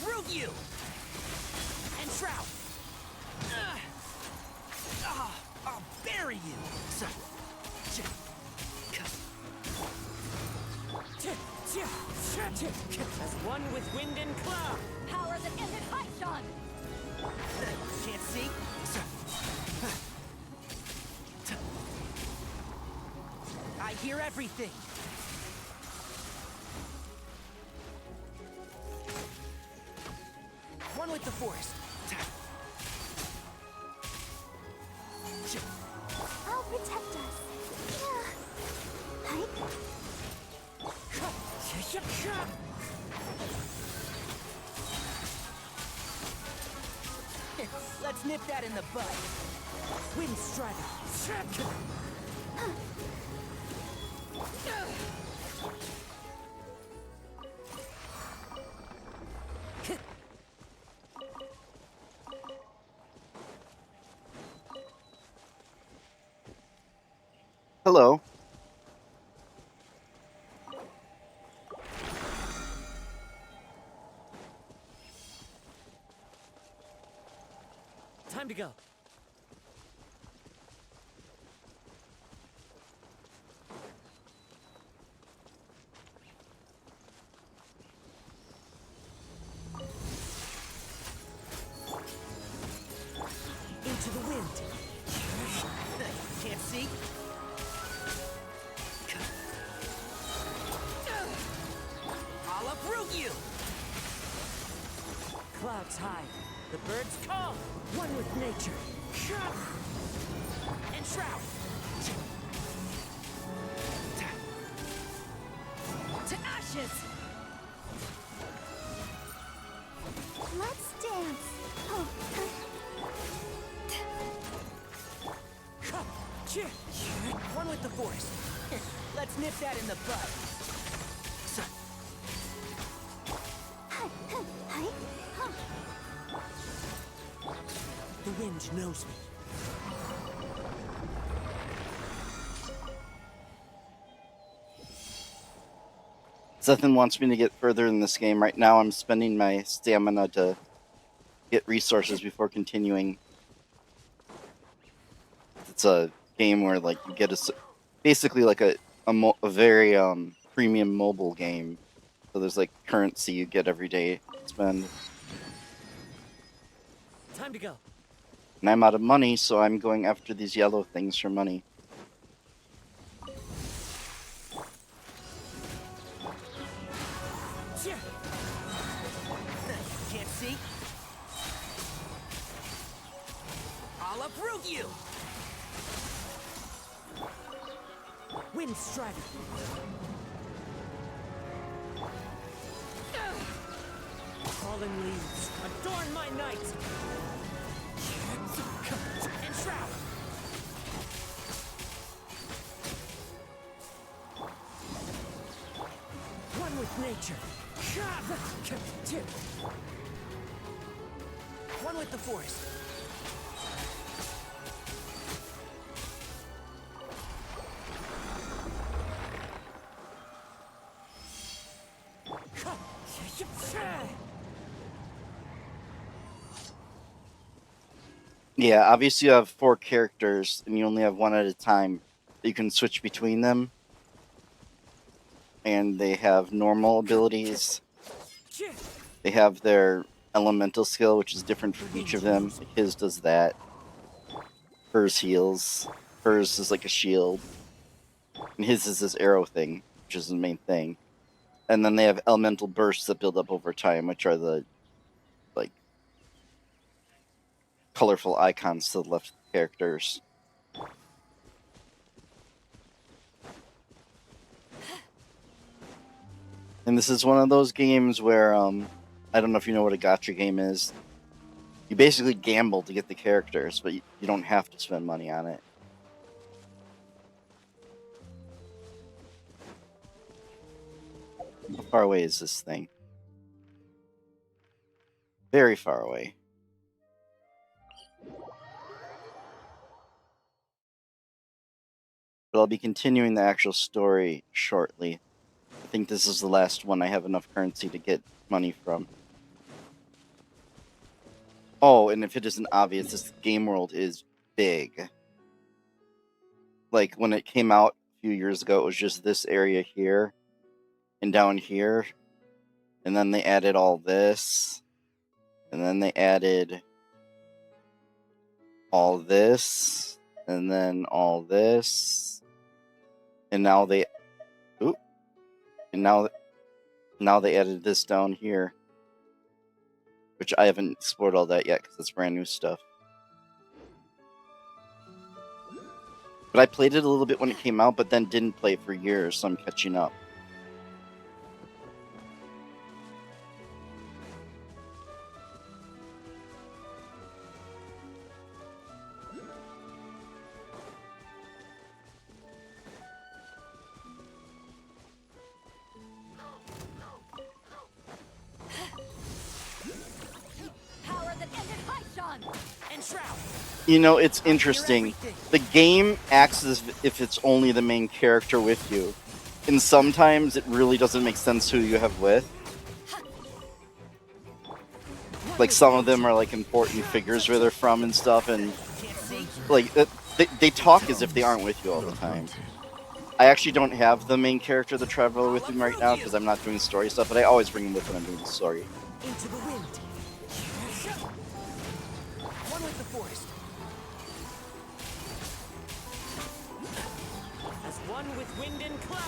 uproot you! And Shroud! I'll bury you! As one with wind and cloud! Power that ended Haishan! Can't see? I hear everything! One with the forest! I'll protect us. Let's nip that in the bud. Wind Strider. Hello. Time to go. Into the wind. Can't see? I'll uproot you! Clouds high. The birds call. One with nature. And Shroud. To ashes! Let's dance. Oh. One with the forest. Let's nip that in the bud. The wind knows me. Zethan wants me to get further in this game. Right now I'm spending my stamina to get resources before continuing. It's a game where like you get basically like a very premium mobile game. So there's like currency you get every day to spend. Time to go. And I'm out of money, so I'm going after these yellow things for money. Can't see? I'll uproot you! Wind Strider. Fallen leaves, adorn my night! And Shroud! One with nature. One with the forest. Yeah, obviously you have 4 characters, and you only have one at a time. You can switch between them. And they have normal abilities. They have their elemental skill, which is different for each of them. Like his does that. Hers heals. Hers is like a shield. And his is this arrow thing, which is the main thing. And then they have elemental bursts that build up over time, which are the like colorful icons to the left of the characters. And this is one of those games where, I don't know if you know what a gacha game is. You basically gamble to get the characters, but you don't have to spend money on it. How far away is this thing? Very far away. But I'll be continuing the actual story shortly. I think this is the last one I have enough currency to get money from. Oh, and if it isn't obvious, this game world is big. Like, when it came out a few years ago, it was just this area here and down here. And then they added all this. And then they added all this. And then all this. And now they... Oop. And now they added this down here. Which I haven't explored all that yet, because it's brand new stuff. But I played it a little bit when it came out, but then didn't play it for years, so I'm catching up. Power that ended Haishan! And Shroud. You know, it's interesting. The game acts as if it's only the main character with you. And sometimes it really doesn't make sense who you have with. Like, some of them are, like, important figures where they're from and stuff, and, like, they talk as if they aren't with you all the time. I actually don't have the main character, the Traveler, with me right now, because I'm not doing story stuff, but I always bring him with when I'm doing the story. Into the wind. One with the forest. As one with wind and cloud.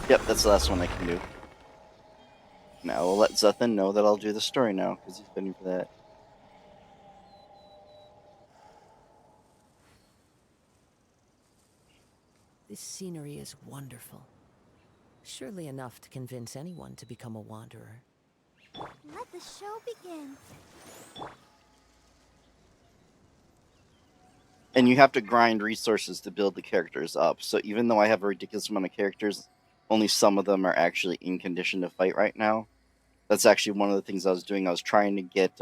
Yep, that's the last one I can do. Now we'll let Zethan know that I'll do the story now, because he's been for that. This scenery is wonderful. Surely enough to convince anyone to become a wanderer. Let the show begin. And you have to grind resources to build the characters up. So even though I have a ridiculous amount of characters, only some of them are actually in condition to fight right now. That's actually one of the things I was doing. I was trying to get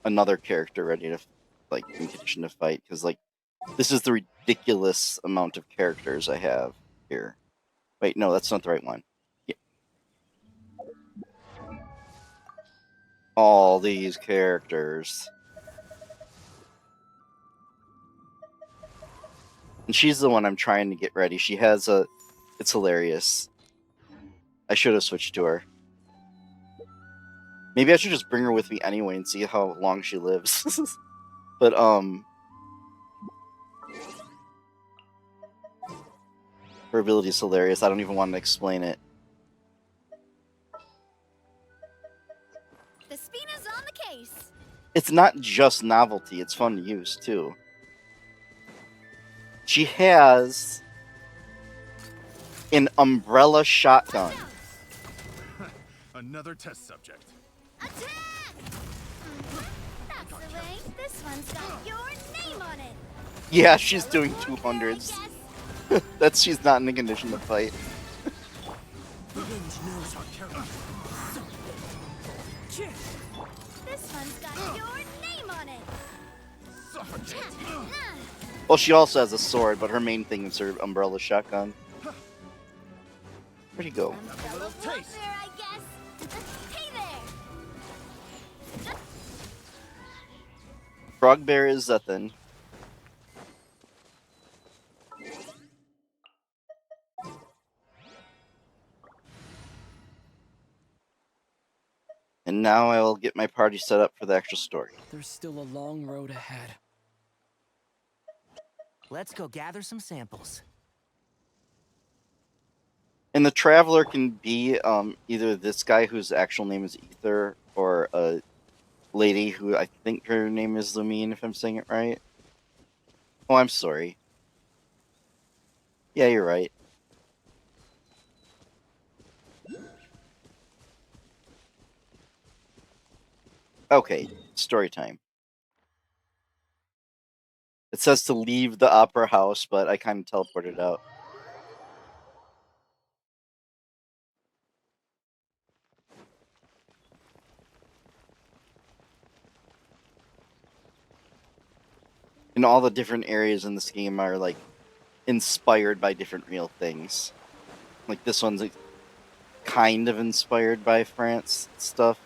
another character ready to, like, in condition to fight. Because, like, this is the ridiculous amount of characters I have here. Wait, no, that's not the right one. Yeah. All these characters. And she's the one I'm trying to get ready. She has a... It's hilarious. I should have switched to her. Maybe I should just bring her with me anyway and see how long she lives. But, her ability is hilarious. I don't even want to explain it. The Spina's on the case. It's not just novelty. It's fun to use, too. She has an umbrella shotgun. Another test subject. Attack! That's the way. This one's got your name on it. Yeah, she's doing 200s. That's she's not in a condition to fight. The wind knows our character. This one's got your name on it. Suffocate. Well, she also has a sword, but her main thing is her umbrella shotgun. Where'd he go? Have a little taste. There, I guess. Hey there. Frogbear is Zethan. And now I will get my party set up for the actual story. There's still a long road ahead. Let's go gather some samples. And the Traveler can be either this guy whose actual name is Ether, or a lady who I think her name is Lumine, if I'm saying it right. Oh, I'm sorry. Yeah, you're right. Okay, story time. It says to leave the opera house, but I kind of teleported out. And all the different areas in this game are, like, inspired by different real things. Like this one's like, kind of inspired by France stuff.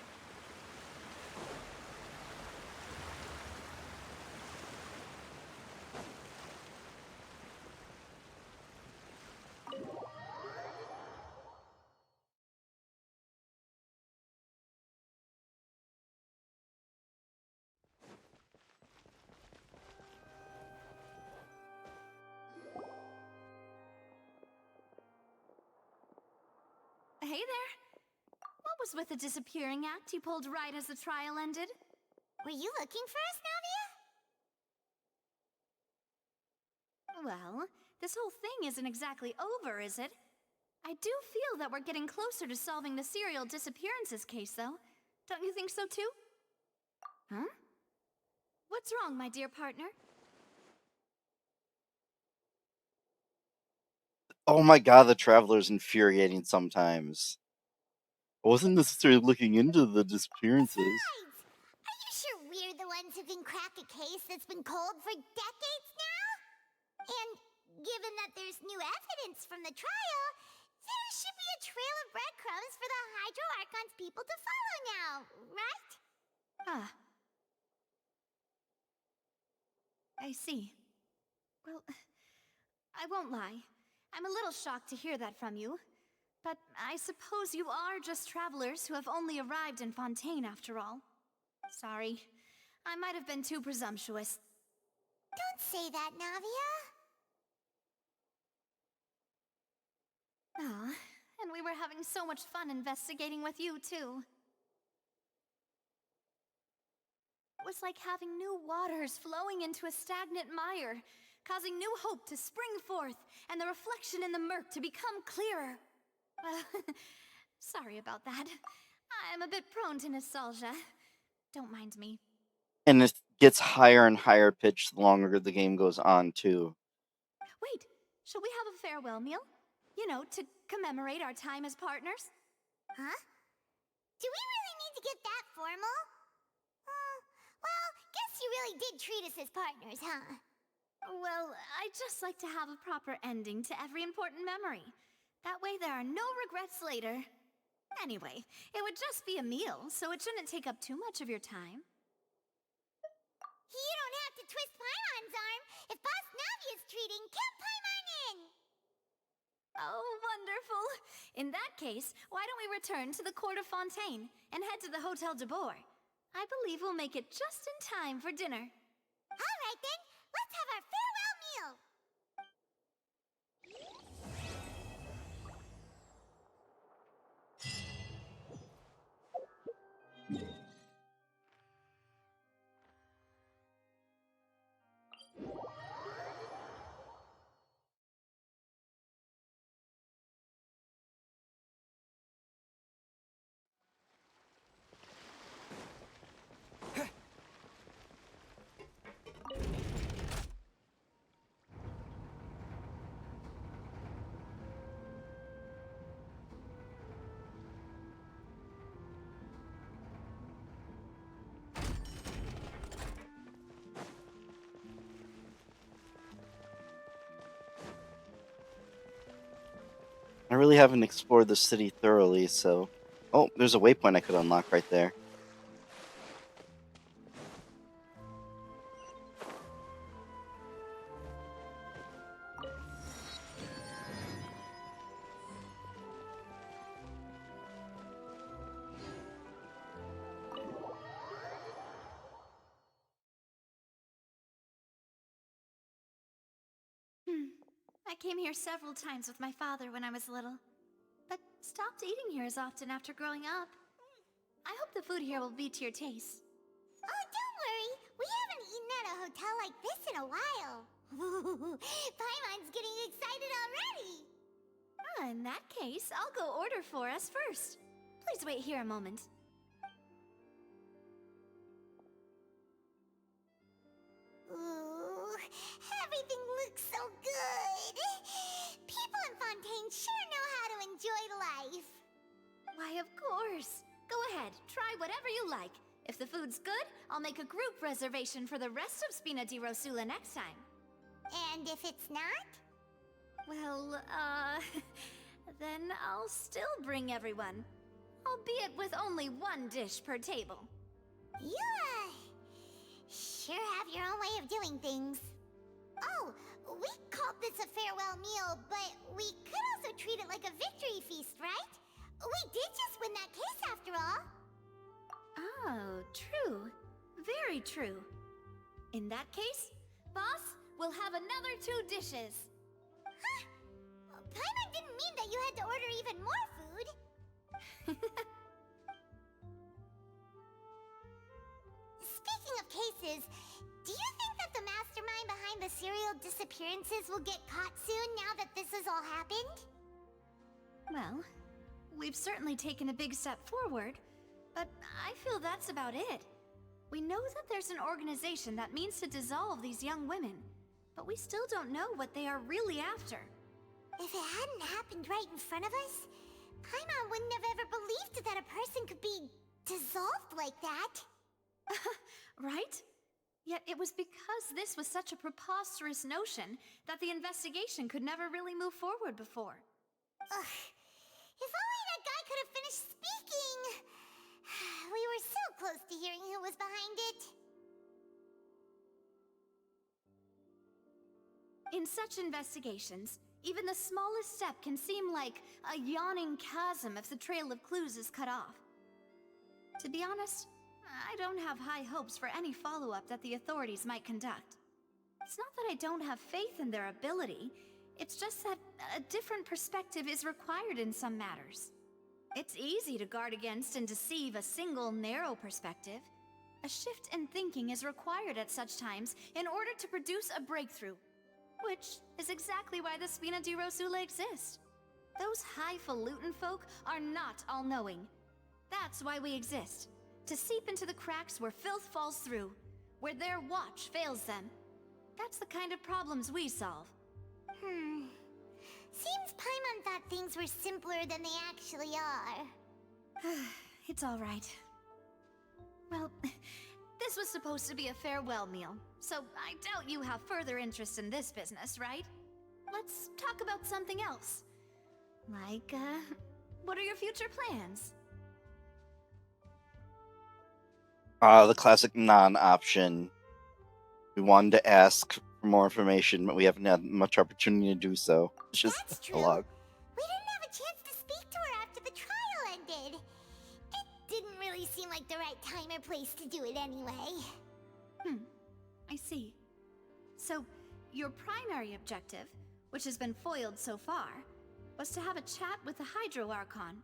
Hey there. What was with the disappearing act you pulled right as the trial ended? Were you looking for us, Navia? Well, this whole thing isn't exactly over, is it? I do feel that we're getting closer to solving the serial disappearances case, though. Don't you think so, too? Huh? What's wrong, my dear partner? Oh my god, the Traveler's infuriating sometimes. I wasn't necessarily looking into the disappearances. Besides, are you sure we're the ones who can crack a case that's been cold for decades now? And given that there's new evidence from the trial, there should be a trail of breadcrumbs for the Hydro Archon's people to follow now, right? Ah. I see. Well, I won't lie. I'm a little shocked to hear that from you. But I suppose you are just travelers who have only arrived in Fontaine after all. Sorry. I might have been too presumptuous. Don't say that, Navia. Ah, and we were having so much fun investigating with you, too. It was like having new waters flowing into a stagnant mire, causing new hope to spring forth, and the reflection in the murk to become clearer. Sorry about that. I'm a bit prone to nostalgia. Don't mind me. And it gets higher and higher pitched the longer the game goes on, too. Wait, shall we have a farewell meal? You know, to commemorate our time as partners? Huh? Do we really need to get that formal? Well, guess you really did treat us as partners, huh? Well, I'd just like to have a proper ending to every important memory. That way there are no regrets later. Anyway, it would just be a meal, so it shouldn't take up too much of your time. You don't have to twist Paimon's arm. If Boss Navia's treating, count Paimon in! Oh, wonderful. In that case, why don't we return to the court of Fontaine and head to the Hotel de Boer? I believe we'll make it just in time for dinner. All right then, let's have our farewell meal! I really haven't explored the city thoroughly, so... Oh, there's a waypoint I could unlock right there. I came here several times with my father when I was little, but stopped eating here as often after growing up. I hope the food here will be to your taste. Oh, don't worry. We haven't eaten at a hotel like this in a while. Paimon's getting excited already. In that case, I'll go order for us first. Please wait here a moment. Ooh, everything looks so good. People in Fontaine sure know how to enjoy life. Why, of course. Go ahead, try whatever you like. If the food's good, I'll make a group reservation for the rest of Spina di Rosula next time. And if it's not? Well, then I'll still bring everyone. Albeit with only one dish per table. You, sure have your own way of doing things. Oh, we called this a farewell meal, but we could also treat it like a victory feast, right? We did just win that case after all. Oh, true. Very true. In that case, boss, we'll have another 2 dishes. Huh? Paimon didn't mean that you had to order even more food. Speaking of cases, do you think that the mastermind behind the serial disappearances will get caught soon now that this has all happened? Well, we've certainly taken a big step forward, but I feel that's about it. We know that there's an organization that means to dissolve these young women, but we still don't know what they are really after. If it hadn't happened right in front of us, Paimon wouldn't have ever believed that a person could be dissolved like that. Right? Yet it was because this was such a preposterous notion that the investigation could never really move forward before. Ugh. If only that guy could have finished speaking! We were so close to hearing who was behind it. In such investigations, even the smallest step can seem like a yawning chasm if the trail of clues is cut off. To be honest, I don't have high hopes for any follow-up that the authorities might conduct. It's not that I don't have faith in their ability, it's just that a different perspective is required in some matters. It's easy to guard against and deceive a single narrow perspective. A shift in thinking is required at such times in order to produce a breakthrough. Which is exactly why the Spina di Rosula exist. Those highfalutin folk are not all-knowing. That's why we exist. To seep into the cracks where filth falls through, where their watch fails them. That's the kind of problems we solve. Seems Paimon thought things were simpler than they actually are. It's all right. Well, this was supposed to be a farewell meal, so I doubt you have further interest in this business, right? Let's talk about something else. Like, what are your future plans? The classic non-option. We wanted to ask for more information, but we haven't had much opportunity to do so. It's just That's a true. log. We didn't have a chance to speak to her after the trial ended. It didn't really seem like the right time or place to do it anyway. I see. So, your primary objective, which has been foiled so far, was to have a chat with the Hydro Archon.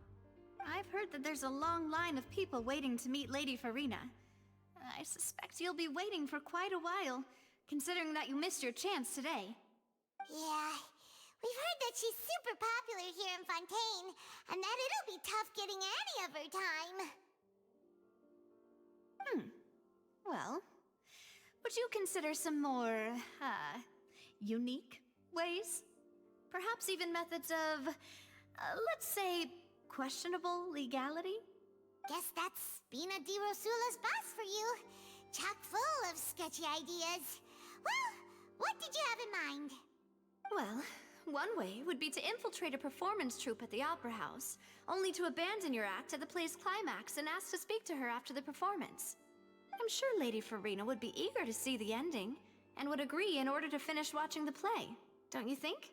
I've heard that there's a long line of people waiting to meet Lady Farina. I suspect you'll be waiting for quite a while, considering that you missed your chance today. Yeah, we've heard that she's super popular here in Fontaine, and that it'll be tough getting any of her time. Well, would you consider some more, unique ways? Perhaps even methods of, let's say, questionable legality? Guess that's Spina di Rosula's boss for you. Chock full of sketchy ideas. Well, what did you have in mind? Well, one way would be to infiltrate a performance troupe at the Opera House, only to abandon your act at the play's climax and ask to speak to her after the performance. I'm sure Lady Farina would be eager to see the ending, and would agree in order to finish watching the play, don't you think?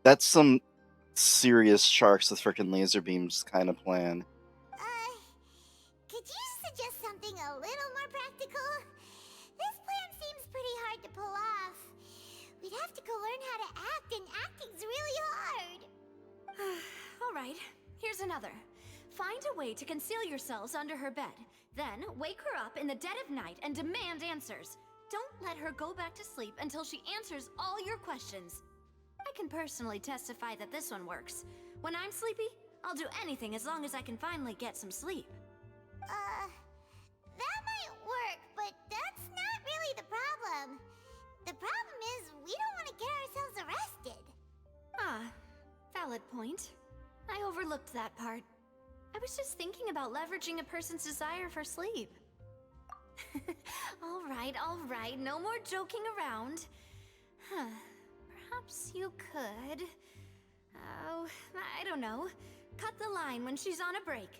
That's some serious sharks with frickin' laser beams kind of plan. Could you suggest something a little more practical? This plan seems pretty hard to pull off. We'd have to go learn how to act, and acting's really hard. Alright, here's another. Find a way to conceal yourselves under her bed. Then, wake her up in the dead of night and demand answers. Don't let her go back to sleep until she answers all your questions. I can personally testify that this one works. When I'm sleepy, I'll do anything as long as I can finally get some sleep. That might work, but that's not really the problem. The problem is we don't want to get ourselves arrested. Valid point. I overlooked that part. I was just thinking about leveraging a person's desire for sleep. All right, no more joking around. perhaps you could... Oh, I don't know. Cut the line when she's on a break.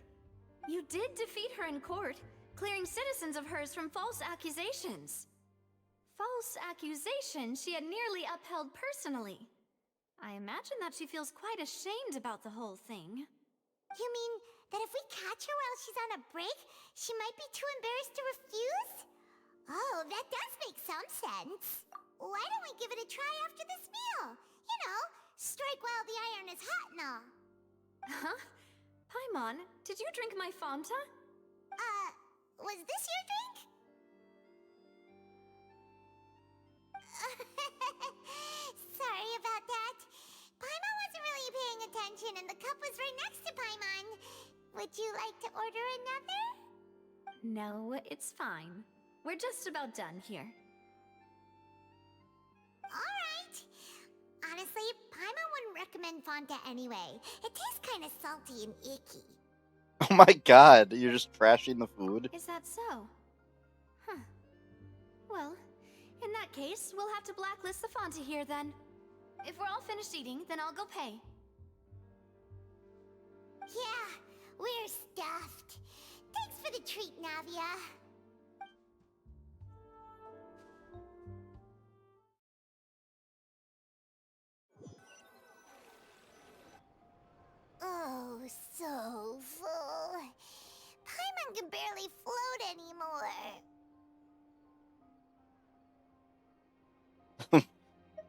You did defeat her in court, clearing citizens of hers from false accusations. False accusations she had nearly upheld personally. I imagine that she feels quite ashamed about the whole thing. You mean that if we catch her while she's on a break, she might be too embarrassed to refuse? Oh, that does make some sense. Why don't we give it a try after this meal? You know, strike while the iron is hot and all. Huh? Paimon, did you drink my Fanta? Was this your drink? Sorry about that. Paimon wasn't really paying attention and the cup was right next to Paimon. Would you like to order another? No, it's fine. We're just about done here. Alright. Honestly, Paimon wouldn't recommend Fanta anyway. It tastes kind of salty and icky. Oh my god, you're just trashing the food? Is that so? Huh. Well, in that case, we'll have to blacklist the Fanta here then. If we're all finished eating, then I'll go pay. Yeah, we're stuffed. Thanks for the treat, Navia. Oh, so full. Paimon can barely float anymore.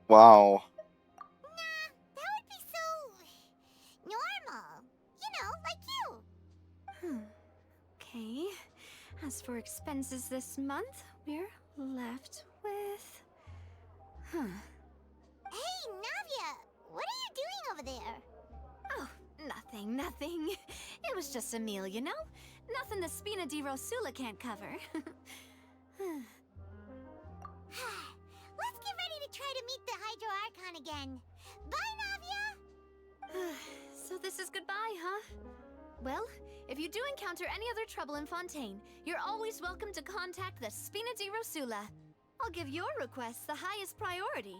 Wow. Nah, that would be so... normal. You know, like you. Okay. As for expenses this month, we're left with... Hey, Navia, what are you doing over there? Oh, nothing. It was just a meal, you know? Nothing the Spina di Rosula can't cover. Let's get ready to try to meet the Hydro Archon again. Bye, Navia! So this is goodbye, huh? Well, if you do encounter any other trouble in Fontaine, you're always welcome to contact the Spina di Rosula. I'll give your requests the highest priority.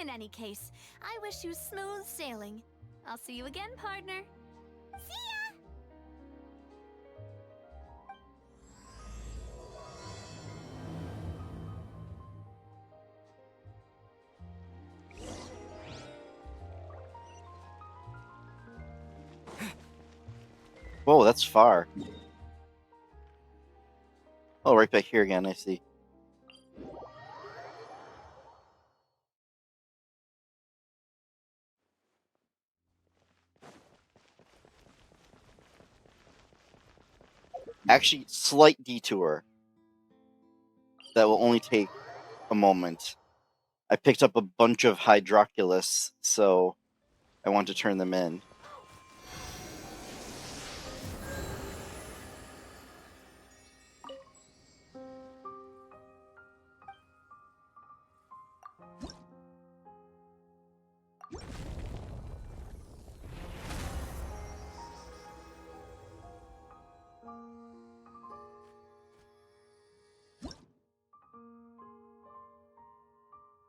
In any case, I wish you smooth sailing. I'll see you again, partner. See ya! Whoa, that's far. Oh, right back here again, I see. Actually, slight detour. That will only take a moment. I picked up a bunch of Hydroculus, so I want to turn them in.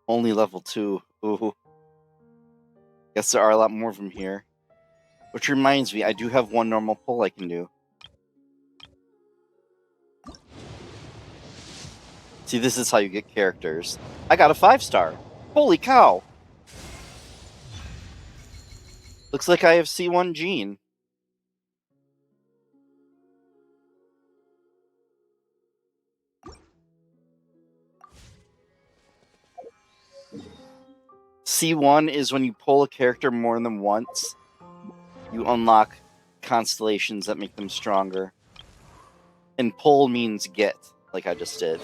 Only level 2. Ooh. Guess there are a lot more from here. Which reminds me, I do have one normal pull I can do. See, this is how you get characters. I got a 5-star! Holy cow! Looks like I have C1 Gene. C1 is when you pull a character more than once, you unlock constellations that make them stronger. And pull means get, like I just did.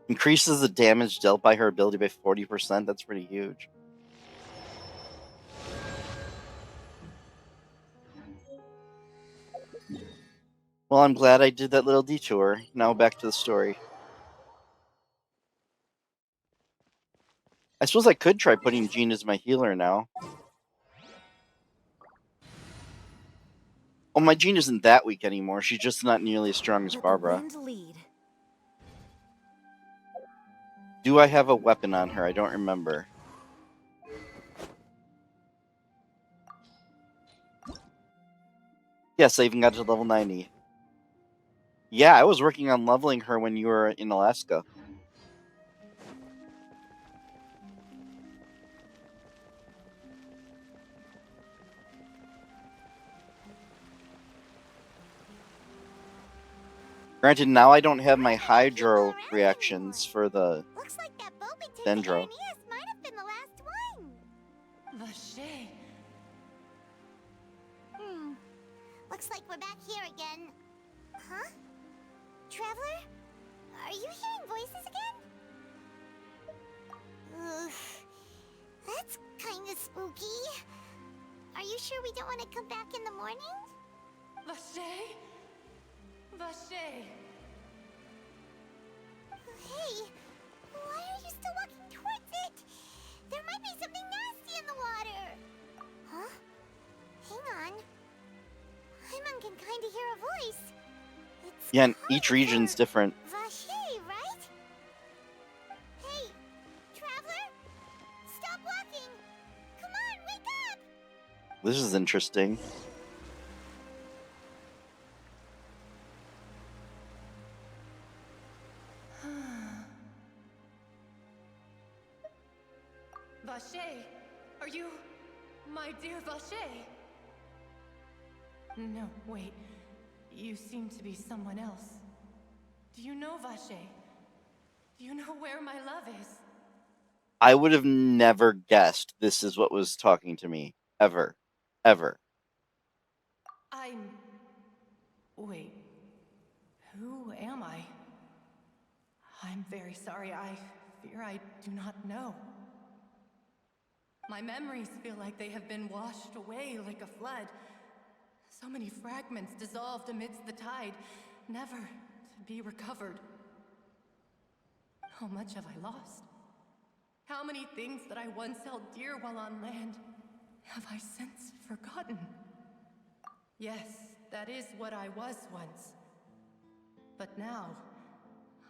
Increases the damage dealt by her ability by 40%, that's pretty huge. Well, I'm glad I did that little detour. Now back to the story. I suppose I could try putting Jean as my healer now. Oh, my Jean isn't that weak anymore. She's just not nearly as strong as Let the Barbara. wind lead. Do I have a weapon on her? I don't remember. Yes, I even got to level 90. Yeah, I was working on leveling her when you were in Alaska. Granted, now I don't have my hydro reactions for the Looks like that boat we took to Dendro. Aeneas might have been the last one. Vacher. Looks like we're back here again. Huh? Traveler? Are you hearing voices again? Ugh. That's kinda spooky. Are you sure we don't want to come back in the morning? Vacher? Vacher. Hey, why are you still walking towards it? There might be something nasty in the water. Huh? Hang on. Paimon can kinda hear a voice. It's Yeah, and each calling region's for different. Vacher, right? Hey, traveler? Stop walking! Come on, wake up! This is interesting. Vacher, are you my dear Vacher? No, wait. You seem to be someone else. Do you know Vacher? Do you know where my love is? I would have never guessed this is what was talking to me. Ever. Ever. Wait. Who am I? I'm very sorry. I fear I do not know. My memories feel like they have been washed away like a flood. So many fragments dissolved amidst the tide, never to be recovered. How much have I lost? How many things that I once held dear while on land have I since forgotten? Yes, that is what I was once. But now,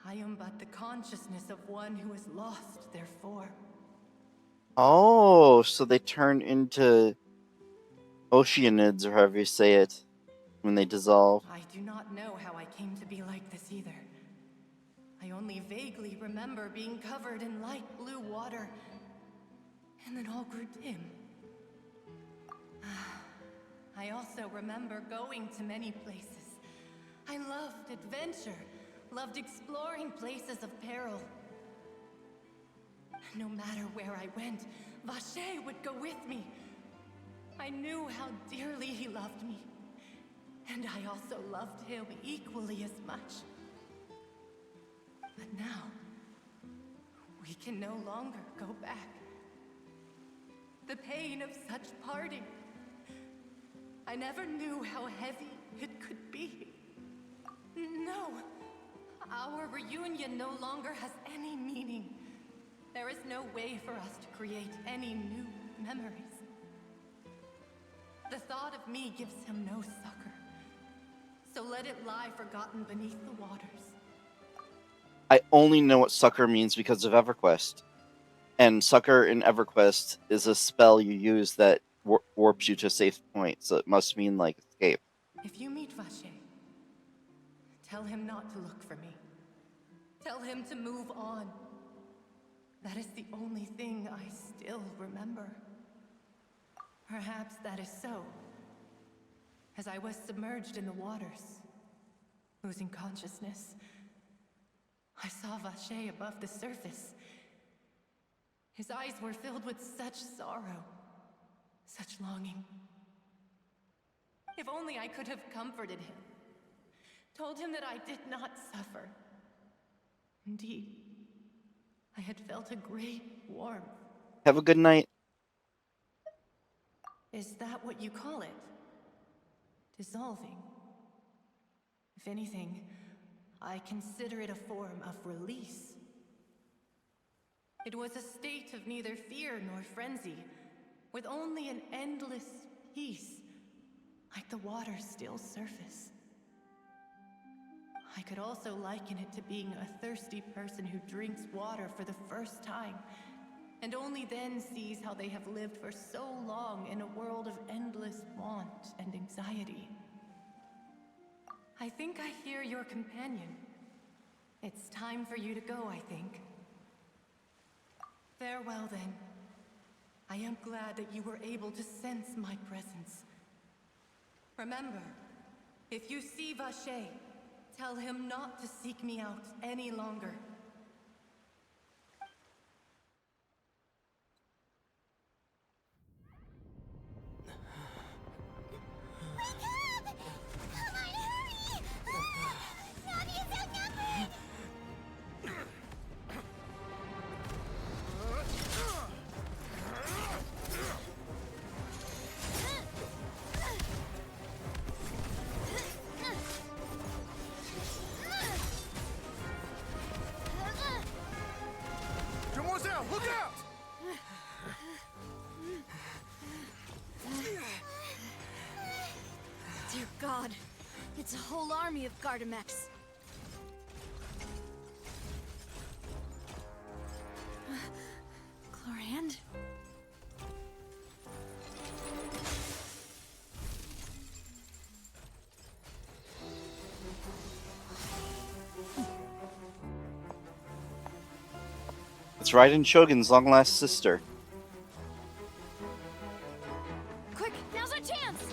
I am but the consciousness of one who is lost, therefore. Oh, so they turn into oceanids, or however you say it, when they dissolve. I do not know how I came to be like this either. I only vaguely remember being covered in light blue water, and then all grew dim. I also remember going to many places. I loved adventure, loved exploring places of peril. No matter where I went, Vacher would go with me. I knew how dearly he loved me, and I also loved him equally as much. But now, we can no longer go back. The pain of such parting, I never knew how heavy it could be. No, our reunion no longer has any meaning. There is no way for us to create any new memories. The thought of me gives him no succor, so let it lie forgotten beneath the waters. I only know what succor means because of EverQuest. And succor in EverQuest is a spell you use that warps you to a safe point, so it must mean, like, escape. If you meet Vacher, tell him not to look for me. Tell him to move on. That is the only thing I still remember. Perhaps that is so. As I was submerged in the waters, losing consciousness, I saw Vacher above the surface. His eyes were filled with such sorrow, such longing. If only I could have comforted him, told him that I did not suffer. Indeed, I had felt a great warmth. Have a good night. Is that what you call it? Dissolving? If anything, I consider it a form of release. It was a state of neither fear nor frenzy, with only an endless peace. like the water's still surface. I could also liken it to being a thirsty person who drinks water for the first time, and only then sees how they have lived for so long in a world of endless want and anxiety. I think I hear your companion. It's time for you to go, I think. Farewell, then. I am glad that you were able to sense my presence. Remember, if you see Vacher, tell him not to seek me out any longer. Come on, hurry! Navi is outnumbered! Demoiselle, look out! Dear God, it's a whole army of Gardamex. Chlorand? It's Raiden Shogun's long-lost sister. Quick, now's our chance!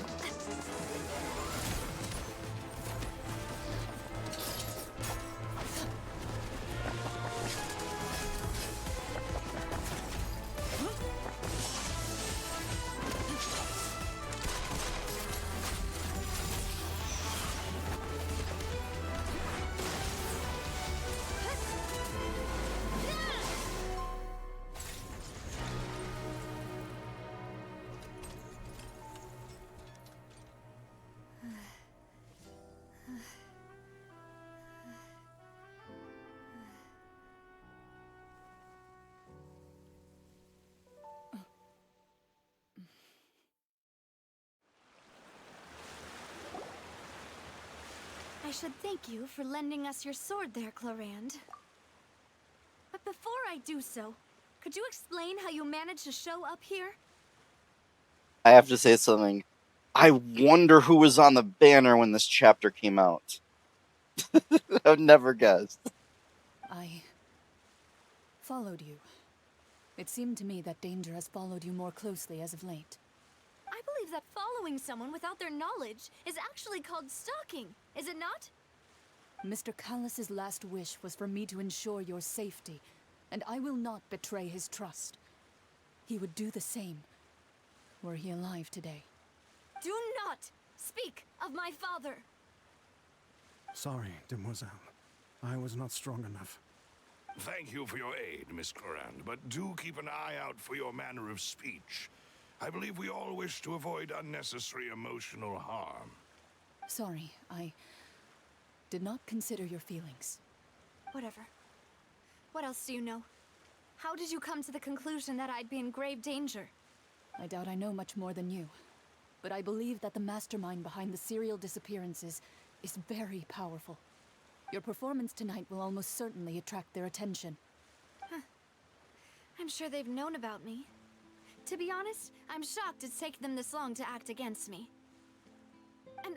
I should thank you for lending us your sword there, Chlorand. But before I do so, could you explain how you managed to show up here? I have to say something. I wonder who was on the banner when this chapter came out. I would never guessed. I followed you. It seemed to me that danger has followed you more closely as of late. I believe that following someone without their knowledge is actually called stalking, is it not? Mr. Callus's last wish was for me to ensure your safety, and I will not betray his trust. He would do the same, were he alive today. Do not speak of my father! Sorry, demoiselle. I was not strong enough. Thank you for your aid, Miss Clorand, but do keep an eye out for your manner of speech. I believe we all wish to avoid unnecessary emotional harm. Sorry, I did not consider your feelings. Whatever. What else do you know? How did you come to the conclusion that I'd be in grave danger? I doubt I know much more than you, but I believe that the mastermind behind the serial disappearances is very powerful. Your performance tonight will almost certainly attract their attention. I'm sure they've known about me. To be honest, I'm shocked it's taken them this long to act against me. And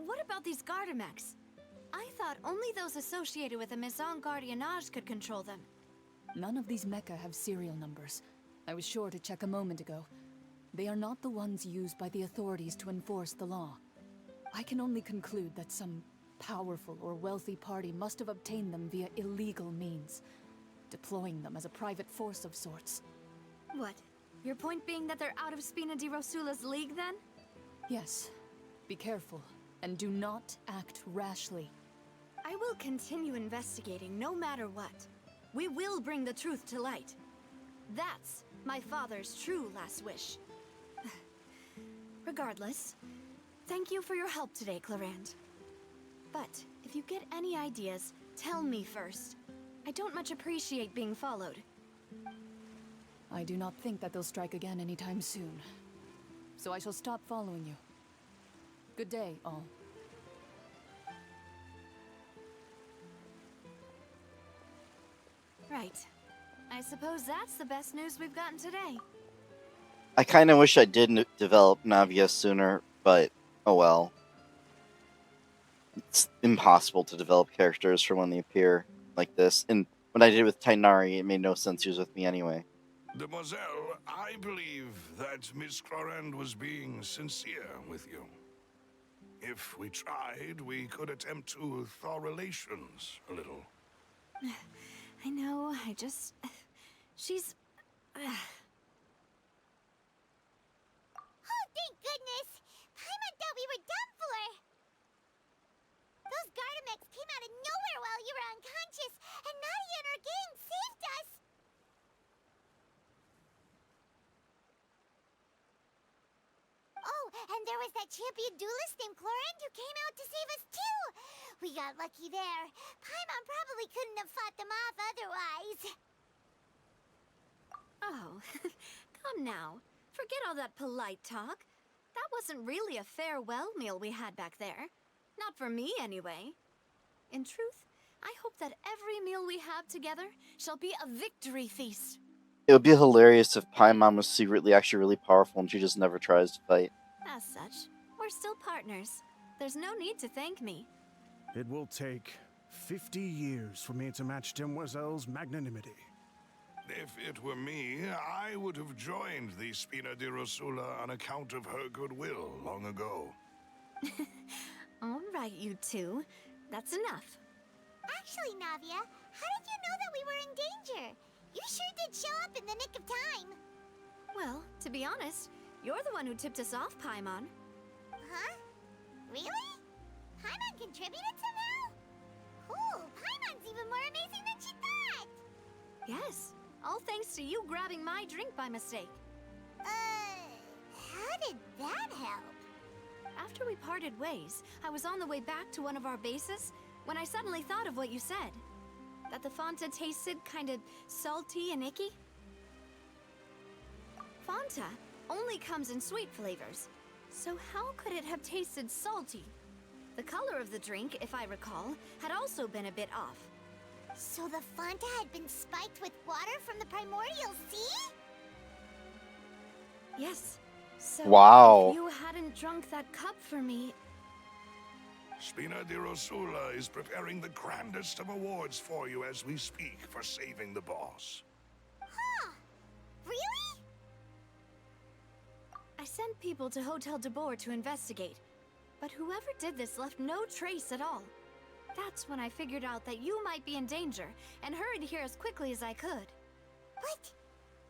what about these Gardamex? I thought only those associated with the Maison Gardiennage could control them. None of these mecha have serial numbers. I was sure to check a moment ago. They are not the ones used by the authorities to enforce the law. I can only conclude that some powerful or wealthy party must have obtained them via illegal means, deploying them as a private force of sorts. What? Your point being that they're out of Spina di Rosula's league, then? Yes. Be careful, and do not act rashly. I will continue investigating no matter what. We will bring the truth to light. That's my father's true last wish. Regardless, thank you for your help today, Clorand. But if you get any ideas, tell me first. I don't much appreciate being followed. I do not think that they'll strike again anytime soon. So I shall stop following you. Good day, all. Right. I suppose that's the best news we've gotten today. I kind of wish I did develop Navia sooner, but oh well. It's impossible to develop characters from when they appear like this. And when I did it with Tainari, it made no sense. He was with me anyway. Demoiselle, I believe that Miss Clorand was being sincere with you. If we tried, we could attempt to thaw relations a little. I know, she's... Oh, thank goodness! Paimon thought we were done for! Those Gardamex came out of nowhere while you were unconscious, and Nadia and her gang saved us! Oh, and there was that champion duelist named Clorand who came out to save us too! We got lucky there. Paimon probably couldn't have fought them off otherwise. Oh, come now. Forget all that polite talk. That wasn't really a farewell meal we had back there. Not for me, anyway. In truth, I hope that every meal we have together shall be a victory feast. It would be hilarious if Paimon was secretly actually really powerful and she just never tries to fight. As such, we're still partners. There's no need to thank me. It will take 50 years for me to match Demoiselle's magnanimity. If it were me, I would have joined the Spina di Rosula on account of her goodwill long ago. All right, you two. That's enough. Actually, Navia, how did you know that we were in danger? You sure did show up in the nick of time. Well, to be honest, you're the one who tipped us off, Paimon. Huh? Really? Paimon contributed somehow? Cool, Paimon's even more amazing than she thought! Yes, all thanks to you grabbing my drink by mistake. How did that help? After we parted ways, I was on the way back to one of our bases when I suddenly thought of what you said. That the Fanta tasted kind of salty and icky. Fanta only comes in sweet flavors, so how could it have tasted salty? The color of the drink, if I recall, had also been a bit off. So the Fanta had been spiked with water from the primordial sea? Yes. So Wow. if you hadn't drunk that cup for me... Spina di Rosula is preparing the grandest of awards for you as we speak for saving the boss. Huh. Really? I sent people to Hotel de Boer to investigate, but whoever did this left no trace at all. That's when I figured out that you might be in danger and hurried here as quickly as I could. But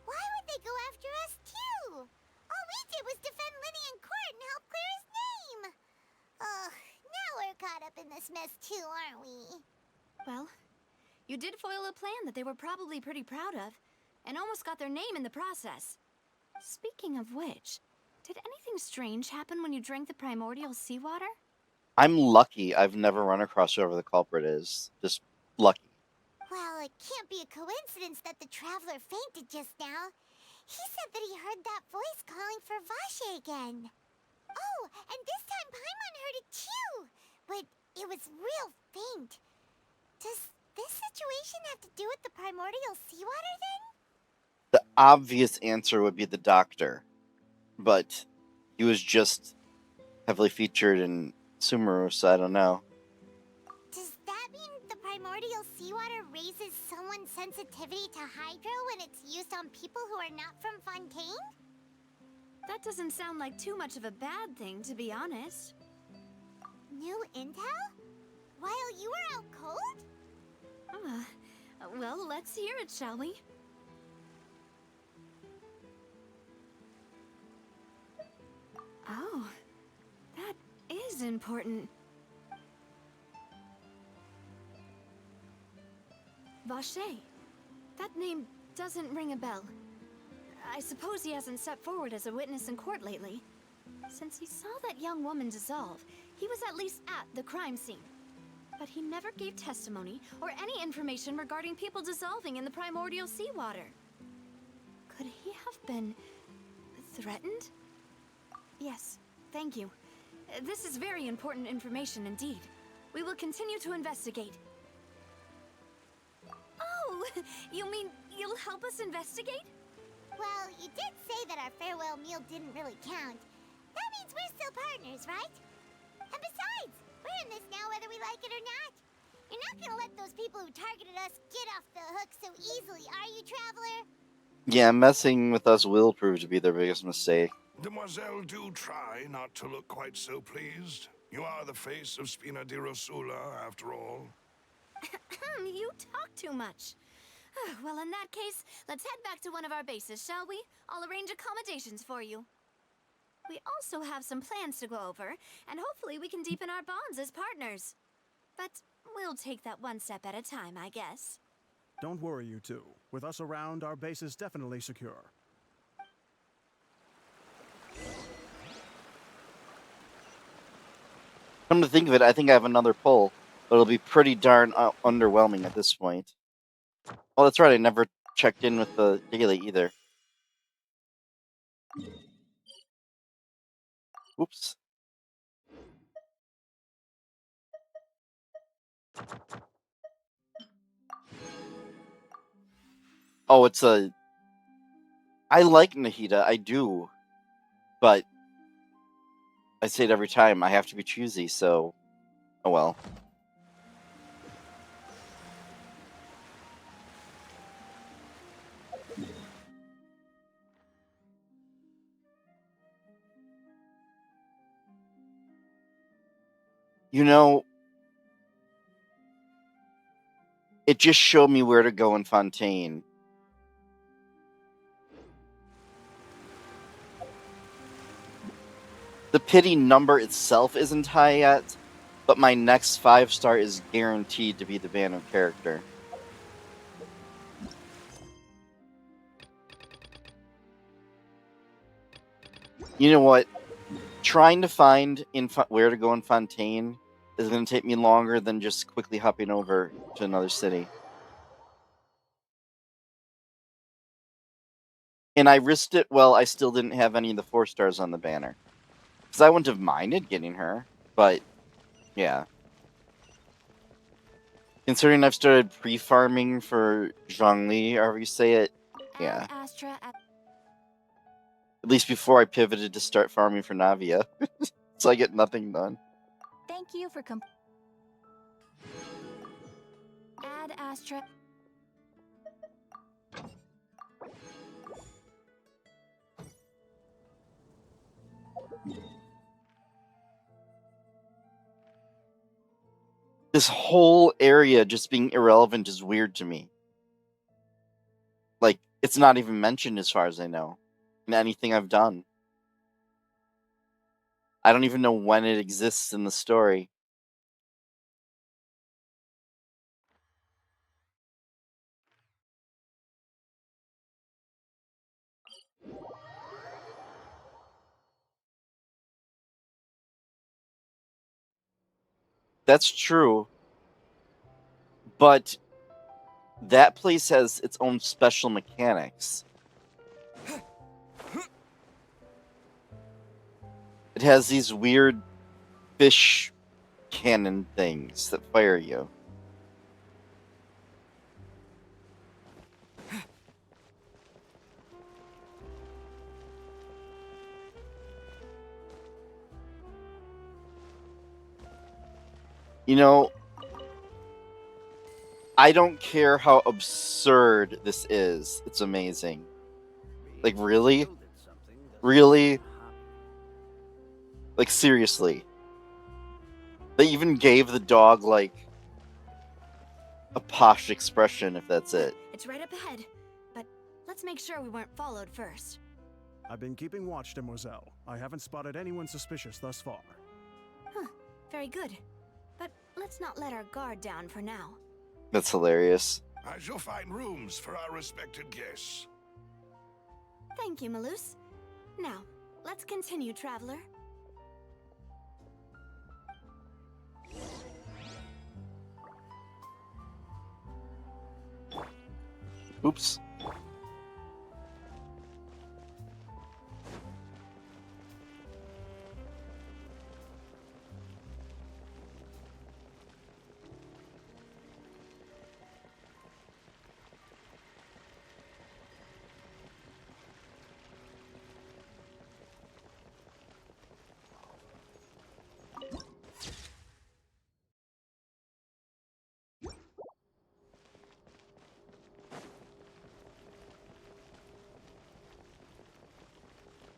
why would they go after us too? All we did was defend Linny in court and help clear his name. Ugh, now we're caught up in this mess too, aren't we? Well, you did foil a plan that they were probably pretty proud of, and almost got their name in the process. Speaking of which, did anything strange happen when you drank the primordial seawater? I'm lucky I've never run across whoever the culprit is. Just lucky. Well, it can't be a coincidence that the traveler fainted just now. He said that he heard that voice calling for Vache again. Oh, and this time Paimon heard it too, but it was real faint. Does this situation have to do with the primordial seawater then? The obvious answer would be the doctor, but he was just heavily featured in Sumeru, so I don't know. Does that mean the primordial seawater raises someone's sensitivity to hydro when it's used on people who are not from Fontaine? That doesn't sound like too much of a bad thing, to be honest. New intel? While you were out cold? Well, let's hear it, shall we? Oh, that is important. Vache. That name doesn't ring a bell. I suppose he hasn't stepped forward as a witness in court lately. Since he saw that young woman dissolve, he was at least at the crime scene. But he never gave testimony or any information regarding people dissolving in the primordial seawater. Could he have been threatened? Yes, thank you. This is very important information indeed. We will continue to investigate. Oh, you mean you'll help us investigate? Well, you did say that our farewell meal didn't really count. That means we're still partners, right? And besides, we're in this now whether we like it or not. You're not gonna let those people who targeted us get off the hook so easily, are you, Traveler? Yeah, messing with us will prove to be their biggest mistake. Demoiselle, do try not to look quite so pleased. You are the face of Spina di Rosula, after all. You talk too much. Well, in that case, let's head back to one of our bases, shall we? I'll arrange accommodations for you. We also have some plans to go over, and hopefully we can deepen our bonds as partners. But we'll take that one step at a time, I guess. Don't worry, you two. With us around, our base is definitely secure. Come to think of it, I think I have another pull, but it'll be pretty darn underwhelming at this point. Oh, that's right, I never checked in with the daily either. Oops. Oh, it's a... I like Nahida, I do. But I say it every time, I have to be choosy, so... Oh well. You know... It just showed me where to go in Fontaine. The pity number itself isn't high yet, but my next 5-star is guaranteed to be the Banner character. You know what? Trying to find where to go in Fontaine is going to take me longer than just quickly hopping over to another city. And I risked it while I still didn't have any of the 4-stars on the banner. Because I wouldn't have minded getting her, but yeah. Considering I've started pre-farming for Zhongli, however you say it, yeah. At least before I pivoted to start farming for Navia. So I get nothing done. Thank you for Add Astra. This whole area just being irrelevant is weird to me. Like, it's not even mentioned as far as I know in anything I've done. I don't even know when it exists in the story. That's true. But that place has its own special mechanics. It has these weird fish cannon things that fire you. You know, I don't care how absurd this is. It's amazing. Like, really? Really? Like, seriously. They even gave the dog, like, a posh expression, if that's it. It's right up ahead, but let's make sure we weren't followed first. I've been keeping watch, Demoiselle. I haven't spotted anyone suspicious thus far. Huh, very good. But let's not let our guard down for now. That's hilarious. I shall find rooms for our respected guests. Thank you, Malus. Now, let's continue, Traveler. Oops.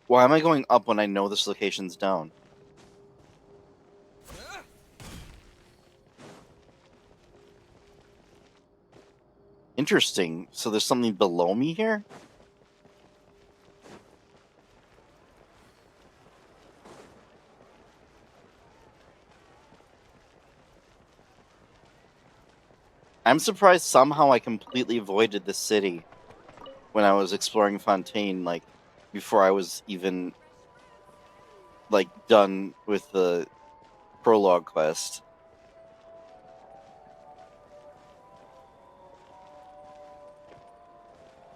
Why am I going up when I know this location's down? Interesting. So there's something below me here? I'm surprised somehow I completely avoided the city when I was exploring Fontaine, like, before I was even, like, done with the prologue quest.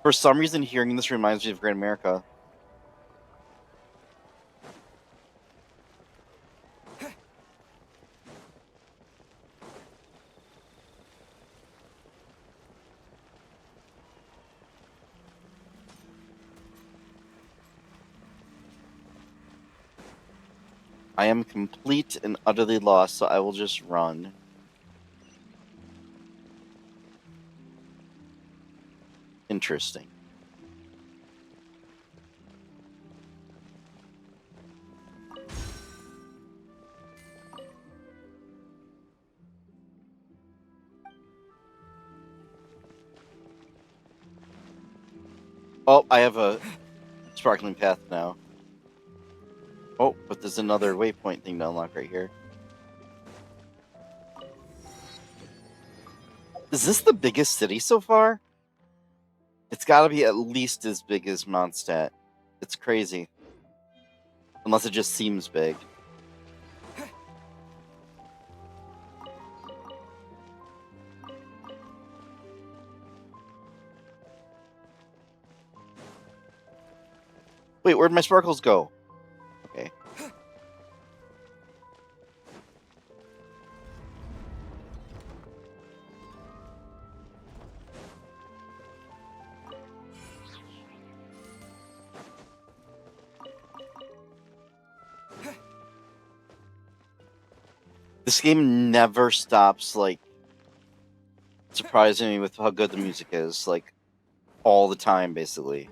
For some reason, hearing this reminds me of Grand America. I am complete and utterly lost, so I will just run. Interesting. Oh, I have a sparkling path now. Oh, but there's another waypoint thing to unlock right here. Is this the biggest city so far? It's gotta be at least as big as Mondstadt. It's crazy. Unless it just seems big. Wait, where'd my sparkles go? Okay. This game never stops, like, surprising me with how good the music is, like, all the time, basically.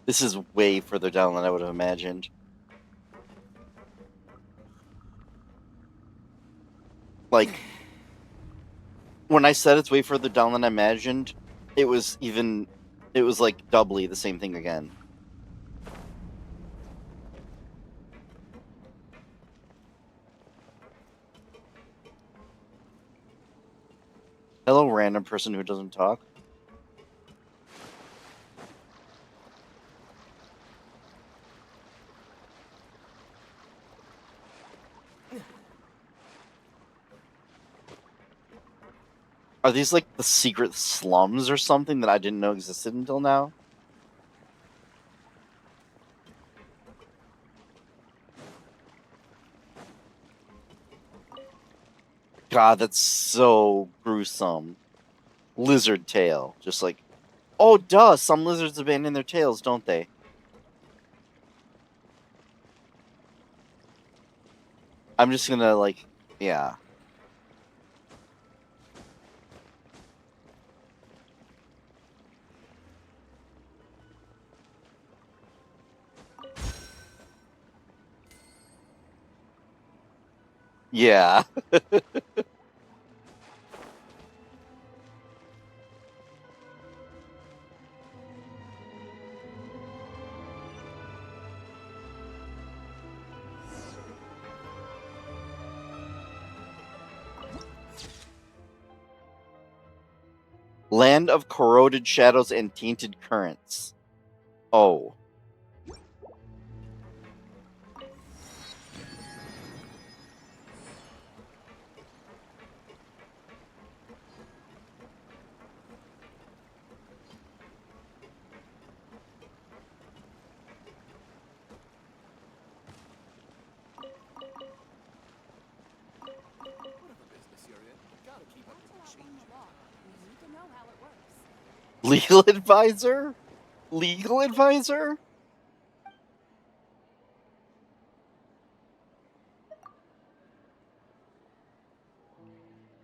This is way further down than I would have imagined. Like, when I said it's way further down than I imagined, it was like doubly the same thing again. Hello, random person who doesn't talk. Are these like the secret slums or something that I didn't know existed until now? God, that's so gruesome. Lizard tail. Just like, oh, duh, some lizards abandon their tails, don't they? I'm just gonna, like, yeah. Yeah. Land of corroded shadows and tainted currents. Oh. Legal advisor? Legal advisor?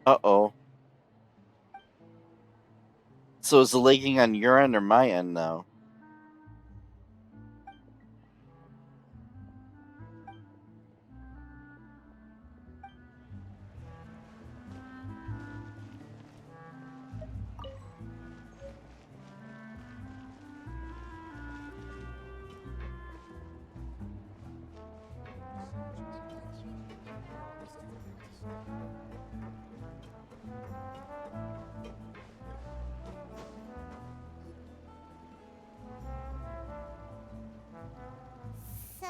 Uh-oh. So is the lagging on your end or my end now? So,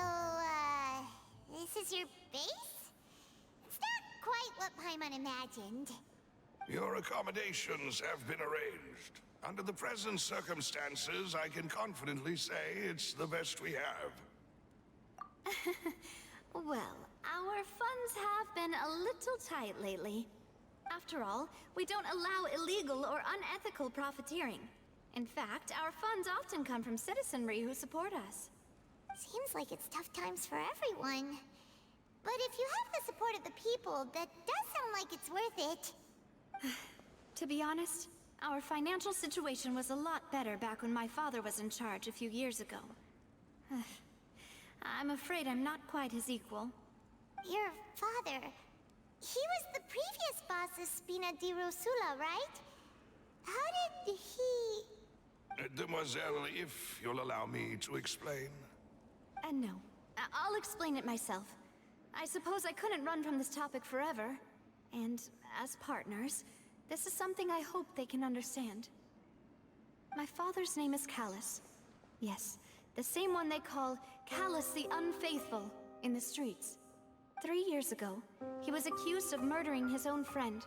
this is your base? It's not quite what Paimon imagined. Your accommodations have been arranged. Under the present circumstances, I can confidently say it's the best we have. Well, our funds have been a little tight lately. After all, we don't allow illegal or unethical profiteering. In fact, our funds often come from citizenry who support us. Seems like it's tough times for everyone. But if you have the support of the people, that does sound like it's worth it. To be honest, our financial situation was a lot better back when my father was in charge a few years ago. I'm afraid I'm not quite his equal. Your father... He was the previous boss of Spina di Rosula, right? How did he... Demoiselle, if you'll allow me to explain. No. I'll explain it myself. I suppose I couldn't run from this topic forever. And as partners, this is something I hope they can understand. My father's name is Callus. Yes, the same one they call Callus the Unfaithful in the streets. 3 years ago, he was accused of murdering his own friend.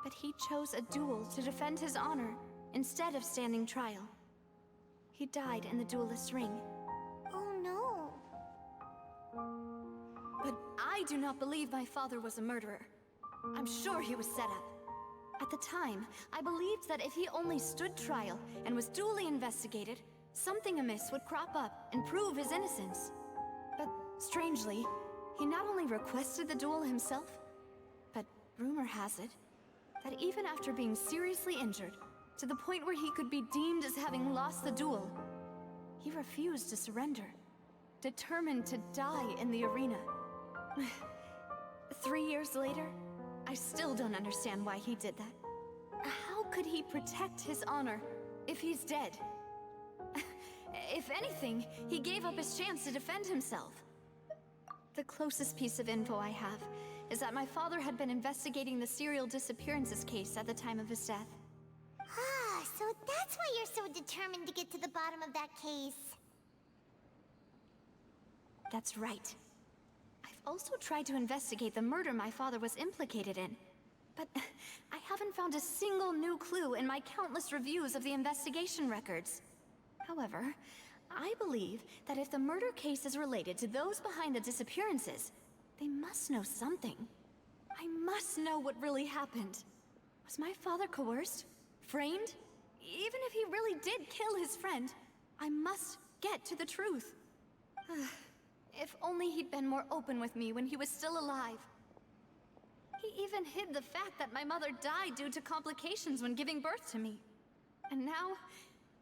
But he chose a duel to defend his honor instead of standing trial. He died in the duelist's ring. Oh no. But I do not believe my father was a murderer. I'm sure he was set up. At the time, I believed that if he only stood trial and was duly investigated, something amiss would crop up and prove his innocence. But strangely, he not only requested the duel himself, but rumor has it that even after being seriously injured, to the point where he could be deemed as having lost the duel, he refused to surrender, determined to die in the arena. 3 years later, I still don't understand why he did that. How could he protect his honor if he's dead? If anything, he gave up his chance to defend himself. The closest piece of info I have is that my father had been investigating the serial disappearances case at the time of his death. Ah, so that's why you're so determined to get to the bottom of that case. That's right. I've also tried to investigate the murder my father was implicated in, but I haven't found a single new clue in my countless reviews of the investigation records. However, I believe that if the murder case is related to those behind the disappearances, they must know something. I must know what really happened. Was my father coerced? Framed? Even if he really did kill his friend, I must get to the truth. If only he'd been more open with me when he was still alive. He even hid the fact that my mother died due to complications when giving birth to me. And now,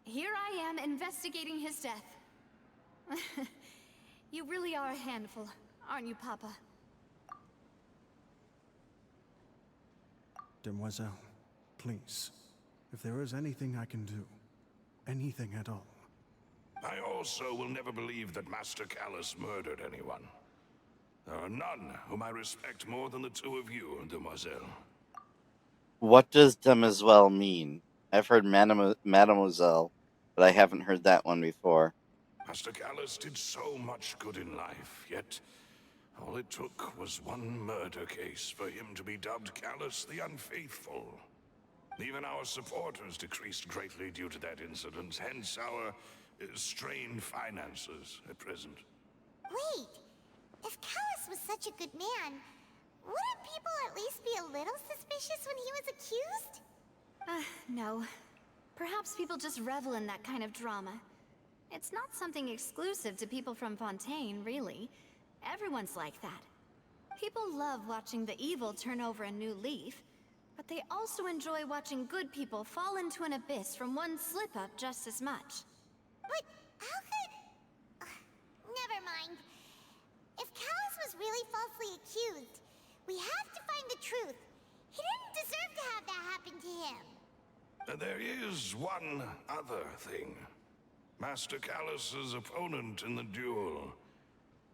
here I am investigating his death. You really are a handful, aren't you, Papa? Demoiselle, please. If there is anything I can do, anything at all. I also will never believe that Master Callus murdered anyone. There are none whom I respect more than the two of you, Demoiselle. What does demoiselle mean? I've heard mademoiselle, but I haven't heard that one before. Master Callus did so much good in life, yet all it took was one murder case for him to be dubbed Callus the Unfaithful. Even our supporters decreased greatly due to that incident, hence our strained finances at present. Wait, if Callus was such a good man, wouldn't people at least be a little suspicious when he was accused? No. Perhaps people just revel in that kind of drama. It's not something exclusive to people from Fontaine, really. Everyone's like that. People love watching the evil turn over a new leaf, but they also enjoy watching good people fall into an abyss from one slip-up just as much. But how could... Never mind. If Callus was really falsely accused, we have to find the truth. He didn't deserve to have that happen to him. There is one other thing. Master Callus's opponent in the duel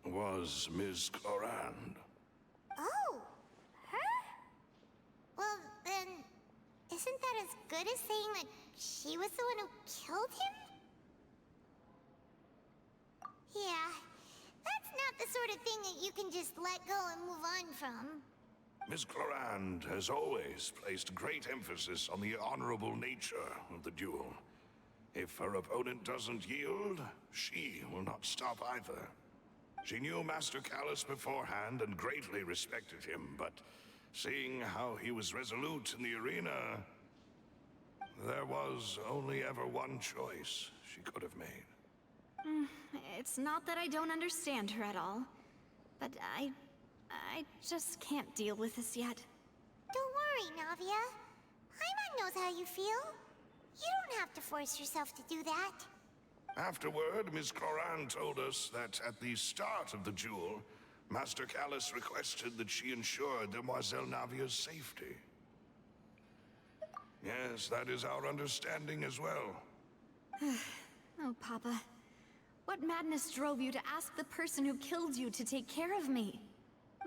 was Ms. Clorand. Oh, her? Well, then, isn't that as good as saying that she was the one who killed him? Yeah, that's not the sort of thing that you can just let go and move on from. Ms. Clorand has always placed great emphasis on the honorable nature of the duel. If her opponent doesn't yield, she will not stop either. She knew Master Callus beforehand and greatly respected him, but seeing how he was resolute in the arena, there was only ever one choice she could have made. It's not that I don't understand her at all, but I just can't deal with this yet. Don't worry, Navia. Paimon knows how you feel. You don't have to force yourself to do that. Afterward, Ms. Clorand told us that at the start of the duel, Master Callus requested that she ensure Demoiselle Navia's safety. Yes, that is our understanding as well. Oh, Papa. What madness drove you to ask the person who killed you to take care of me?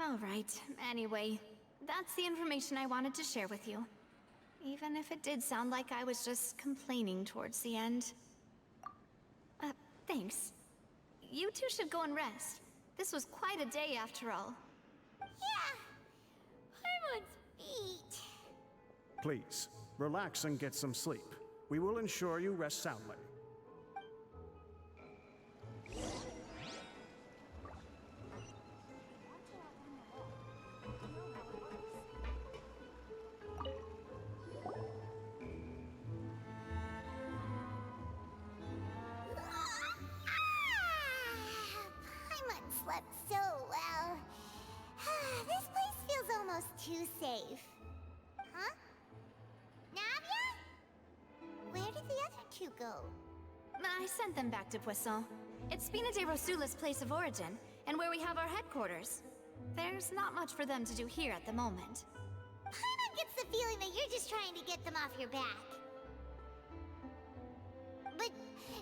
All right, anyway, that's the information I wanted to share with you. Even if it did sound like I was just complaining towards the end. Thanks. You two should go and rest. This was quite a day after all. Yeah, Paimon's beat. Please, relax and get some sleep. We will ensure you rest soundly. Paimon slept so well. This place feels almost too safe. Huh? Navia? Where did the other two go? I sent them back to Poisson. It's Spina de Rosula's place of origin, and where we have our headquarters. There's not much for them to do here at the moment. Paimon gets the feeling that you're just trying to get them off your back. But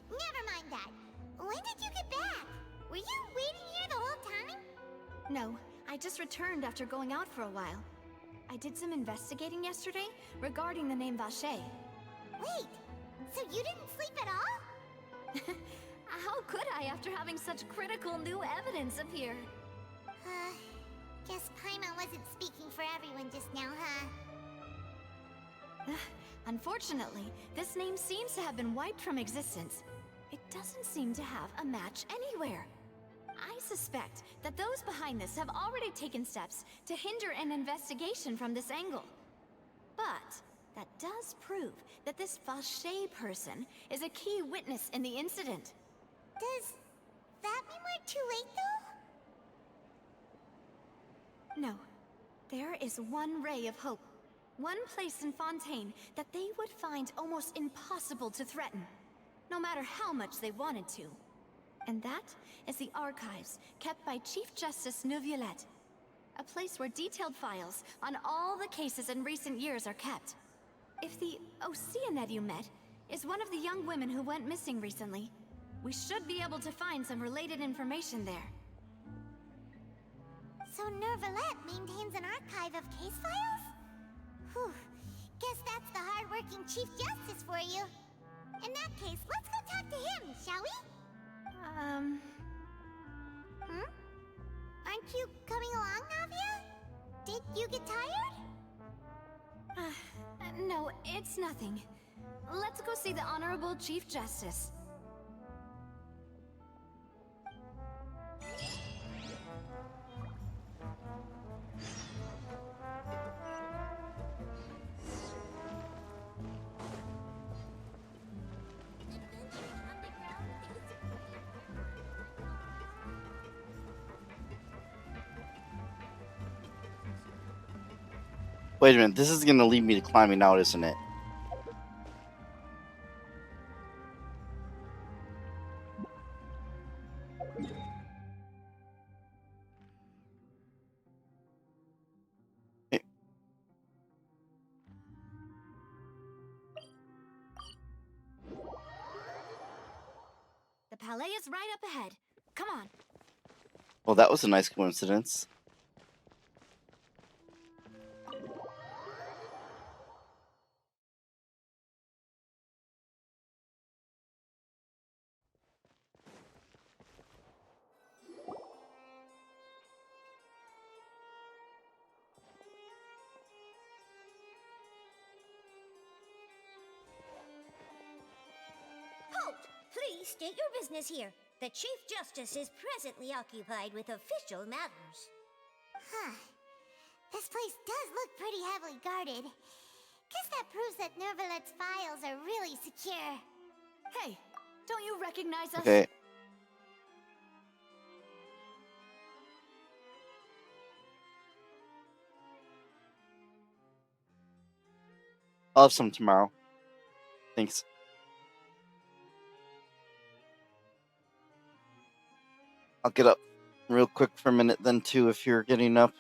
never mind that. When did you get back? Were you waiting here the whole time? No, I just returned after going out for a while. I did some investigating yesterday regarding the name Vacher. Wait, so you didn't sleep at all? How could I after having such critical new evidence appear? Guess Paimon wasn't speaking for everyone just now, huh? Unfortunately, this name seems to have been wiped from existence. It doesn't seem to have a match anywhere. I suspect that those behind this have already taken steps to hinder an investigation from this angle. But that does prove that this Vacher person is a key witness in the incident. Does that mean we're too late, though? No. There is one ray of hope. One place in Fontaine that they would find almost impossible to threaten, no matter how much they wanted to. And that is the archives kept by Chief Justice Neuvillette. A place where detailed files on all the cases in recent years are kept. If the Oceanette you met is one of the young women who went missing recently, we should be able to find some related information there. So Neuvillette maintains an archive of case files? Whew. Guess that's the hard-working Chief Justice for you. In that case, let's go talk to him, shall we? Aren't you coming along, Navia? Did you get tired? No, it's nothing. Let's go see the Honorable Chief Justice. Wait a minute, this is gonna lead me to climbing out, isn't it? The palais is right up ahead. Come on. Well, that was a nice coincidence. Halt! Please state your business here. The Chief Justice is presently occupied with official matters. Huh. This place does look pretty heavily guarded. Guess that proves that Nervalet's files are really secure. Hey, don't you recognize us? Okay. I'll have some tomorrow. Thanks. I'll get up real quick for a minute then too if you're getting up.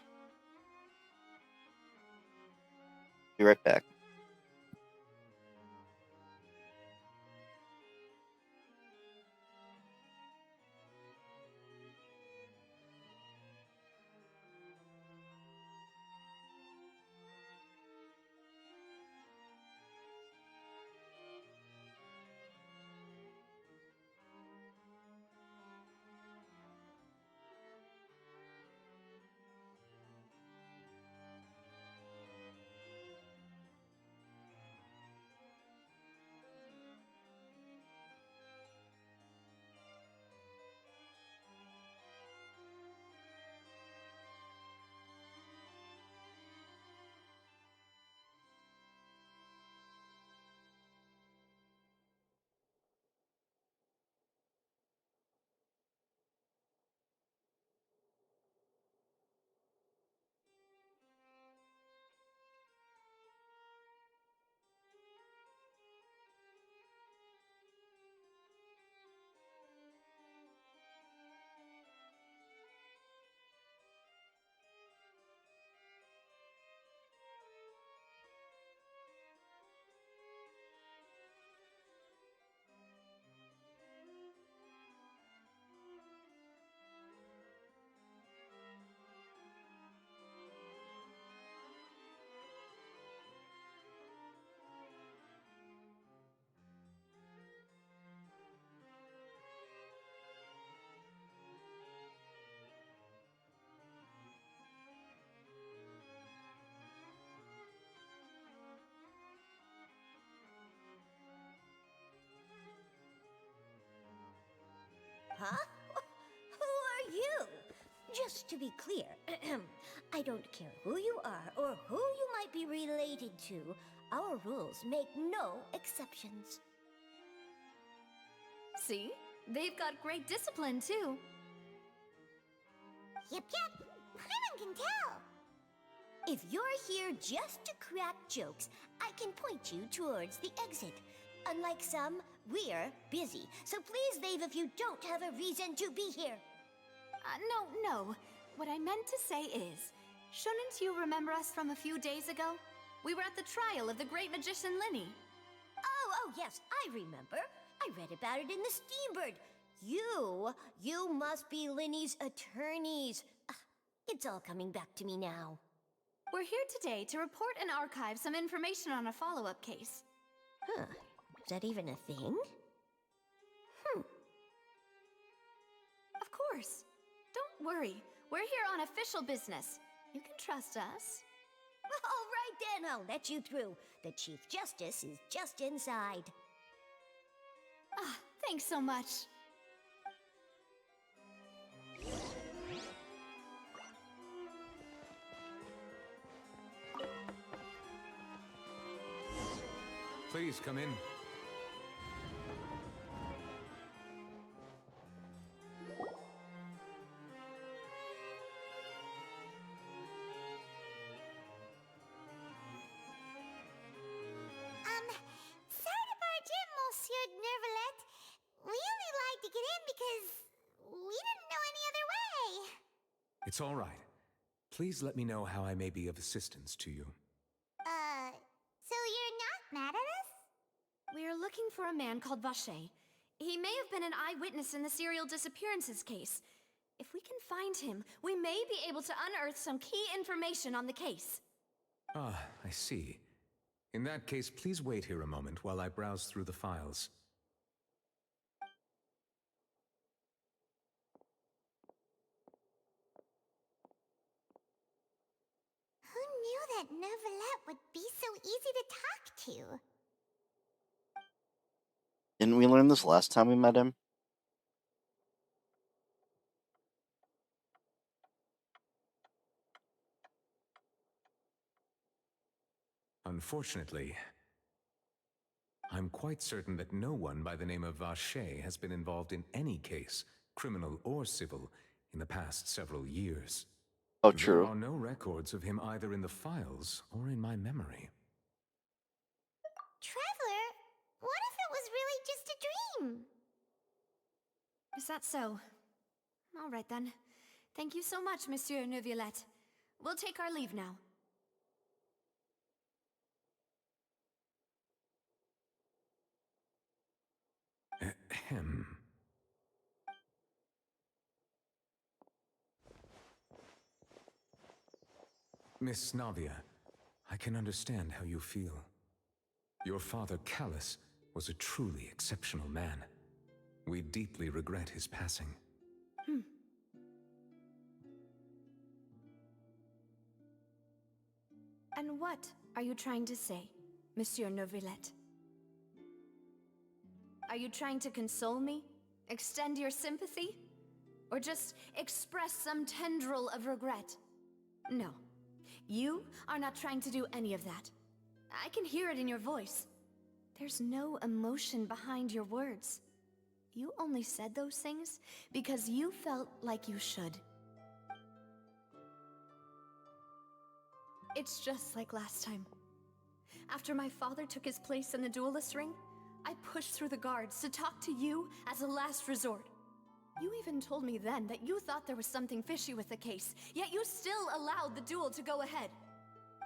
Be right back. Huh? Who are you? Just to be clear, I don't care who you are or who you might be related to. Our rules make no exceptions. See? They've got great discipline, too. Yep, yep. Anyone can tell. If you're here just to crack jokes, I can point you towards the exit. Unlike some, we're busy, so please leave if you don't have a reason to be here. No. What I meant to say is, shouldn't you remember us from a few days ago? We were at the trial of the great magician Linny. Oh, yes, I remember. I read about it in the Steambird. You must be Linny's attorneys. It's all coming back to me now. We're here today to report and archive some information on a follow-up case. Huh. Is that even a thing? Of course. Don't worry. We're here on official business. You can trust us. All right then, I'll let you through. The Chief Justice is just inside. Thanks so much. Please come in. It's all right. Please let me know how I may be of assistance to you. So you're not mad at us? We're looking for a man called Vache. He may have been an eyewitness in the serial disappearances case. If we can find him, we may be able to unearth some key information on the case. Ah, I see. In that case, please wait here a moment while I browse through the files. Who knew that Neuvillette would be so easy to talk to? Didn't we learn this last time we met him? Unfortunately, I'm quite certain that no one by the name of Vache has been involved in any case, criminal or civil, in the past several years. Oh, There true. are no records of him either in the files or in my memory. Traveler, what if it was really just a dream? Is that so? All right then. Thank you so much, Monsieur Neuvillette. We'll take our leave now. Ahem. Miss Navia, I can understand how you feel. Your father, Callus, was a truly exceptional man. We deeply regret his passing. And what are you trying to say, Monsieur Neuvillette? Are you trying to console me? Extend your sympathy? Or just express some tendril of regret? No. You are not trying to do any of that. I can hear it in your voice. There's no emotion behind your words. You only said those things because you felt like you should. It's just like last time. After my father took his place in the duelist ring, I pushed through the guards to talk to you as a last resort. You even told me then that you thought there was something fishy with the case, yet you still allowed the duel to go ahead.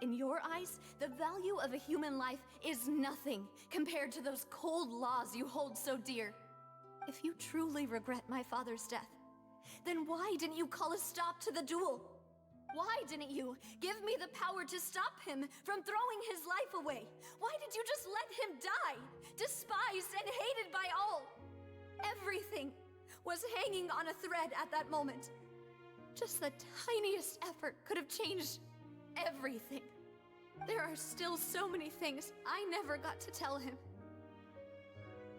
In your eyes, the value of a human life is nothing compared to those cold laws you hold so dear. If you truly regret my father's death, then why didn't you call a stop to the duel? Why didn't you give me the power to stop him from throwing his life away? Why did you just let him die, despised and hated by all? Everything was hanging on a thread at that moment. Just the tiniest effort could have changed everything. There are still so many things I never got to tell him.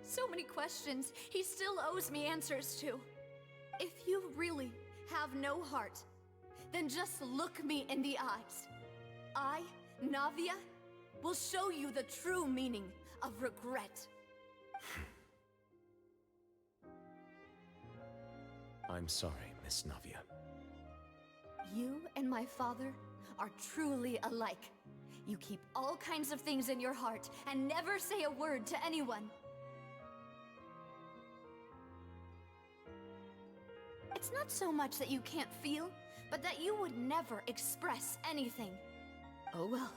So many questions he still owes me answers to. If you really have no heart, then just look me in the eyes. I, Navia, will show you the true meaning of regret. I'm sorry, Miss Navia. You and my father are truly alike. You keep all kinds of things in your heart and never say a word to anyone. It's not so much that you can't feel, but that you would never express anything. Oh well.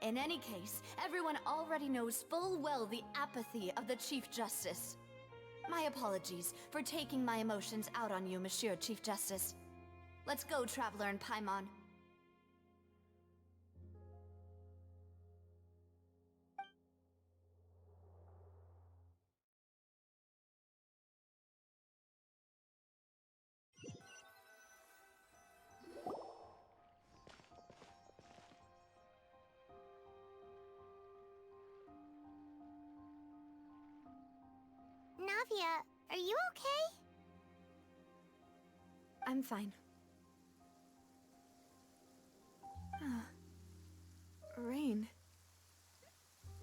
In any case, everyone already knows full well the apathy of the Chief Justice. My apologies for taking my emotions out on you, Monsieur Chief Justice. Let's go, Traveler and Paimon. Navia, are you okay? I'm fine. Rain.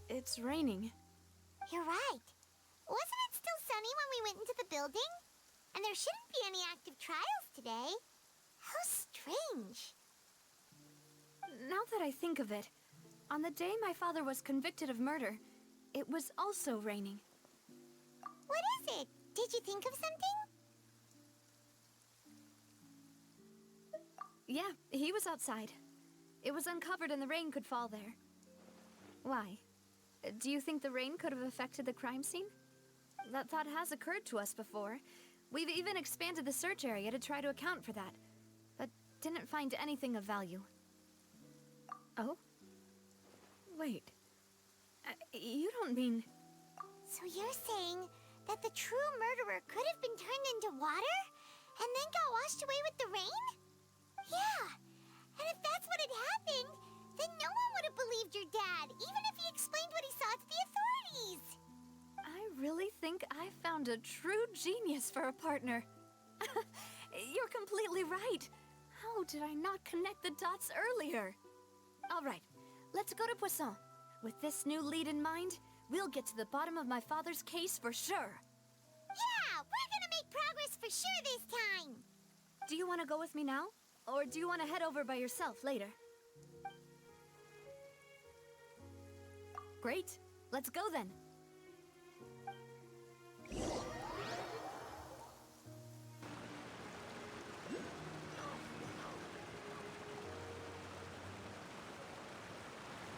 It's raining. You're right. Wasn't it still sunny when we went into the building? And there shouldn't be any active trials today. How strange. Now that I think of it, on the day my father was convicted of murder, it was also raining. What is it? Did you think of something? Yeah, he was outside. It was uncovered and the rain could fall there. Why? Do you think the rain could have affected the crime scene? That thought has occurred to us before. We've even expanded the search area to try to account for that, but didn't find anything of value. Oh? Wait. You don't mean... So you're saying that the true murderer could have been turned into water? And then got washed away with the rain? Yeah. And if that's what had happened, then no one would have believed your dad, even if he explained what he saw to the authorities. I really think I found a true genius for a partner. You're completely right. How did I not connect the dots earlier? All right, let's go to Poisson. With this new lead in mind, we'll get to the bottom of my father's case for sure. Yeah, we're gonna make progress for sure this time. Do you want to go with me now? Or do you want to head over by yourself later? Great, let's go then.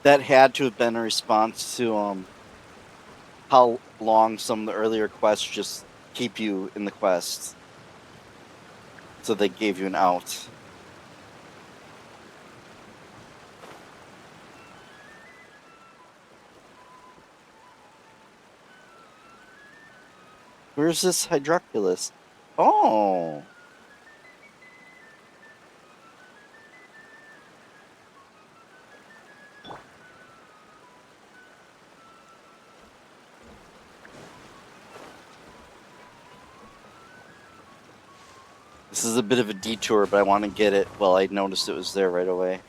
That had to have been a response to how long some of the earlier quests just keep you in the quest. So they gave you an out. Where's this hydroculus? Oh! This is a bit of a detour, but I want to get it. Well, I noticed it was there right away.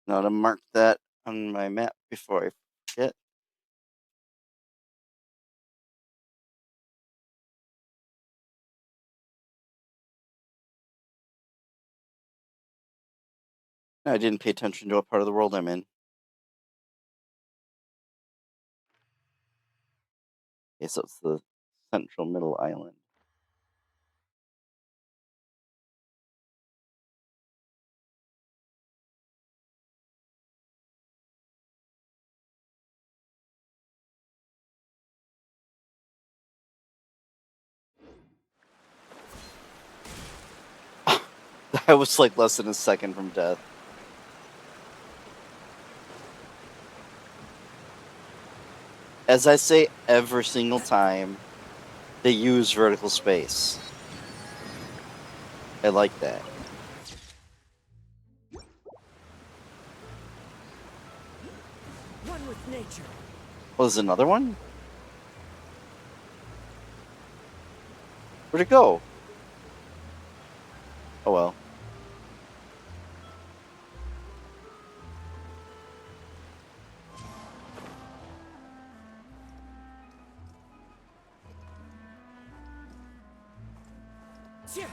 Now to mark that on my map before I forget. I didn't pay attention to what part of the world I'm in. Okay, so it's the central middle island. I was like less than a second from death. As I say every single time, they use vertical space. I like that. One with nature. Oh, there's another one? Where'd it go? Oh well. Yeah.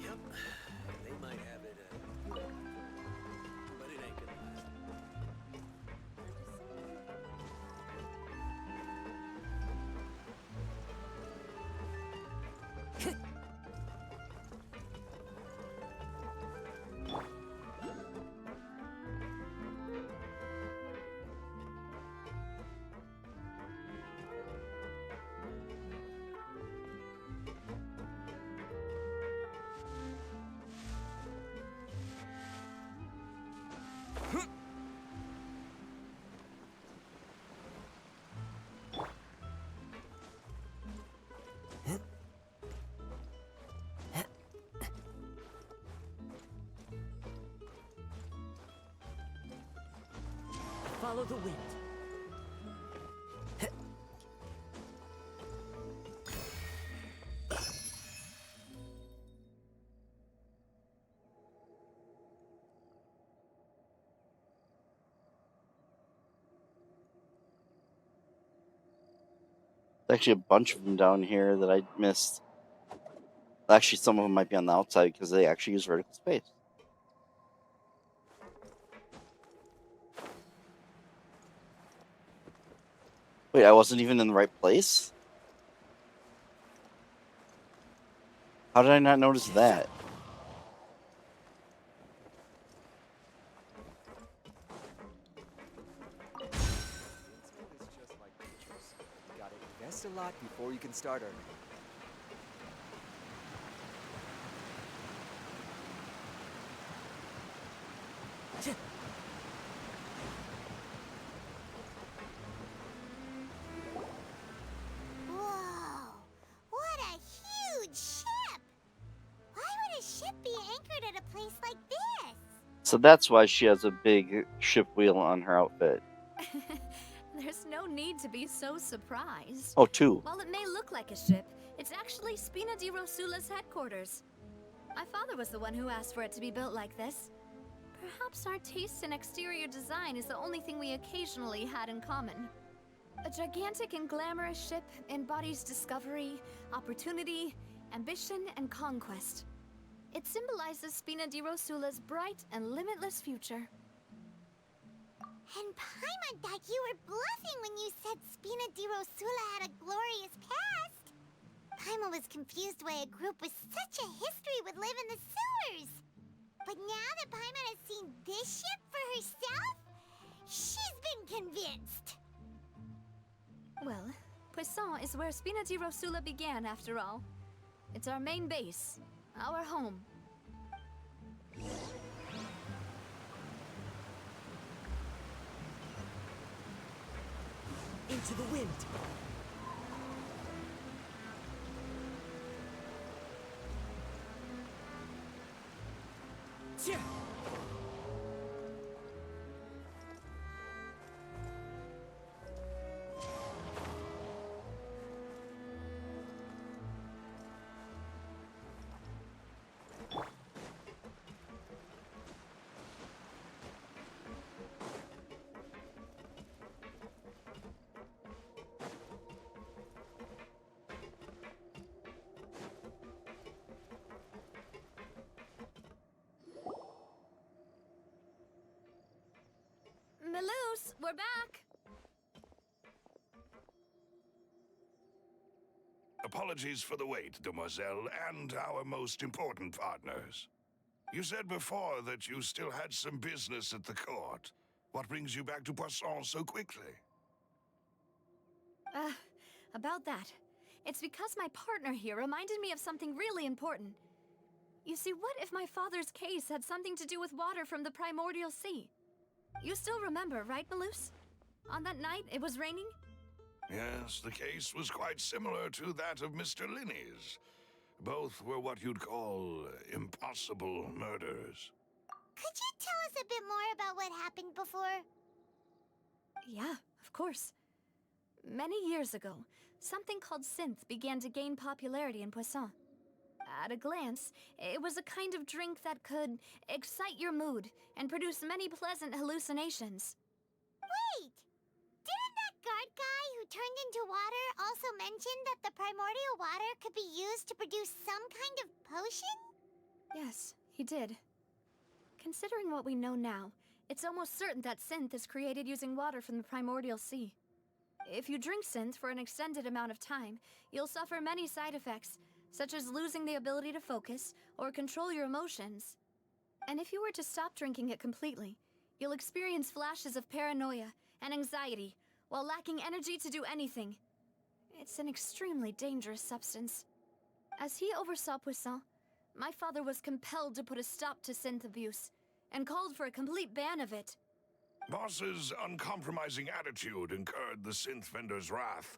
Yep, they might have it, but it ain't gonna last. follow the wind. There's actually a bunch of them down here that I missed. Actually, some of them might be on the outside because they actually use vertical space. Wait, I wasn't even in the right place? How did I not notice that? It's just like teachers. You gotta invest a lot before you can start earning. Whoa! What a huge ship! Why would a ship be anchored at a place like this? So that's why she has a big ship wheel on her outfit. There's no need to be so surprised. Oh, two. While it may look like a ship, it's actually Spina di Rosula's headquarters. My father was the one who asked for it to be built like this. Perhaps our taste in exterior design is the only thing we occasionally had in common. A gigantic and glamorous ship embodies discovery, opportunity, ambition, and conquest. It symbolizes Spina di Rosula's bright and limitless future. And Paimon thought you were bluffing when you said Spina di Rosula had a glorious past. Paimon was confused why a group with such a history would live in the sewers. But now that Paimon has seen this ship for herself, she's been convinced. Well, Poisson is where Spina di Rosula began, after all. It's our main base, our home. Into the wind. Yeah. Melus, we're back! Apologies for the wait, demoiselle, and our most important partners. You said before that you still had some business at the court. What brings you back to Poisson so quickly? About that. It's because my partner here reminded me of something really important. You see, what if my father's case had something to do with water from the primordial sea? You still remember, right, Melus? On that night, it was raining? Yes, the case was quite similar to that of Mr. Linney's. Both were what you'd call impossible murders. Could you tell us a bit more about what happened before? Yeah, of course. Many years ago, something called synth began to gain popularity in Poisson. At a glance, it was a kind of drink that could excite your mood and produce many pleasant hallucinations. Wait! Didn't that guard guy who turned into water also mention that the primordial water could be used to produce some kind of potion? Yes, he did. Considering what we know now, it's almost certain that synth is created using water from the primordial sea. If you drink synth for an extended amount of time, you'll suffer many side effects, such as losing the ability to focus or control your emotions. And if you were to stop drinking it completely, you'll experience flashes of paranoia and anxiety while lacking energy to do anything. It's an extremely dangerous substance. As he oversaw Poisson, my father was compelled to put a stop to synth abuse and called for a complete ban of it. Boss's uncompromising attitude incurred the synth vendor's wrath,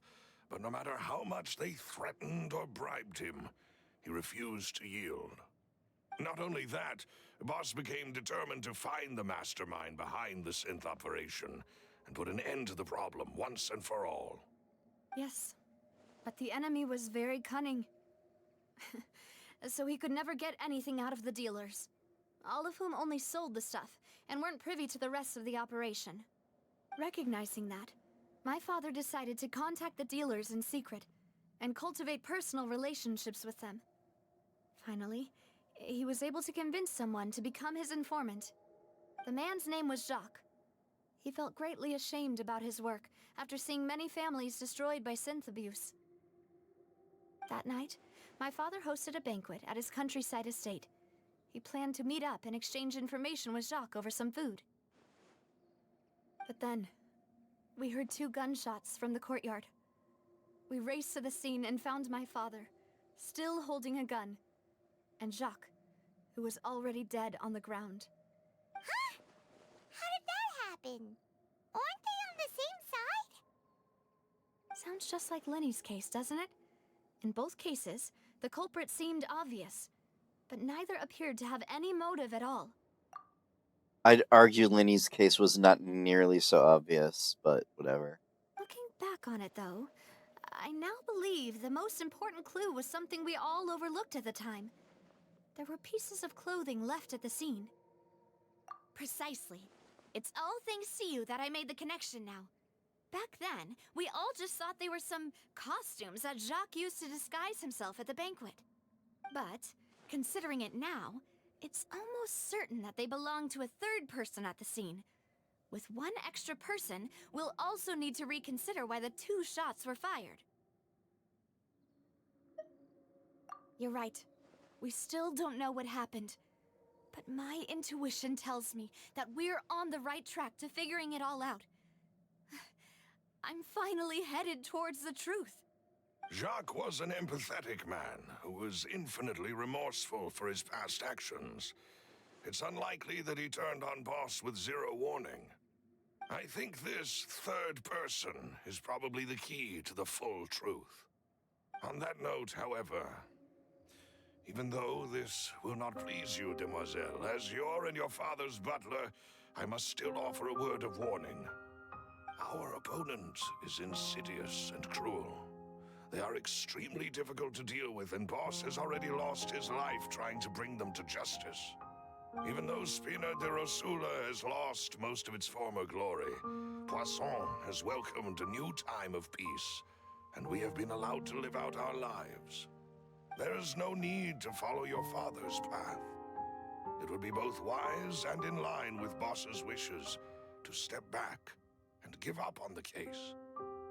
but no matter how much they threatened or bribed him, he refused to yield. Not only that, Boss became determined to find the mastermind behind the synth operation and put an end to the problem once and for all. Yes, but the enemy was very cunning. So he could never get anything out of the dealers, all of whom only sold the stuff and weren't privy to the rest of the operation. Recognizing that, my father decided to contact the dealers in secret and cultivate personal relationships with them. Finally, he was able to convince someone to become his informant. The man's name was Jacques. He felt greatly ashamed about his work after seeing many families destroyed by synth abuse. That night, my father hosted a banquet at his countryside estate. He planned to meet up and exchange information with Jacques over some food. But then, we heard 2 gunshots from the courtyard. We raced to the scene and found my father, still holding a gun, and Jacques, who was already dead on the ground. Huh? How did that happen? Aren't they on the same side? Sounds just like Lenny's case, doesn't it? In both cases, the culprit seemed obvious, but neither appeared to have any motive at all. I'd argue Lenny's case was not nearly so obvious, but whatever. Looking back on it, though, I now believe the most important clue was something we all overlooked at the time. There were pieces of clothing left at the scene. Precisely. It's all thanks to you that I made the connection now. Back then, we all just thought they were some costumes that Jacques used to disguise himself at the banquet. But, considering it now, it's almost certain that they belong to a third person at the scene. With one extra person, we'll also need to reconsider why the 2 shots were fired. You're right. We still don't know what happened. But my intuition tells me that we're on the right track to figuring it all out. I'm finally headed towards the truth. Jacques was an empathetic man who was infinitely remorseful for his past actions. It's unlikely that he turned on Boss with 0 warning. I think this third person is probably the key to the full truth. On that note, however, even though this will not please you, demoiselle, as your and your father's butler, I must still offer a word of warning. Our opponent is insidious and cruel. They are extremely difficult to deal with, and Boss has already lost his life trying to bring them to justice. Even though Spina de Rosula has lost most of its former glory, Poisson has welcomed a new time of peace, and we have been allowed to live out our lives. There is no need to follow your father's path. It would be both wise and in line with Boss's wishes to step back and give up on the case.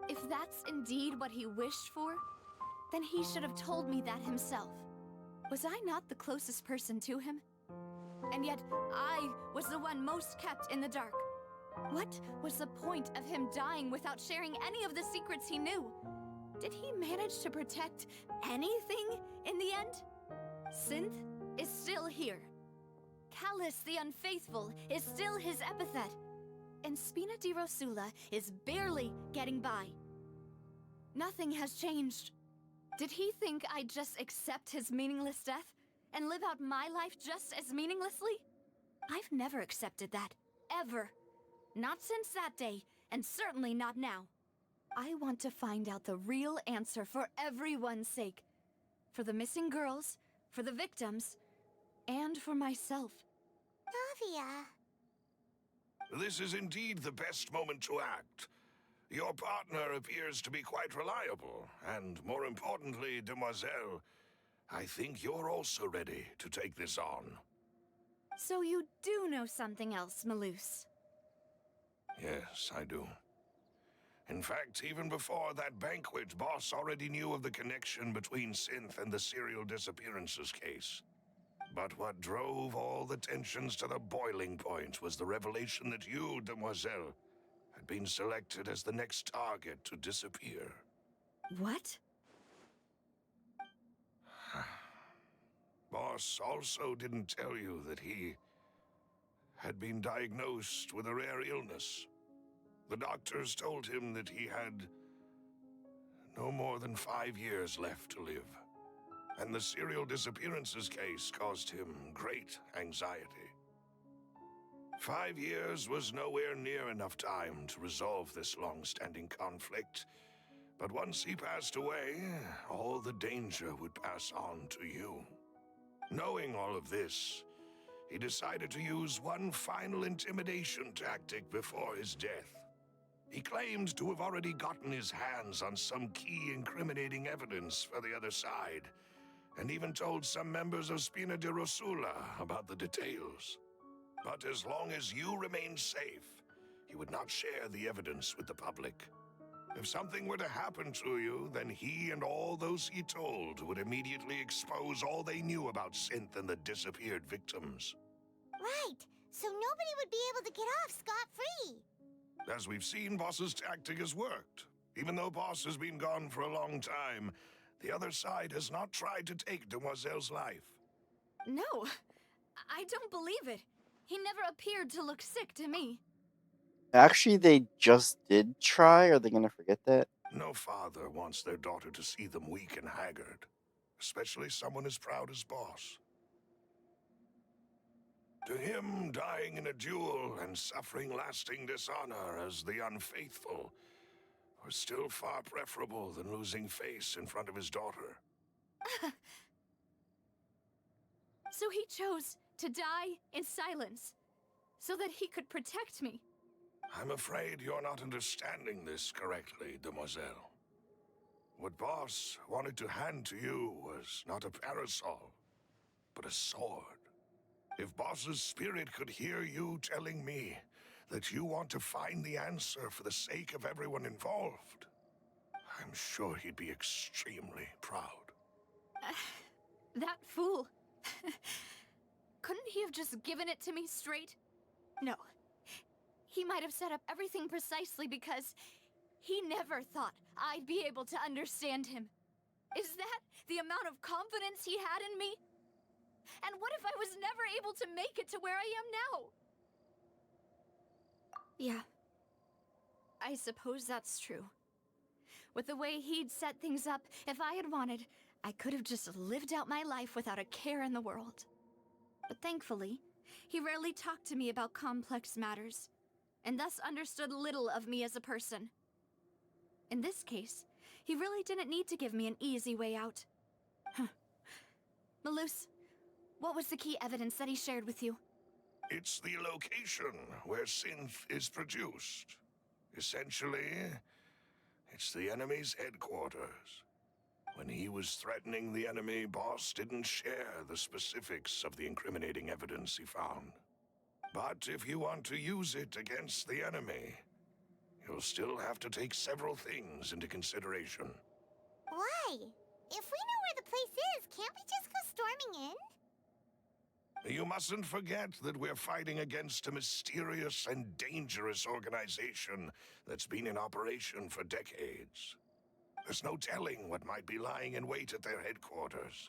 If that's indeed what he wished for, then he should have told me that himself. Was I not the closest person to him? And yet, I was the one most kept in the dark. What was the point of him dying without sharing any of the secrets he knew? Did he manage to protect anything in the end? Synth is still here. Callus the Unfaithful is still his epithet. And Spina di Rosula is barely getting by. Nothing has changed. Did he think I'd just accept his meaningless death and live out my life just as meaninglessly? I've never accepted that, ever. Not since that day, and certainly not now. I want to find out the real answer for everyone's sake. For the missing girls, for the victims, and for myself. Navia. This is indeed the best moment to act. Your partner appears to be quite reliable, and more importantly, demoiselle, I think you're also ready to take this on. So you do know something else, Malus? Yes, I do. In fact, even before that banquet, Boss already knew of the connection between Synth and the serial disappearances case. But what drove all the tensions to the boiling point was the revelation that you, demoiselle, had been selected as the next target to disappear. What? Boss also didn't tell you that he had been diagnosed with a rare illness. The doctors told him that he had no more than 5 years left to live. And the serial disappearances case caused him great anxiety. 5 years was nowhere near enough time to resolve this long-standing conflict. But once he passed away, all the danger would pass on to you. Knowing all of this, he decided to use one final intimidation tactic before his death. He claimed to have already gotten his hands on some key incriminating evidence for the other side, and even told some members of Spina di Rosula about the details. But as long as you remained safe, he would not share the evidence with the public. If something were to happen to you, then he and all those he told would immediately expose all they knew about Synth and the disappeared victims. Right, so nobody would be able to get off scot-free. As we've seen, Boss's tactic has worked. Even though Boss has been gone for a long time, the other side has not tried to take Demoiselle's life. No, I don't believe it. He never appeared to look sick to me. Actually, they just did try. Are they going to forget that? No father wants their daughter to see them weak and haggard, especially someone as proud as Boss. To him, dying in a duel and suffering lasting dishonor as the unfaithful was still far preferable than losing face in front of his daughter. So he chose to die in silence, so that he could protect me. I'm afraid you're not understanding this correctly, Demoiselle. What Boss wanted to hand to you was not a parasol, but a sword. If Boss's spirit could hear you telling me that you want to find the answer for the sake of everyone involved, I'm sure he'd be extremely proud. That fool. Couldn't he have just given it to me straight? No. He might have set up everything precisely because he never thought I'd be able to understand him. Is that the amount of confidence he had in me? And what if I was never able to make it to where I am now? Yeah. I suppose that's true. With the way he'd set things up, if I had wanted, I could have just lived out my life without a care in the world. But thankfully, he rarely talked to me about complex matters, and thus understood little of me as a person. In this case, he really didn't need to give me an easy way out. Malus, what was the key evidence that he shared with you? It's the location where Synth is produced. Essentially, it's the enemy's headquarters. When he was threatening the enemy, Boss didn't share the specifics of the incriminating evidence he found. But if you want to use it against the enemy, you'll still have to take several things into consideration. Why? If we know where the place is, can't we just go storming in? You mustn't forget that we're fighting against a mysterious and dangerous organization that's been in operation for decades. There's no telling what might be lying in wait at their headquarters.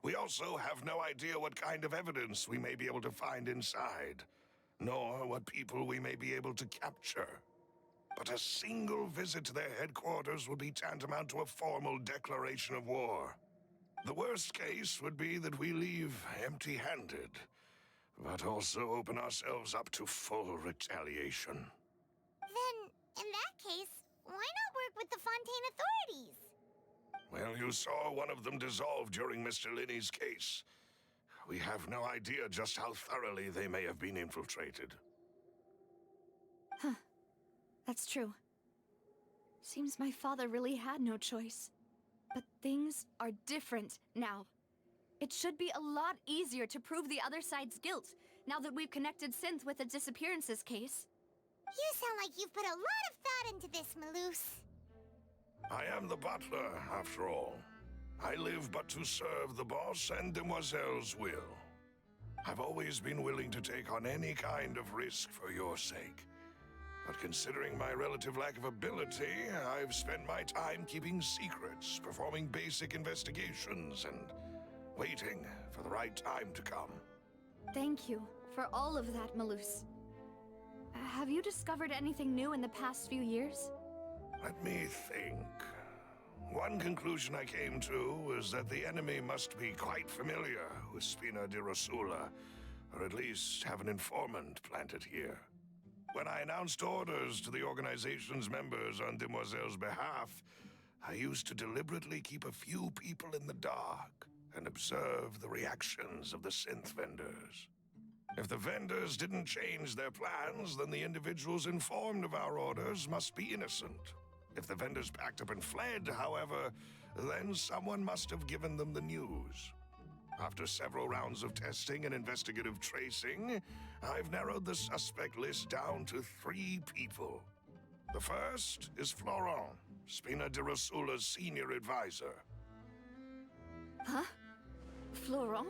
We also have no idea what kind of evidence we may be able to find inside, nor what people we may be able to capture. But a single visit to their headquarters would be tantamount to a formal declaration of war. The worst case would be that we leave empty-handed, but also open ourselves up to full retaliation. Then, in that case, why not work with the Fontaine authorities? Well, you saw one of them dissolve during Mr. Linney's case. We have no idea just how thoroughly they may have been infiltrated. Huh. That's true. Seems my father really had no choice. But things are different now. It should be a lot easier to prove the other side's guilt, now that we've connected Synth with the disappearances case. You sound like you've put a lot of thought into this, Malus. I am the butler, after all. I live but to serve the boss and Demoiselle's will. I've always been willing to take on any kind of risk for your sake. But considering my relative lack of ability, I've spent my time keeping secrets, performing basic investigations, and waiting for the right time to come. Thank you for all of that, Malus. Have you discovered anything new in the past few years? Let me think. One conclusion I came to was that the enemy must be quite familiar with Spina di Rosula, or at least have an informant planted here. When I announced orders to the organization's members on Demoiselle's behalf, I used to deliberately keep a few people in the dark and observe the reactions of the synth vendors. If the vendors didn't change their plans, then the individuals informed of our orders must be innocent. If the vendors packed up and fled, however, then someone must have given them the news. After several rounds of testing and investigative tracing, I've narrowed the suspect list down to 3 people. The first is Florent, Spina di Rosula's senior advisor. Huh? Florent?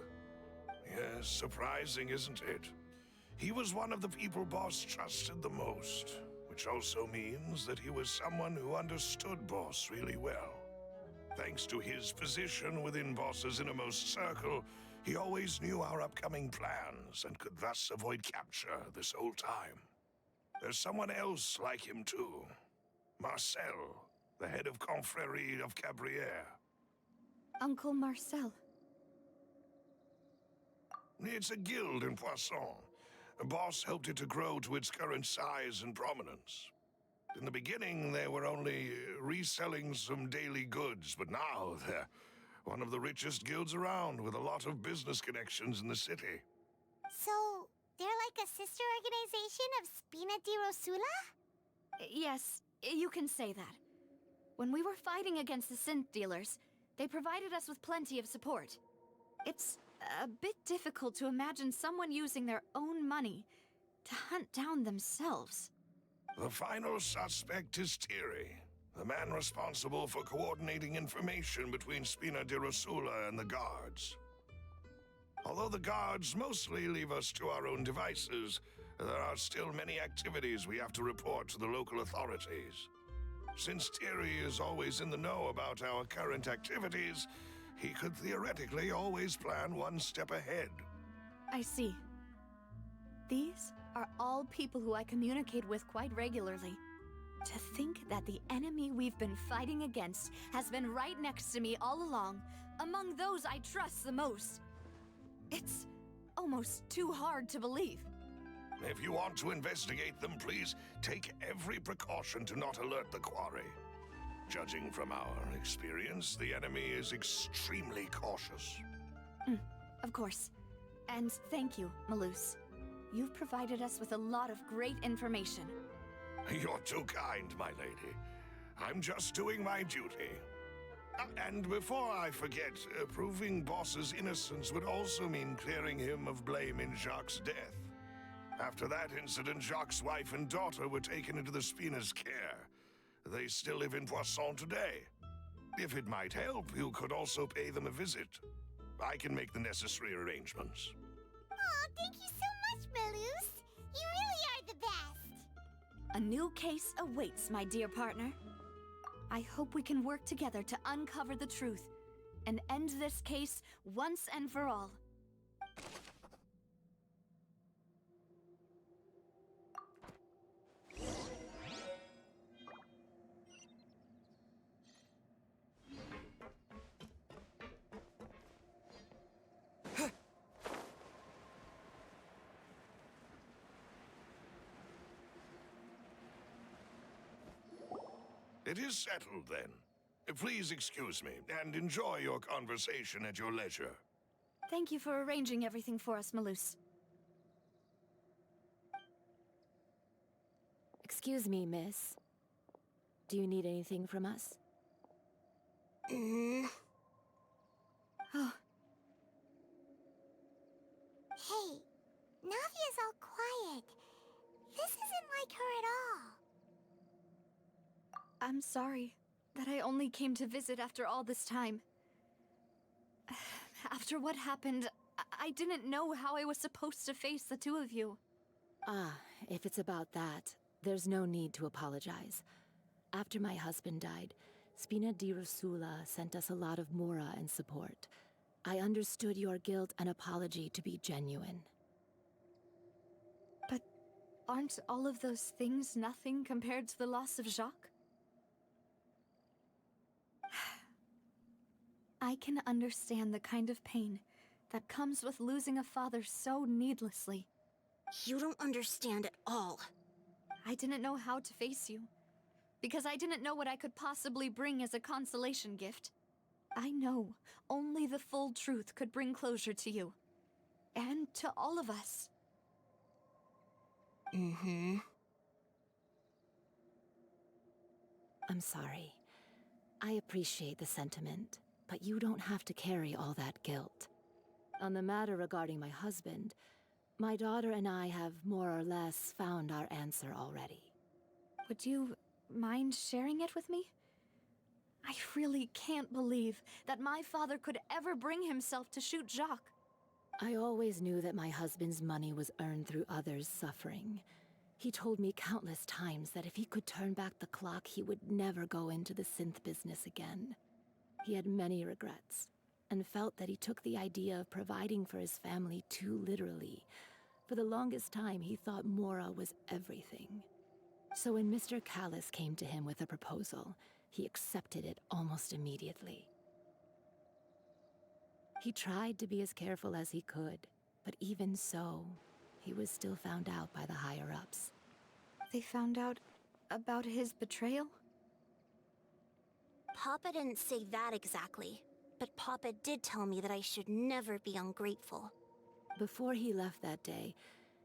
Yes, surprising, isn't it? He was one of the people Boss trusted the most, which also means that he was someone who understood Boss really well. Thanks to his position within Boss's innermost circle, he always knew our upcoming plans and could thus avoid capture this whole time. There's someone else like him too. Marcel, the head of Confrérie of Cabrières. Uncle Marcel. It's a guild in Poisson. Boss helped it to grow to its current size and prominence. In the beginning, they were only reselling some daily goods, but now they're one of the richest guilds around with a lot of business connections in the city. So, they're like a sister organization of Spina di Rosula? Yes, you can say that. When we were fighting against the synth dealers, they provided us with plenty of support. It's a bit difficult to imagine someone using their own money to hunt down themselves. The final suspect is Thierry, the man responsible for coordinating information between Spina di Rosula and the guards. Although the guards mostly leave us to our own devices, there are still many activities we have to report to the local authorities. Since Thierry is always in the know about our current activities, he could theoretically always plan one step ahead. I see. These are all people who I communicate with quite regularly. To think that the enemy we've been fighting against has been right next to me all along, among those I trust the most. It's almost too hard to believe. If you want to investigate them, please take every precaution to not alert the quarry. Judging from our experience, the enemy is extremely cautious. Of course. And thank you, Malus. You've provided us with a lot of great information. You're too kind, my lady. I'm just doing my duty. And before I forget, proving Boss's innocence would also mean clearing him of blame in Jacques' death. After that incident, Jacques' wife and daughter were taken into the Spina's care. They still live in Poisson today. If it might help, you could also pay them a visit. I can make the necessary arrangements. Aw, thank you so much, Malus. You really are the best. A new case awaits, my dear partner. I hope we can work together to uncover the truth and end this case once and for all. It is settled, then. Please excuse me, and enjoy your conversation at your leisure. Thank you for arranging everything for us, Malus. Excuse me, miss. Do you need anything from us? Oh, Hey, Navia's all quiet. This isn't like her at all. I'm sorry that I only came to visit after all this time. After what happened, I didn't know how I was supposed to face the two of you. Ah, if it's about that, there's no need to apologize. After my husband died, Spina di Rosula sent us a lot of mora and support. I understood your guilt and apology to be genuine. But aren't all of those things nothing compared to the loss of Jacques? I can understand the kind of pain that comes with losing a father so needlessly. You don't understand at all. I didn't know how to face you, because I didn't know what I could possibly bring as a consolation gift. I know only the full truth could bring closure to you. And to all of us. Mm-hmm. I'm sorry. I appreciate the sentiment, but you don't have to carry all that guilt. On the matter regarding my husband, my daughter and I have more or less found our answer already. Would you mind sharing it with me? I really can't believe that my father could ever bring himself to shoot Jacques. I always knew that my husband's money was earned through others' suffering. He told me countless times that if he could turn back the clock, he would never go into the synth business again. He had many regrets, and felt that he took the idea of providing for his family too literally. For the longest time, he thought Mora was everything. So when Mr. Callis came to him with a proposal, he accepted it almost immediately. He tried to be as careful as he could, but even so, he was still found out by the higher-ups. They found out about his betrayal? Papa didn't say that exactly, but Papa did tell me that I should never be ungrateful. Before he left that day,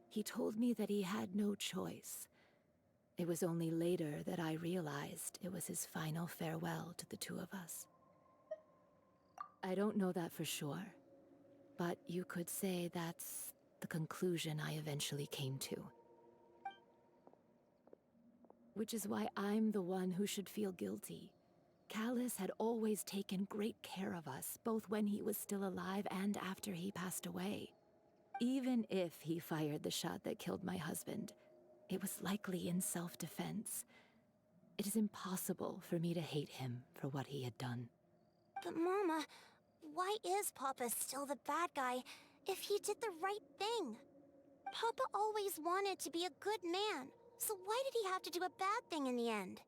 he told me that he had no choice. It was only later that I realized it was his final farewell to the two of us. I don't know that for sure, but you could say that's the conclusion I eventually came to. Which is why I'm the one who should feel guilty. Callis had always taken great care of us, both when he was still alive and after he passed away. Even if he fired the shot that killed my husband, it was likely in self-defense. It is impossible for me to hate him for what he had done. But Mama, why is Papa still the bad guy if he did the right thing? Papa always wanted to be a good man, so why did he have to do a bad thing in the end?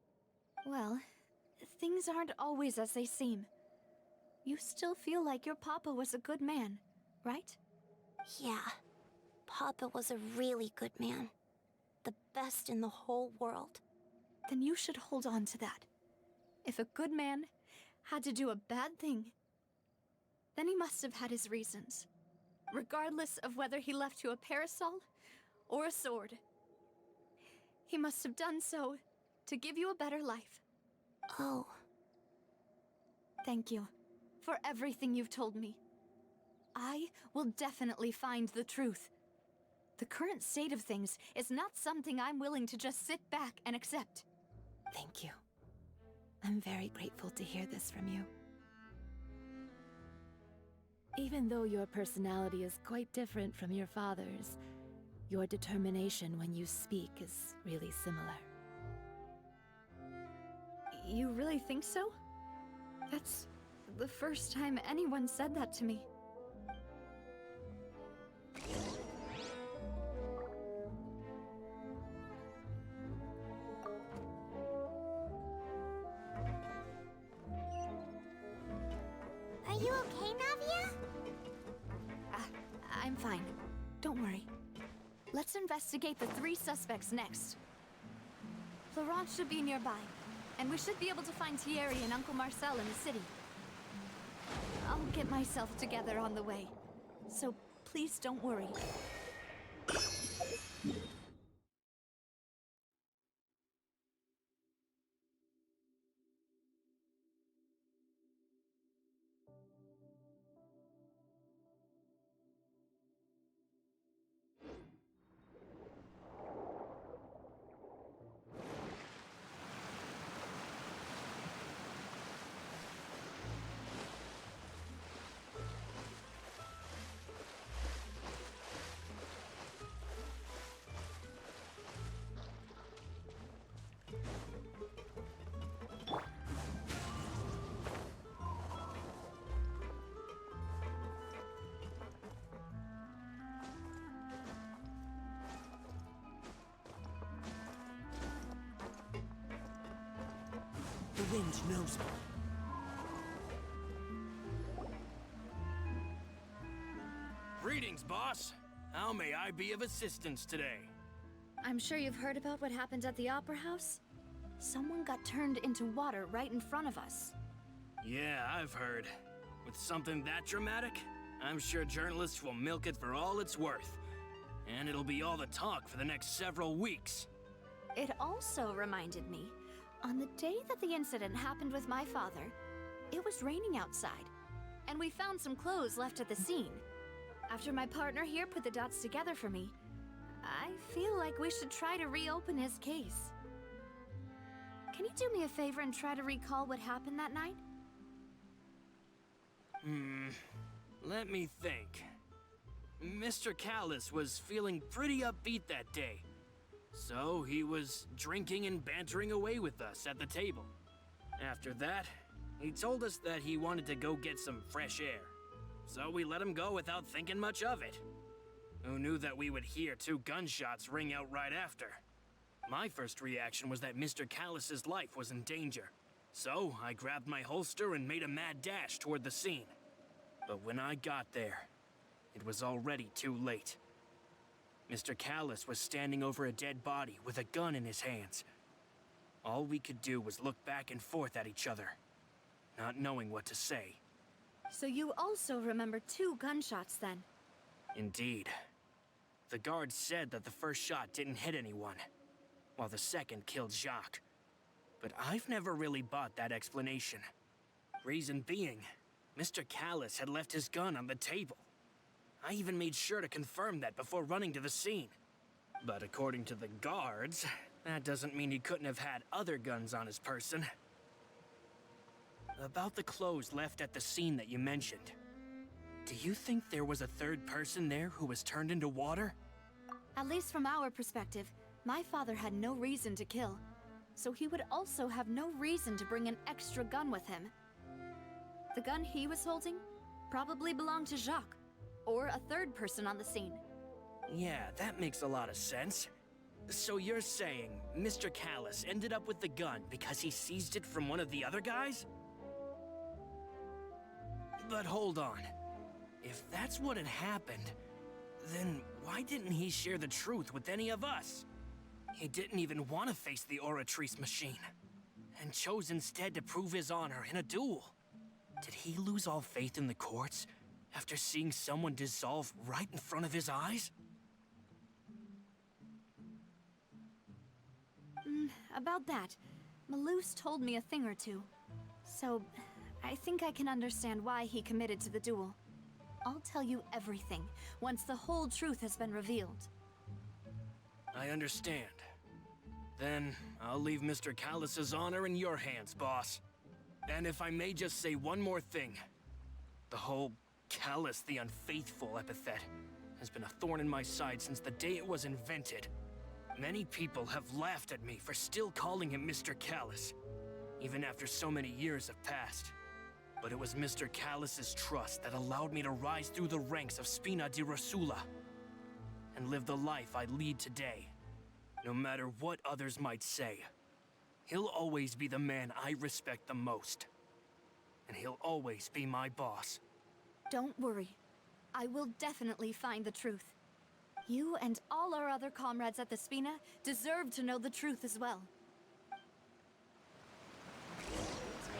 Well, things aren't always as they seem. You still feel like your papa was a good man, right? Yeah, Papa was a really good man. The best in the whole world. Then you should hold on to that. If a good man had to do a bad thing, then he must have had his reasons. Regardless of whether he left you a parasol or a sword. He must have done so to give you a better life. Oh. Thank you for everything you've told me. I will definitely find the truth. The current state of things is not something I'm willing to just sit back and accept. Thank you. I'm very grateful to hear this from you. Even though your personality is quite different from your father's, your determination when you speak is really similar. You really think so? That's the first time anyone said that to me. Are you okay, Navia? I'm fine. Don't worry. Let's investigate the 3 suspects next. Florent should be nearby, and we should be able to find Thierry and Uncle Marcel in the city. I'll get myself together on the way, so please don't worry. The wind knows me. Greetings, boss. How may I be of assistance today? I'm sure you've heard about what happened at the Opera House. Someone got turned into water right in front of us. Yeah, I've heard. With something that dramatic, I'm sure journalists will milk it for all it's worth. And it'll be all the talk for the next several weeks. It also reminded me, on the day that the incident happened with my father, it was raining outside, and we found some clothes left at the scene. After my partner here put the dots together for me, I feel like we should try to reopen his case. Can you do me a favor and try to recall what happened that night? Let me think. Mr. Callus was feeling pretty upbeat that day. So he was drinking and bantering away with us at the table. After that, he told us that he wanted to go get some fresh air. So we let him go without thinking much of it. Who knew that we would hear 2 gunshots ring out right after? My first reaction was that Mr. Callus's life was in danger. So I grabbed my holster and made a mad dash toward the scene. But when I got there, it was already too late. Mr. Callus was standing over a dead body with a gun in his hands. All we could do was look back and forth at each other, not knowing what to say. So you also remember 2 gunshots then? Indeed. The guard said that the first shot didn't hit anyone, while the second killed Jacques. But I've never really bought that explanation. Reason being, Mr. Callus had left his gun on the table. I even made sure to confirm that before running to the scene. But according to the guards, that doesn't mean he couldn't have had other guns on his person. About the clothes left at the scene that you mentioned, do you think there was a third person there who was turned into water? At least from our perspective, my father had no reason to kill. So he would also have no reason to bring an extra gun with him. The gun he was holding probably belonged to Jacques, or a third person on the scene. Yeah, that makes a lot of sense. So you're saying Mr. Callus ended up with the gun because he seized it from one of the other guys? But hold on. If that's what had happened, then why didn't he share the truth with any of us? He didn't even want to face the Oratrice machine, and chose instead to prove his honor in a duel. Did he lose all faith in the courts after seeing someone dissolve right in front of his eyes? About that, Malus told me a thing or two. So, I think I can understand why he committed to the duel. I'll tell you everything once the whole truth has been revealed. I understand. Then, I'll leave Mr. Callus's honor in your hands, boss. And if I may just say one more thing. The whole Callus the Unfaithful epithet has been a thorn in my side since the day it was invented. Many people have laughed at me for still calling him Mr. Callus, even after so many years have passed. But it was Mr. Callus's trust that allowed me to rise through the ranks of Spina di Rosula and live the life I lead today. No matter what others might say, he'll always be the man I respect the most. And he'll always be my boss. Don't worry. I will definitely find the truth. You and all our other comrades at the Spina deserve to know the truth as well. Fontaine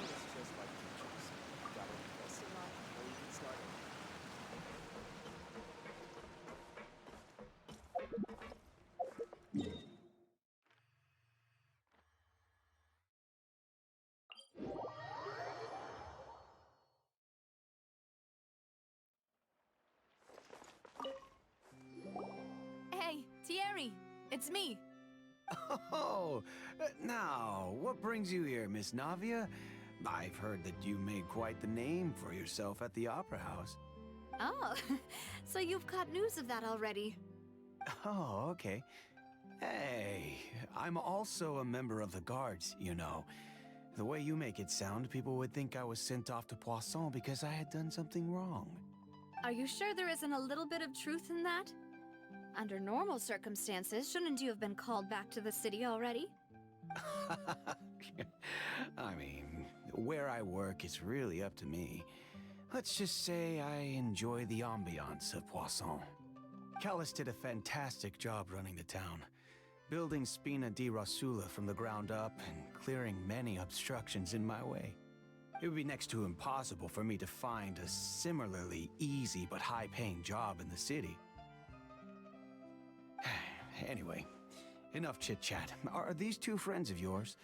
is just like teachers. You gotta invest a lot before you can start Hey, Thierry! It's me! Oh, now, what brings you here, Miss Navia? I've heard that you made quite the name for yourself at the Opera House. Oh, so you've caught news of that already. Oh, okay. Hey, I'm also a member of the Guards, you know. The way you make it sound, people would think I was sent off to Poisson because I had done something wrong. Are you sure there isn't a little bit of truth in that? Under normal circumstances, shouldn't you have been called back to the city already? I mean, where I work is really up to me. Let's just say I enjoy the ambiance of Poisson. Callus did a fantastic job running the town, building Spina di Rosula from the ground up and clearing many obstructions in my way. It would be next to impossible for me to find a similarly easy but high-paying job in the city. Anyway, enough chit-chat. Are these two friends of yours?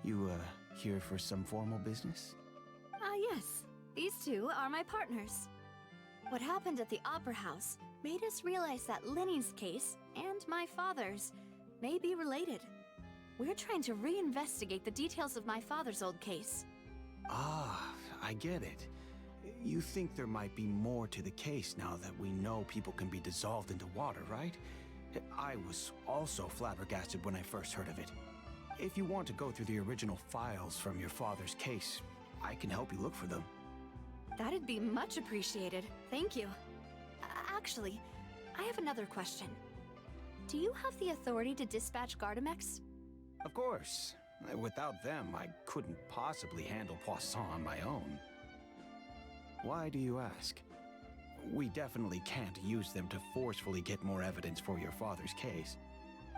You, here for some formal business? Yes. These two are my partners. What happened at the Opera House made us realize that Linny's case and my father's may be related. We're trying to reinvestigate the details of my father's old case. Ah, I get it. You think there might be more to the case now that we know people can be dissolved into water, right? I was also flabbergasted when I first heard of it. If you want to go through the original files from your father's case, I can help you look for them. That'd be much appreciated. Thank you. Actually, I have another question. Do you have the authority to dispatch Gardamex? Of course. Without them, I couldn't possibly handle Poisson on my own. Why do you ask? We definitely can't use them to forcefully get more evidence for your father's case.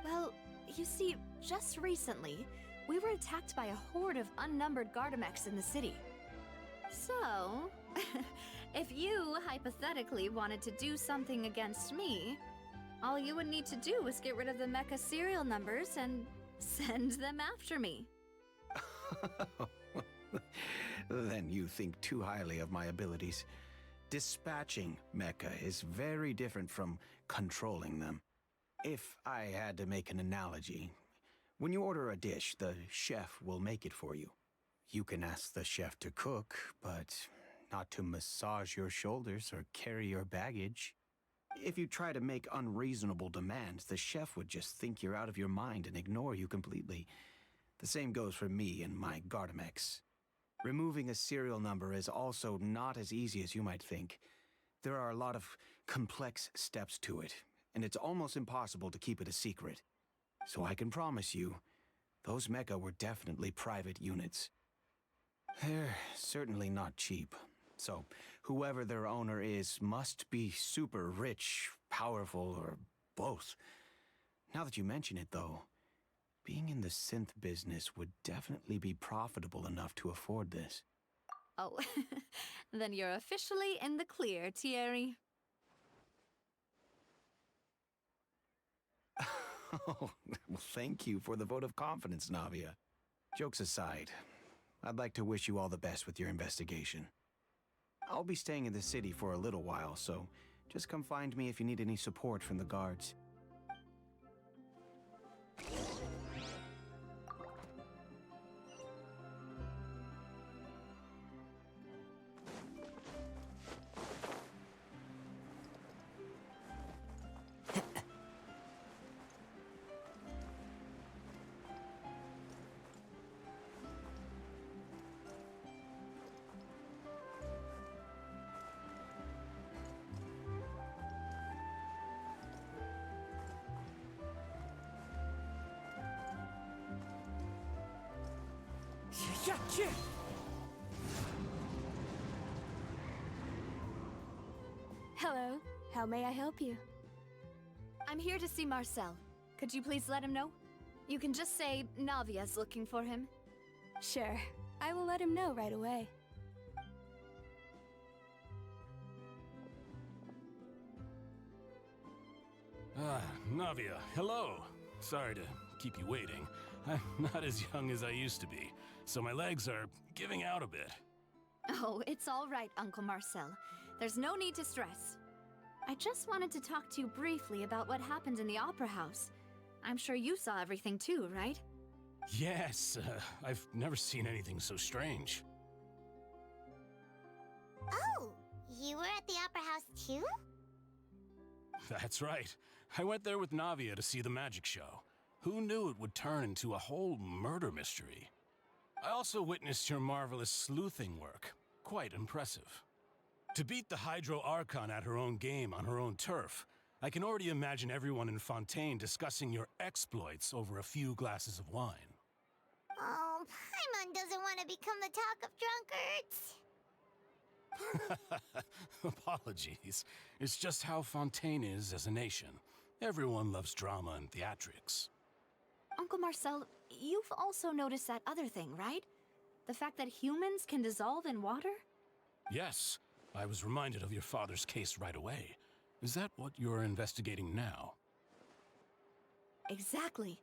Well, you see, just recently, we were attacked by a horde of unnumbered Gardamex in the city. So, if you hypothetically wanted to do something against me, all you would need to do was get rid of the mecha serial numbers and send them after me. Then you think too highly of my abilities. Dispatching mecha is very different from controlling them. If I had to make an analogy, when you order a dish, the chef will make it for you. You can ask the chef to cook, but not to massage your shoulders or carry your baggage. If you try to make unreasonable demands, the chef would just think you're out of your mind and ignore you completely. The same goes for me and my Gardamex. Removing a serial number is also not as easy as you might think. There are a lot of complex steps to it, and it's almost impossible to keep it a secret. So I can promise you, those mecha were definitely private units. They're certainly not cheap. So, whoever their owner is must be super rich, powerful, or both. Now that you mention it, though, being in the synth business would definitely be profitable enough to afford this. Oh, then you're officially in the clear, Thierry. Oh, well, thank you for the vote of confidence, Navia. Jokes aside, I'd like to wish you all the best with your investigation. I'll be staying in the city for a little while, so just come find me if you need any support from the guards. Hello, how may I help you? I'm here to see Marcel. Could you please let him know? You can just say Navia's looking for him. Sure, I will let him know right away. Navia, hello. Sorry to keep you waiting. I'm not as young as I used to be, so my legs are giving out a bit. Oh, it's all right, Uncle Marcel. There's no need to stress. I just wanted to talk to you briefly about what happened in the Opera House. I'm sure you saw everything too, right? Yes, I've never seen anything so strange. Oh, you were at the Opera House too? That's right. I went there with Navia to see the magic show. Who knew it would turn into a whole murder mystery? I also witnessed your marvelous sleuthing work. Quite impressive. To beat the Hydro Archon at her own game on her own turf, I can already imagine everyone in Fontaine discussing your exploits over a few glasses of wine. Oh, Paimon doesn't want to become the talk of drunkards. Apologies. It's just how Fontaine is as a nation. Everyone loves drama and theatrics. Uncle Marcel, you've also noticed that other thing, right? The fact that humans can dissolve in water? Yes, I was reminded of your father's case right away. Is that what you're investigating now? Exactly.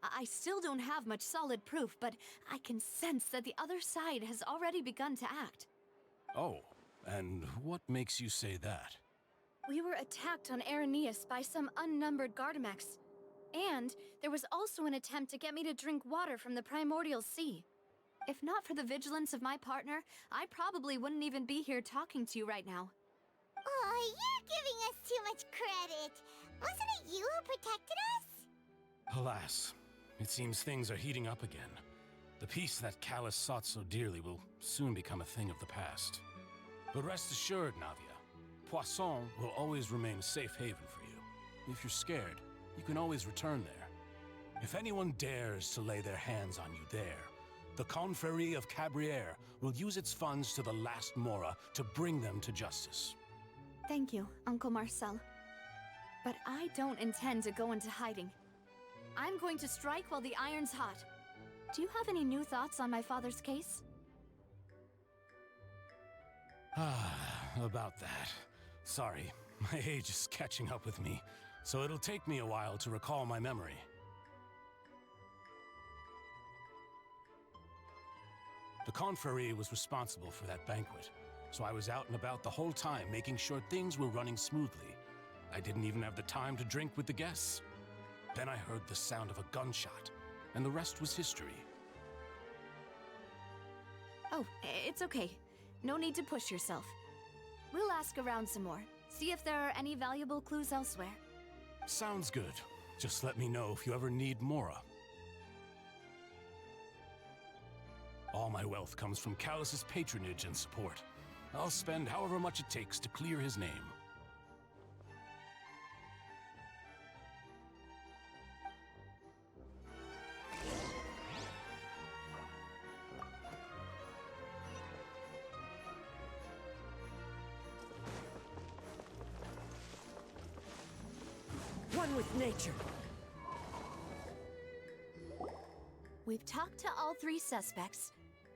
I still don't have much solid proof, but I can sense that the other side has already begun to act. Oh, and what makes you say that? We were attacked on Araneus by some unnumbered Gardamex. And there was also an attempt to get me to drink water from the primordial sea. If not for the vigilance of my partner, I probably wouldn't even be here talking to you right now. Oh, you're giving us too much credit. Wasn't it you who protected us? Alas, it seems things are heating up again. The peace that Callus sought so dearly will soon become a thing of the past. But rest assured, Navia, Poisson will always remain a safe haven for you. If you're scared, you can always return there. If anyone dares to lay their hands on you there, the Confrérie of Cabriere will use its funds to the last Mora to bring them to justice. Thank you, Uncle Marcel. But I don't intend to go into hiding. I'm going to strike while the iron's hot. Do you have any new thoughts on my father's case? About that. Sorry, my age is catching up with me, so it'll take me a while to recall my memory. The Confrérie was responsible for that banquet, so I was out and about the whole time making sure things were running smoothly. I didn't even have the time to drink with the guests. Then I heard the sound of a gunshot, and the rest was history. Oh, it's okay. No need to push yourself. We'll ask around some more, see if there are any valuable clues elsewhere. Sounds good. Just let me know if you ever need Mora. All my wealth comes from Callus's patronage and support. I'll spend however much it takes to clear his name. One with nature. We've talked to all three suspects,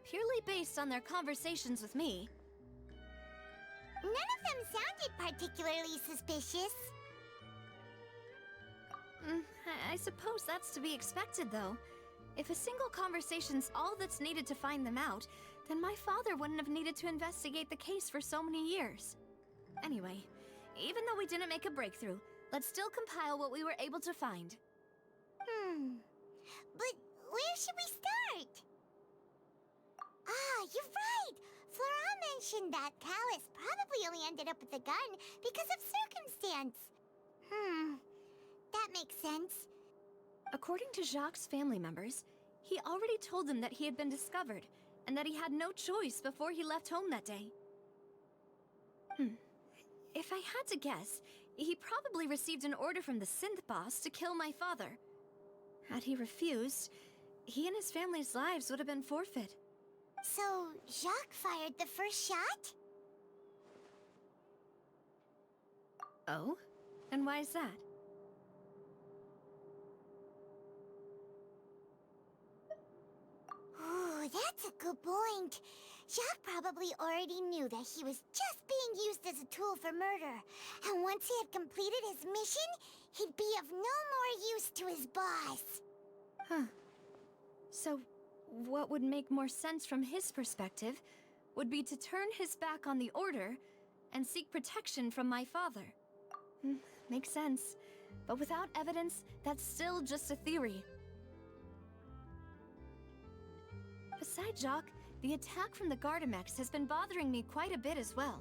purely based on their conversations with me. None of them sounded particularly suspicious. I suppose that's to be expected, though. If a single conversation's all that's needed to find them out, then my father wouldn't have needed to investigate the case for so many years. Anyway, even though we didn't make a breakthrough, let's still compile what we were able to find. But where should we start? Ah, you're right! Flora mentioned that Callus probably only ended up with a gun because of circumstance. That makes sense. According to Jacques' family members, he already told them that he had been discovered, and that he had no choice before he left home that day. If I had to guess, he probably received an order from the synth boss to kill my father. Had he refused, he and his family's lives would have been forfeit. So, Jacques fired the first shot? Oh? And why is that? Ooh, that's a good point. Jacques probably already knew that he was just being used as a tool for murder. And once he had completed his mission, he'd be of no more use to his boss. So, what would make more sense from his perspective would be to turn his back on the Order and seek protection from my father. Makes sense. But without evidence, that's still just a theory. Besides Jacques, the attack from the Gardamex has been bothering me quite a bit as well.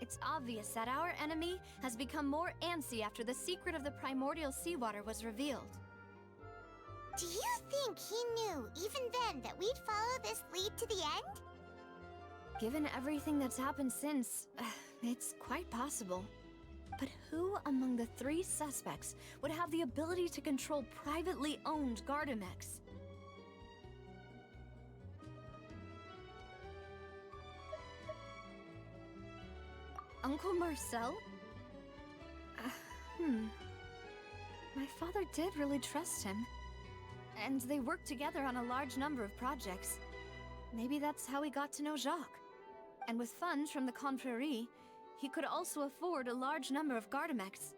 It's obvious that our enemy has become more antsy after the secret of the primordial seawater was revealed. Do you think he knew, even then, that we'd follow this lead to the end? Given everything that's happened since, it's quite possible. But who among the three suspects would have the ability to control privately owned Gardamex? Uncle Marcel? My father did really trust him. And they worked together on a large number of projects. Maybe that's how he got to know Jacques. And with funds from the Confrérie, he could also afford a large number of Gardamex.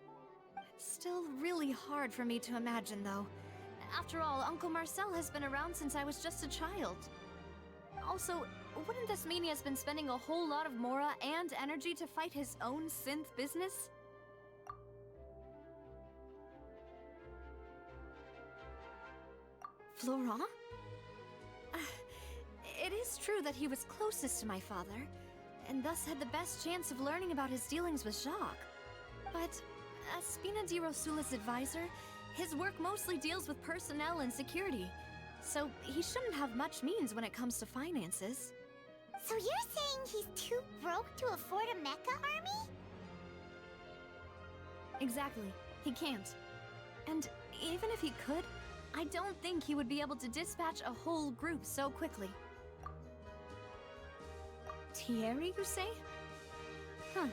It's still really hard for me to imagine, though. After all, Uncle Marcel has been around since I was just a child. Also, wouldn't this mean he has been spending a whole lot of Mora and energy to fight his own synth business? Florent? It is true that he was closest to my father, and thus had the best chance of learning about his dealings with Jacques. But as Spina di Rosula's advisor, his work mostly deals with personnel and security, so he shouldn't have much means when it comes to finances. So you're saying he's too broke to afford a mecha army? Exactly. He can't. And even if he could, I don't think he would be able to dispatch a whole group so quickly. Thierry, you say? Huh.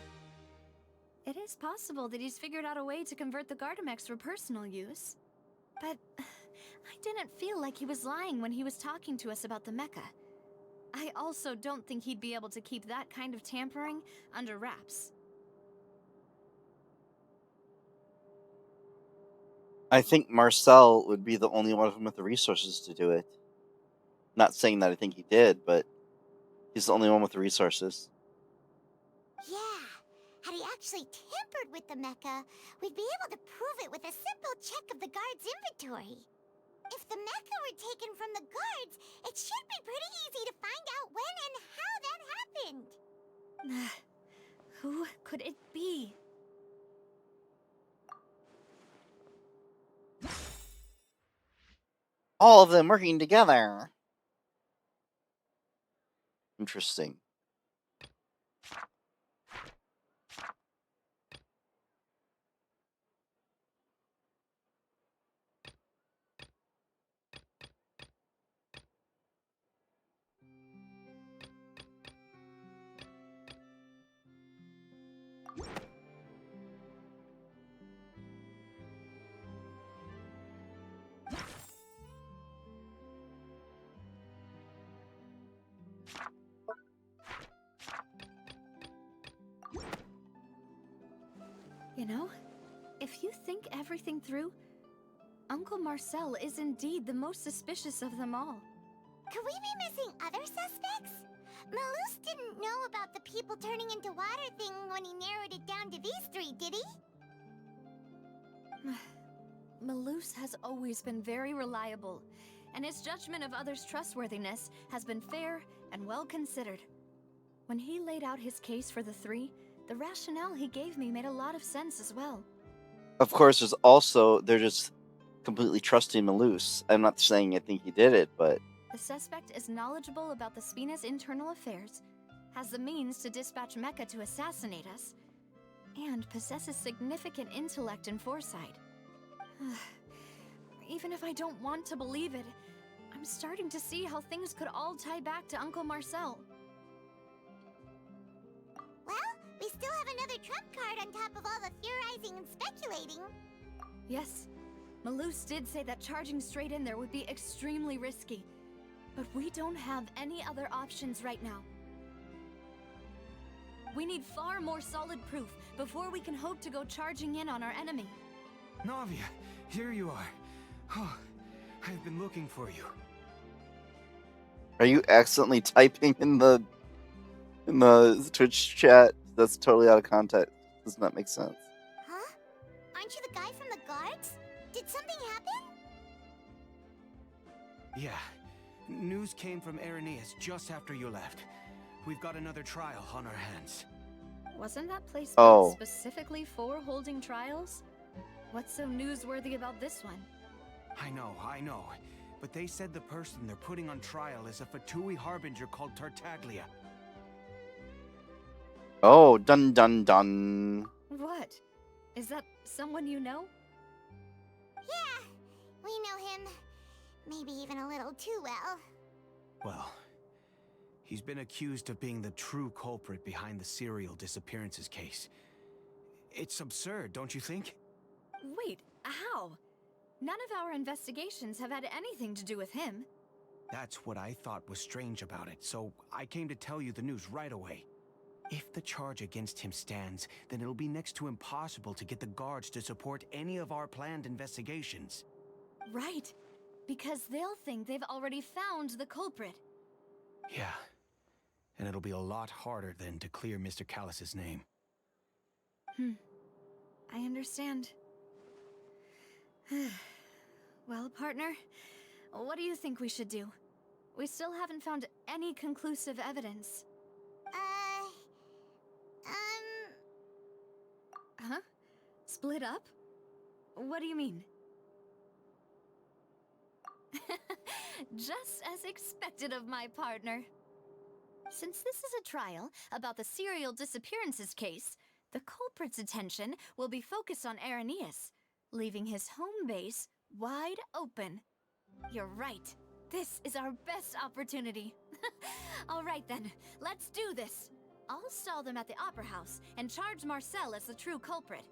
It is possible that he's figured out a way to convert the Gardamex for personal use. But I didn't feel like he was lying when he was talking to us about the mecha. I also don't think he'd be able to keep that kind of tampering under wraps. I think Marcel would be the only one of them with the resources to do it. Not saying that I think he did, but he's the only one with the resources. Yeah. Had he actually tampered with the mecha, we'd be able to prove it with a simple check of the guard's inventory. If the mecha were taken from the guards, it should be pretty easy to find out when and how that happened. Who could it be? All of them working together. Interesting. You know, if you think everything through, Uncle Marcel is indeed the most suspicious of them all. Could we be missing other suspects? Malus didn't know about the people turning into water thing when he narrowed it down to these three, did he? Malus has always been very reliable, and his judgment of others' trustworthiness has been fair and well considered. When he laid out his case for the three, the rationale he gave me made a lot of sense as well. Of course, there's also, they're just completely trusting Malus. I'm not saying I think he did it, but... The suspect is knowledgeable about the Spina's internal affairs, has the means to dispatch Mecha to assassinate us, and possesses significant intellect and foresight. Even if I don't want to believe it, I'm starting to see how things could all tie back to Uncle Marcel. Well, we still have another trump card on top of all the theorizing and speculating. Yes, Malus did say that charging straight in there would be extremely risky, but we don't have any other options right now. We need far more solid proof before we can hope to go charging in on our enemy. Navia, here you are. Oh, I've been looking for you. Are you accidentally typing in the Twitch chat? That's totally out of context. Does not make sense. Huh? Aren't you the guy from the guards? Did something happen? Yeah. News came from Irenaeus just after you left. We've got another trial on our hands. Wasn't that place Oh. built specifically for holding trials? What's so newsworthy about this one? I know. But they said the person they're putting on trial is a Fatui harbinger called Tartaglia. Oh, dun dun dun. What? Is that someone you know? Yeah, we know him. Maybe even a little too well. Well, He's been accused of being the true culprit behind the serial disappearances case. It's absurd, don't you think? Wait, how? None of our investigations have had anything to do with him. That's what I thought was strange about it, so I came to tell you the news right away. If the charge against him stands, then it'll be next to impossible to get the guards to support any of our planned investigations. Right, because they'll think they've already found the culprit. Yeah, and it'll be a lot harder then to clear Mr. Callus's name. I understand. Well, partner, what do you think we should do? We still haven't found any conclusive evidence. Huh? Split up? What do you mean? Just as expected of my partner. Since this is a trial about the serial disappearances case, the culprit's attention will be focused on Irenaeus, leaving his home base wide open. You're right. This is our best opportunity. All right then, let's do this. I'll stall them at the Opera House and charge Marcel as the true culprit.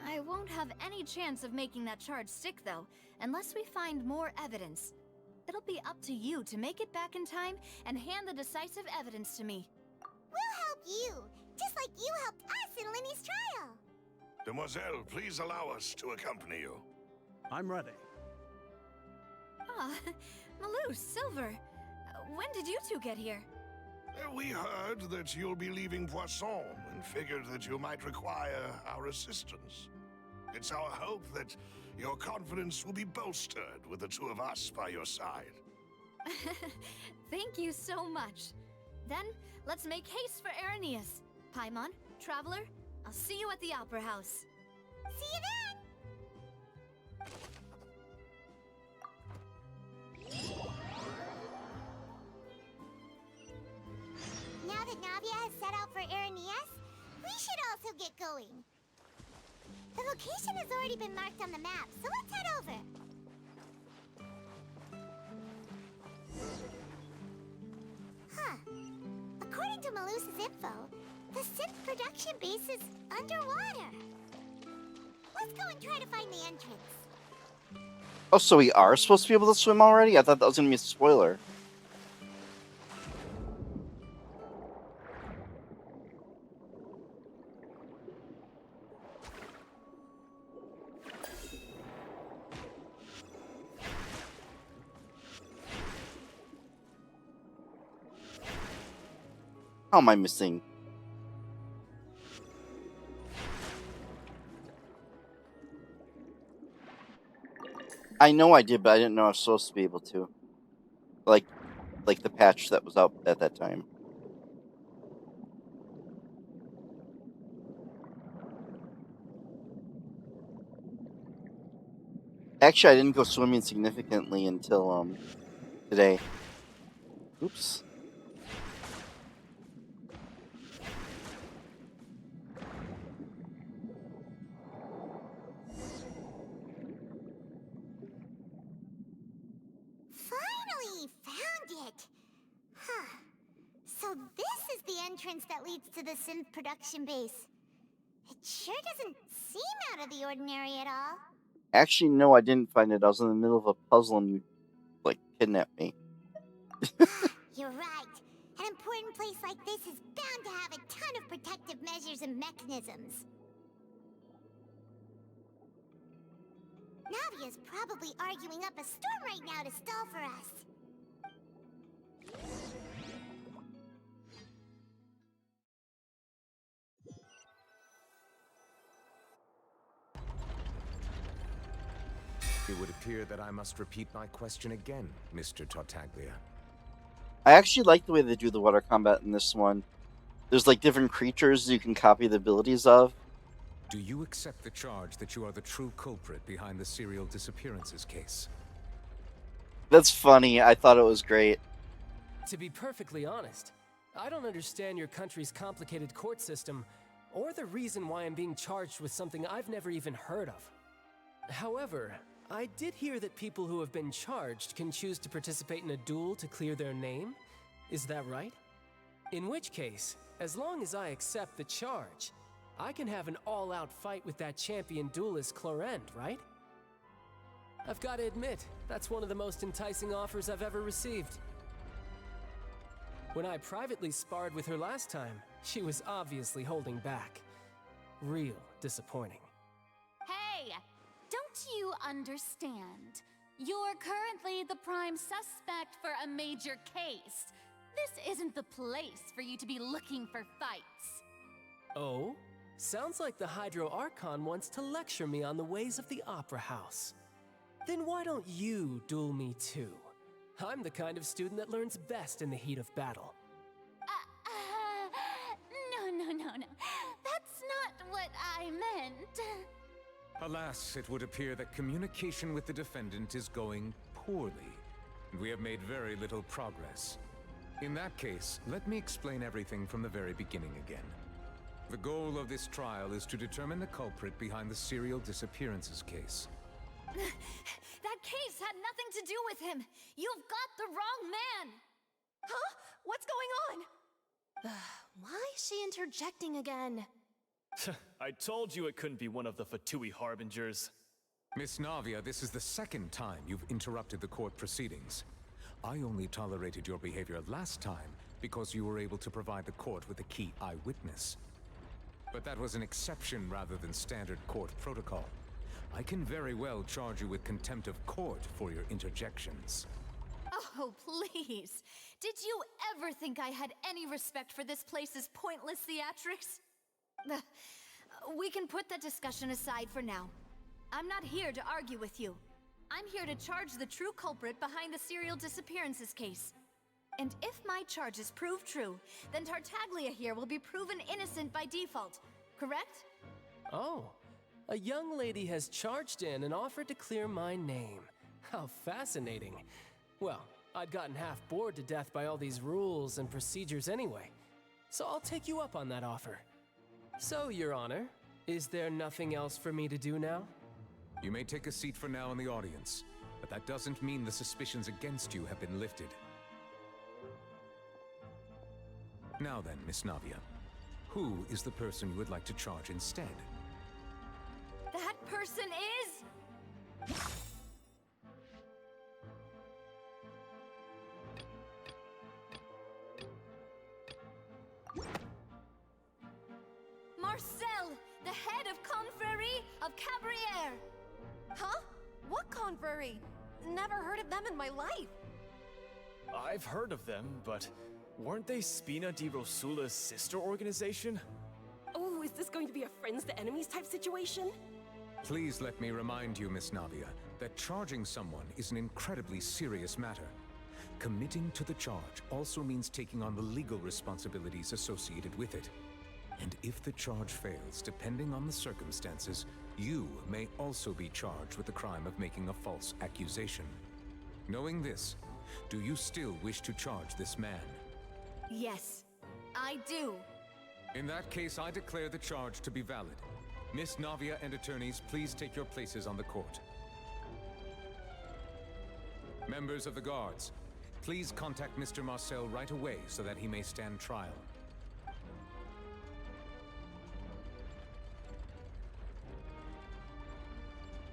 I won't have any chance of making that charge stick, though, unless we find more evidence. It'll be up to you to make it back in time and hand the decisive evidence to me. We'll help you, just like you helped us in Linny's trial. Demoiselle, please allow us to accompany you. I'm ready. Ah, Malou, Silver, when did you two get here? We heard that you'll be leaving Poisson and figured that you might require our assistance. It's our hope that your confidence will be bolstered with the two of us by your side. Thank you so much. Then, let's make haste for Irenaeus. Paimon, Traveler, I'll see you at the Opera House. See you then! Now that Navia has set out for Irenaeus, we should also get going. The location has already been marked on the map, so let's head over. Huh. According to Malus's info, the synth production base is underwater. Let's go and try to find the entrance. Oh, so we are supposed to be able to swim already? I thought that was going to be a spoiler. How am I missing? I know I did, but I didn't know I was supposed to be able to. Like the patch that was out at that time. Actually, I didn't go swimming significantly until today. Oops. Finally found it! Huh. So this is the entrance that leads to the synth production base. It sure doesn't seem out of the ordinary at all. Actually, no, I didn't find it. I was in the middle of a puzzle and you, like, kidnapped me. You're right. An important place like this is bound to have a ton of protective measures and mechanisms. Navia's probably arguing up a storm right now to stall for us. It would appear that I must repeat my question again, Mr. Tartaglia. I actually like the way they do the water combat in this one. There's like different creatures you can copy the abilities of. Do you accept the charge that you are the true culprit behind the serial disappearances case? That's funny. I thought it was great. To be perfectly honest, I don't understand your country's complicated court system, or the reason why I'm being charged with something I've never even heard of. However, I did hear that people who have been charged can choose to participate in a duel to clear their name. Is that right? In which case, as long as I accept the charge, I can have an all-out fight with that champion duelist Clorend, right? I've got to admit, that's one of the most enticing offers I've ever received. When I privately sparred with her last time, she was obviously holding back. Real disappointing. Hey! Don't you understand? You're currently the prime suspect for a major case. This isn't the place for you to be looking for fights. Oh? Sounds like the Hydro Archon wants to lecture me on the ways of the Opera House. Then why don't you duel me too? I'm the kind of student that learns best in the heat of battle. No. That's not what I meant. Alas, it would appear that communication with the defendant is going poorly, and we have made very little progress. In that case, let me explain everything from the very beginning again. The goal of this trial is to determine the culprit behind the serial disappearances case. That case had nothing to do with him. You've got the wrong man. Huh? What's going on? Why is she interjecting again? I told you it couldn't be one of the Fatui Harbingers. Miss Navia, this is the second time you've interrupted the court proceedings. I only tolerated your behavior last time because you were able to provide the court with a key eyewitness. But that was an exception rather than standard court protocol. I can very well charge you with contempt of court for your interjections. Oh, please. Did you ever think I had any respect for this place's pointless theatrics? We can put that discussion aside for now. I'm not here to argue with you. I'm here to charge the true culprit behind the serial disappearances case. And if my charges prove true, then Tartaglia here will be proven innocent by default, correct? Oh, a young lady has charged in and offered to clear my name. How fascinating. Well, I'd gotten half bored to death by all these rules and procedures anyway, so I'll take you up on that offer. So, Your Honor, is there nothing else for me to do now? You may take a seat for now in the audience, but that doesn't mean the suspicions against you have been lifted. Now then, Miss Navia, who is the person you would like to charge instead? That person is... Marcel, the head of Confrérie of Cabriere! Huh? What confrérie? Never heard of them in my life. I've heard of them, but weren't they Spina di Rosula's sister organization? Oh, is this going to be a friends to enemies type situation? Please let me remind you, Miss Navia, that charging someone is an incredibly serious matter. Committing to the charge also means taking on the legal responsibilities associated with it. And if the charge fails, depending on the circumstances, you may also be charged with the crime of making a false accusation. Knowing this, do you still wish to charge this man? Yes, I do. In that case, I declare the charge to be valid. Miss Navia and attorneys, please take your places on the court. Members of the guards, please contact Mr. Marcel right away so that he may stand trial.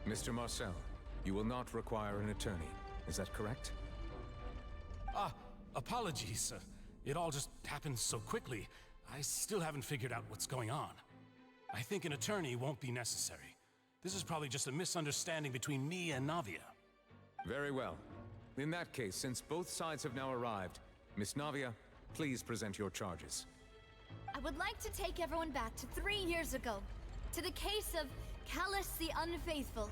Mr. Marcel, you will not require an attorney. Is that correct? Apologies. It all just happened so quickly. I still haven't figured out what's going on. I think an attorney won't be necessary. This is probably just a misunderstanding between me and Navia. Very well. In that case, since both sides have now arrived, Miss Navia, please present your charges. I would like to take everyone back to 3 years ago, to the case of Callus the Unfaithful.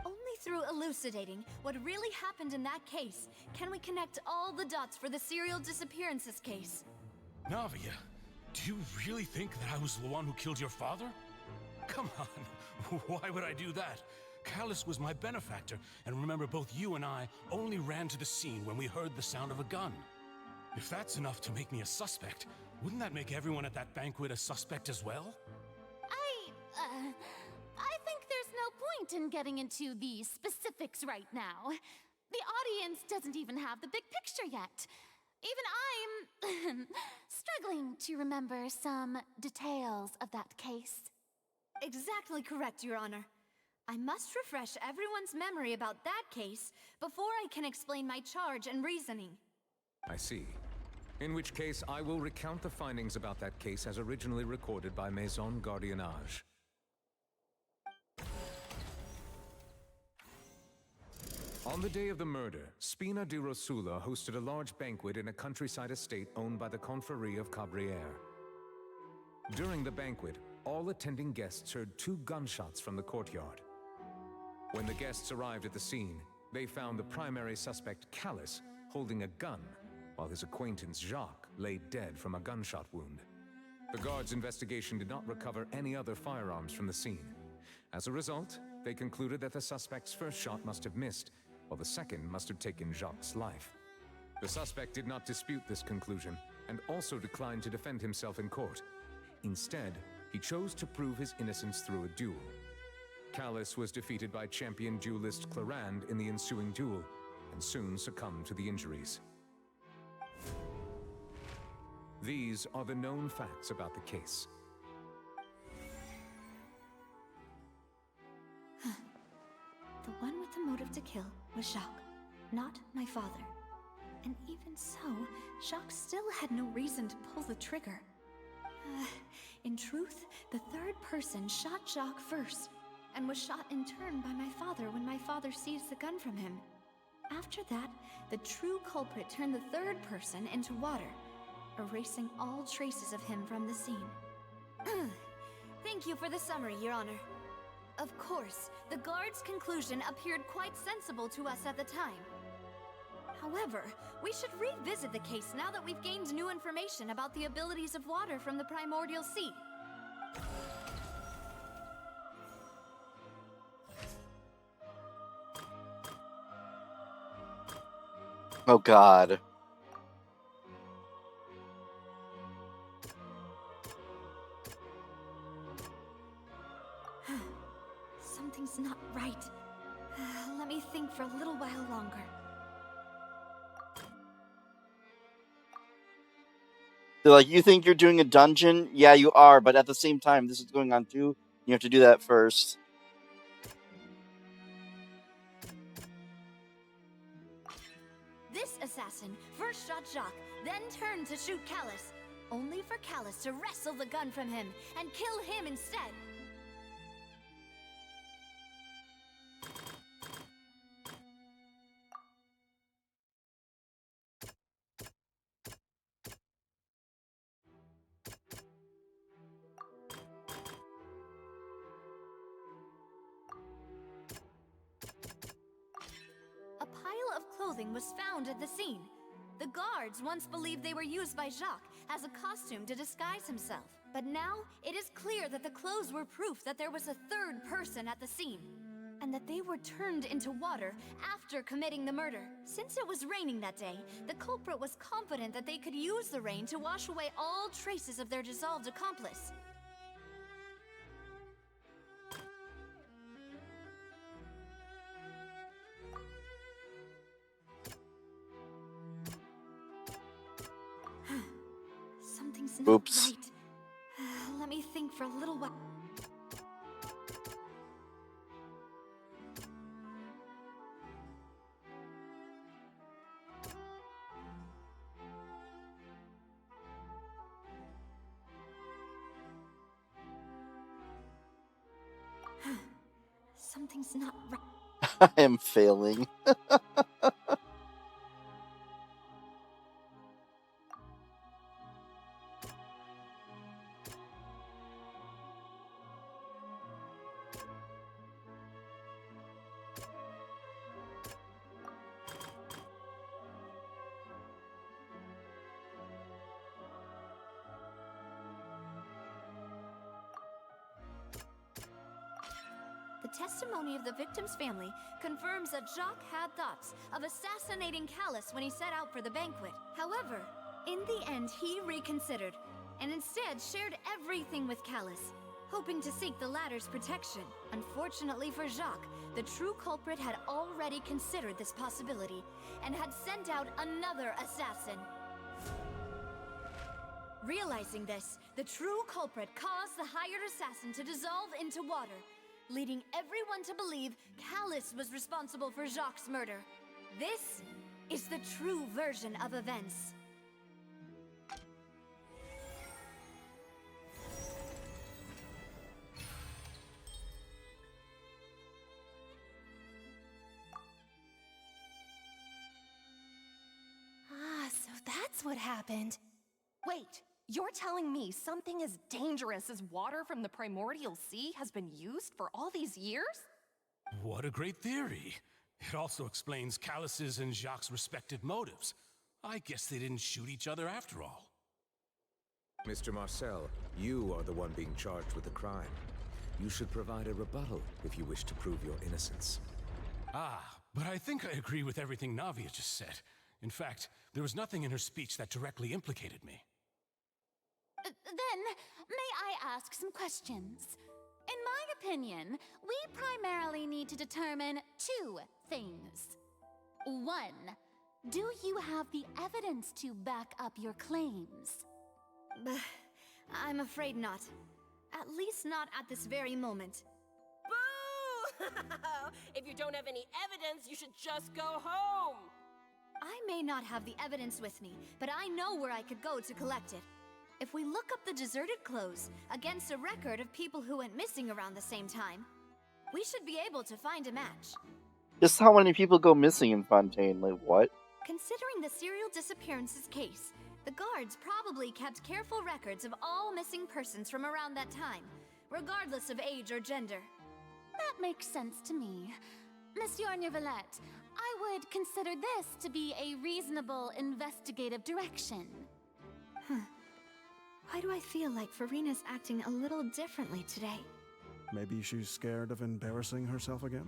Only through elucidating what really happened in that case can we connect all the dots for the serial disappearances case. Navia, do you really think that I was the one who killed your father? Come on, why would I do that? Callus was my benefactor, and remember both you and I only ran to the scene when we heard the sound of a gun. If that's enough to make me a suspect, wouldn't that make everyone at that banquet a suspect as well? I think there's no point in getting into the specifics right now. The audience doesn't even have the big picture yet. Even I'm struggling to remember some details of that case. Exactly correct, Your Honor. I must refresh everyone's memory about that case before I can explain my charge and reasoning. I see. In which case, I will recount the findings about that case as originally recorded by Maison Gardiennage. On the day of the murder, Spina di Rosula hosted a large banquet in a countryside estate owned by the Confrérie of Cabrières. During the banquet, all attending guests heard 2 gunshots from the courtyard. When the guests arrived at the scene, they found the primary suspect, Callus, holding a gun, while his acquaintance, Jacques, lay dead from a gunshot wound. The guards' investigation did not recover any other firearms from the scene. As a result, they concluded that the suspect's first shot must have missed, while the second must have taken Jacques' life. The suspect did not dispute this conclusion, and also declined to defend himself in court. Instead, he chose to prove his innocence through a duel. Callus was defeated by champion duelist Clarand in the ensuing duel, and soon succumbed to the injuries. These are the known facts about the case. The one with the motive to kill was Jacques, not my father. And even so, Jacques still had no reason to pull the trigger. In truth, the third person shot Jacques first, and was shot in turn by my father when my father seized the gun from him. After that, the true culprit turned the third person into water, erasing all traces of him from the scene. Thank you for the summary, Your Honor. Of course, the guard's conclusion appeared quite sensible to us at the time. However, we should revisit the case now that we've gained new information about the abilities of water from the primordial sea. Oh God. Something's not right. Let me think for a little while longer. They're like, you think you're doing a dungeon? Yeah, you are, but at the same time, this is going on too. You have to do that first. This assassin first shot Jacques, then turned to shoot Callus, only for Callus to wrestle the gun from him and kill him instead. A pile of clothing was found at the scene. The guards once believed they were used by Jacques as a costume to disguise himself. But now, it is clear that the clothes were proof that there was a third person at the scene, and that they were turned into water after committing the murder. Since it was raining that day, the culprit was confident that they could use the rain to wash away all traces of their dissolved accomplice. Something's not Oops. right. Let me think for a little while. Something's not right. I am failing. The testimony of the victim's family confirms that Jacques had thoughts of assassinating Callus when he set out for the banquet. However, in the end, he reconsidered, and instead shared everything with Callus, hoping to seek the latter's protection. Unfortunately for Jacques, the true culprit had already considered this possibility, and had sent out another assassin. Realizing this, the true culprit caused the hired assassin to dissolve into water, leading everyone to believe Callus was responsible for Jacques' murder. This is the true version of events. Ah, so that's what happened. Wait, you're telling me something as dangerous as water from the primordial sea has been used for all these years? What a great theory. It also explains Callus's and Jacques' respective motives. I guess they didn't shoot each other after all. Mr. Marcel, you are the one being charged with the crime. You should provide a rebuttal if you wish to prove your innocence. Ah, but I think I agree with everything Navia just said. In fact, there was nothing in her speech that directly implicated me. Then, may I ask some questions? In my opinion, we primarily need to determine two things. One, do you have the evidence to back up your claims? I'm afraid not. At least not at this very moment. Boo! If you don't have any evidence, you should just go home! I may not have the evidence with me, but I know where I could go to collect it. If we look up the deserted clothes against a record of people who went missing around the same time, we should be able to find a match. Just how many people go missing in Fontaine? Like, what? Considering the serial disappearances case, the guards probably kept careful records of all missing persons from around that time, regardless of age or gender. That makes sense to me. Monsieur Neuvillette, I would consider this to be a reasonable investigative direction. Why do I feel like Farina's acting a little differently today? Maybe she's scared of embarrassing herself again?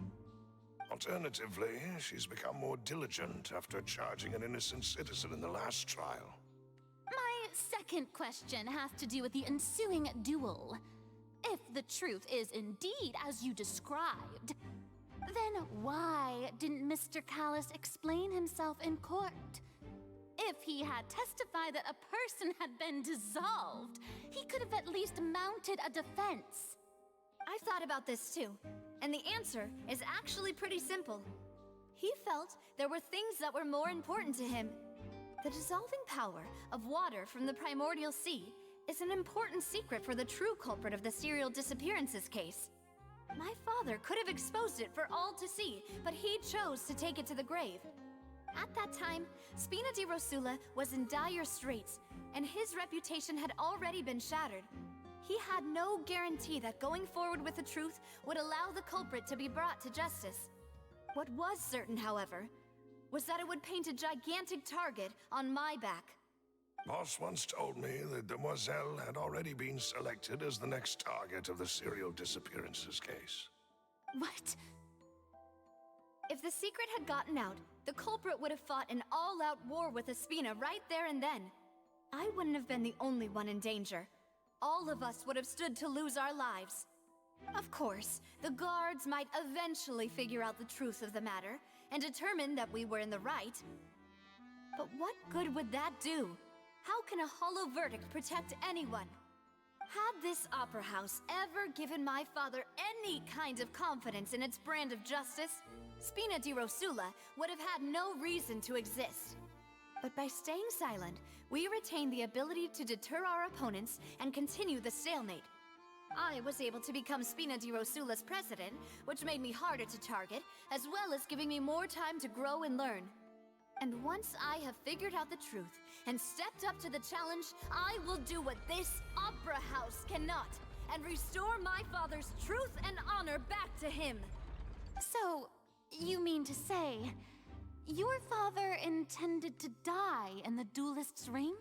Alternatively, she's become more diligent after charging an innocent citizen in the last trial. My second question has to do with the ensuing duel. If the truth is indeed as you described, then why didn't Mr. Callus explain himself in court? If he had testified that a person had been dissolved, he could have at least mounted a defense. I've thought about this too, and the answer is actually pretty simple. He felt there were things that were more important to him. The dissolving power of water from the primordial sea is an important secret for the true culprit of the serial disappearances case. My father could have exposed it for all to see, but he chose to take it to the grave. At that time, Spina di Rosula was in dire straits, and his reputation had already been shattered. He had no guarantee that going forward with the truth would allow the culprit to be brought to justice. What was certain, however, was that it would paint a gigantic target on my back. Boss once told me that Demoiselle had already been selected as the next target of the serial disappearances case. What? If the secret had gotten out, the culprit would have fought an all-out war with Espina right there and then. I wouldn't have been the only one in danger. All of us would have stood to lose our lives. Of course, the guards might eventually figure out the truth of the matter and determine that we were in the right. But what good would that do? How can a hollow verdict protect anyone? Had this opera house ever given my father any kind of confidence in its brand of justice, Spina di Rosula would have had no reason to exist. But by staying silent, we retained the ability to deter our opponents and continue the stalemate. I was able to become Spina di Rosula's president, which made me harder to target, as well as giving me more time to grow and learn. And once I have figured out the truth and stepped up to the challenge, I will do what this opera house cannot, and restore my father's truth and honor back to him. So, you mean to say, your father intended to die in the duelist's ring?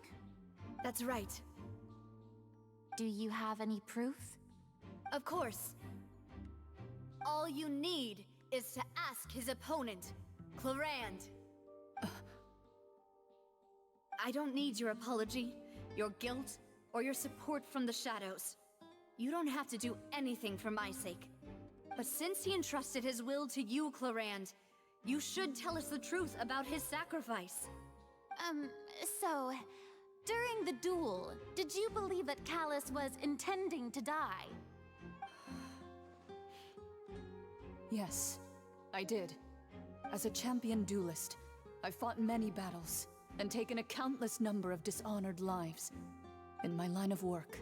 That's right. Do you have any proof? Of course. All you need is to ask his opponent, Clarand. I don't need your apology, your guilt, or your support from the shadows. You don't have to do anything for my sake. But since he entrusted his will to you, Clarand, you should tell us the truth about his sacrifice. So, During the duel, did you believe that Callus was intending to die? Yes, I did. As a champion duelist, I've fought many battles and taken a countless number of dishonored lives. In my line of work,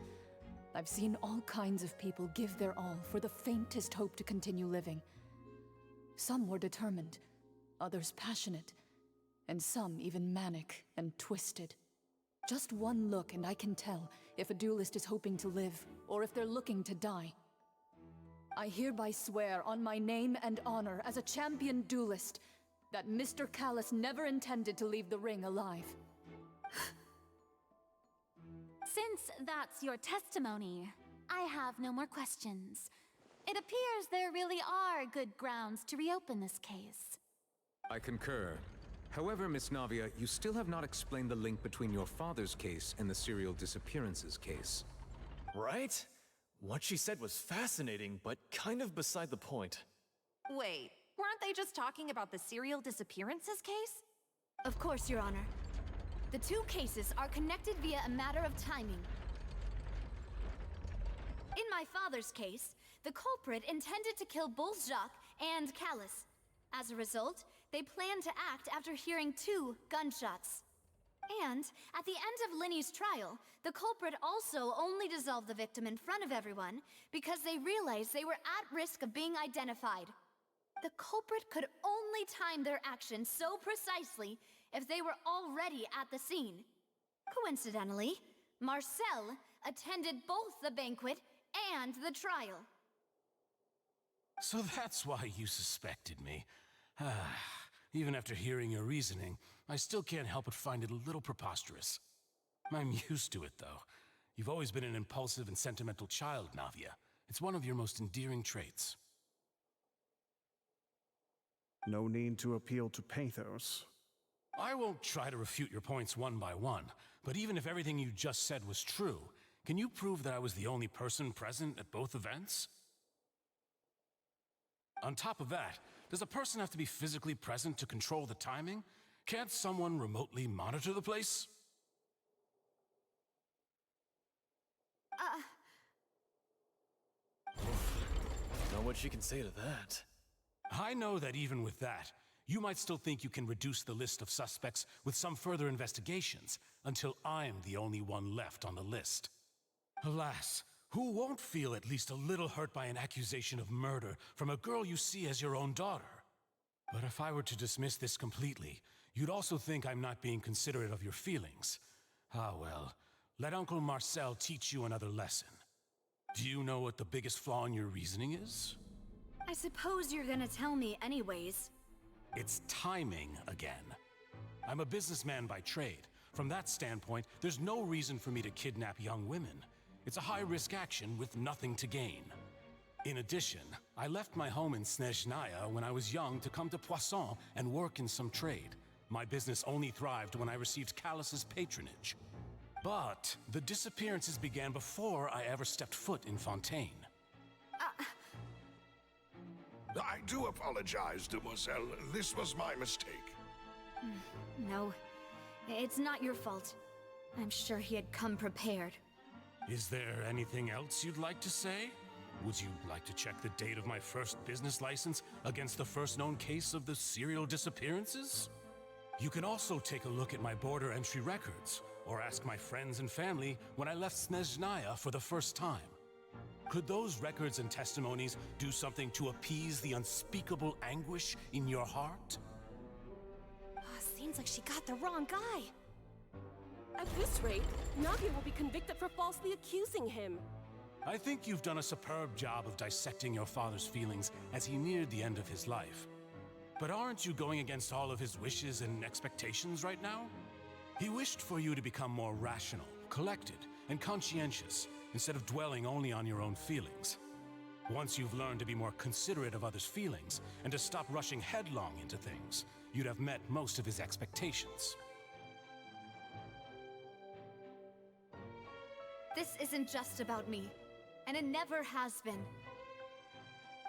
I've seen all kinds of people give their all for the faintest hope to continue living. Some were determined, others passionate, and some even manic and twisted. Just one look and I can tell if a duelist is hoping to live or if they're looking to die. I hereby swear on my name and honor as a champion duelist that Mr. Callus never intended to leave the ring alive. Since that's your testimony, I have no more questions. It appears there really are good grounds to reopen this case. I concur. However, Miss Navia, you still have not explained the link between your father's case and the serial disappearances case. Right? What she said was fascinating, but kind of beside the point. Wait, weren't they just talking about the serial disappearances case? Of course, Your Honor. The two cases are connected via a matter of timing. In my father's case, the culprit intended to kill both Jacques and Callus. As a result, they planned to act after hearing 2 gunshots. And, at the end of Linny's trial, the culprit also only dissolved the victim in front of everyone because they realized they were at risk of being identified. The culprit could only time their actions so precisely if they were already at the scene. Coincidentally, Marcel attended both the banquet and the trial. So that's why you suspected me. Even after hearing your reasoning, I still can't help but find it a little preposterous. I'm used to it, though. You've always been an impulsive and sentimental child, Navia. It's one of your most endearing traits. No need to appeal to pathos. I won't try to refute your points one by one, but even if everything you just said was true, can you prove that I was the only person present at both events? On top of that, does a person have to be physically present to control the timing? Can't someone remotely monitor the place? Know what she can say to that. I know that even with that, you might still think you can reduce the list of suspects with some further investigations, until I'm the only one left on the list. Alas, who won't feel at least a little hurt by an accusation of murder from a girl you see as your own daughter? But if I were to dismiss this completely, you'd also think I'm not being considerate of your feelings. Ah well, let Uncle Marcel teach you another lesson. Do you know what the biggest flaw in your reasoning is? I suppose you're gonna tell me anyways. It's timing again. I'm a businessman by trade. From that standpoint, there's no reason for me to kidnap young women. It's a high-risk action with nothing to gain. In addition, I left my home in Snezhnaya when I was young to come to Poisson and work in some trade. My business only thrived when I received Callus's patronage. But the disappearances began before I ever stepped foot in Fontaine. I do apologize, Demoiselle. This was my mistake. No, it's not your fault. I'm sure he had come prepared. Is there anything else you'd like to say? Would you like to check the date of my first business license against the first known case of the serial disappearances? You can also take a look at my border entry records, or ask my friends and family when I left Snezhnaya for the first time. Could those records and testimonies do something to appease the unspeakable anguish in your heart? Seems like she got the wrong guy. At this rate, Navia will be convicted for falsely accusing him. I think you've done a superb job of dissecting your father's feelings as he neared the end of his life. But aren't you going against all of his wishes and expectations right now? He wished for you to become more rational, collected, and conscientious, instead of dwelling only on your own feelings. Once you've learned to be more considerate of others' feelings, and to stop rushing headlong into things, you'd have met most of his expectations. This isn't just about me, and it never has been.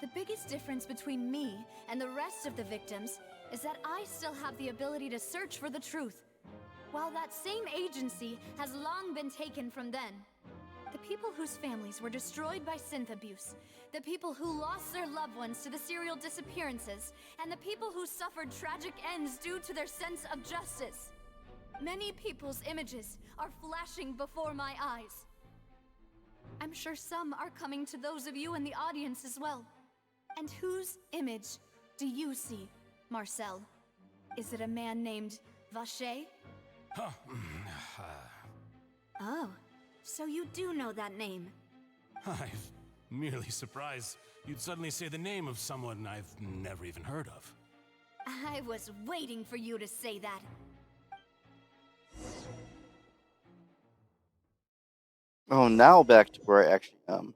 The biggest difference between me and the rest of the victims is that I still have the ability to search for the truth. while that same agency has long been taken from them. The people whose families were destroyed by synth abuse, the people who lost their loved ones to the serial disappearances, and the people who suffered tragic ends due to their sense of justice. Many people's images are flashing before my eyes. I'm sure some are coming to those of you in the audience as well. And whose image do you see, Marcel? Is it a man named Vacher? Oh, so you do know that name. I'm merely surprised you'd suddenly say the name of someone I've never even heard of. I was waiting for you to say that. Oh, now back to where I actually am.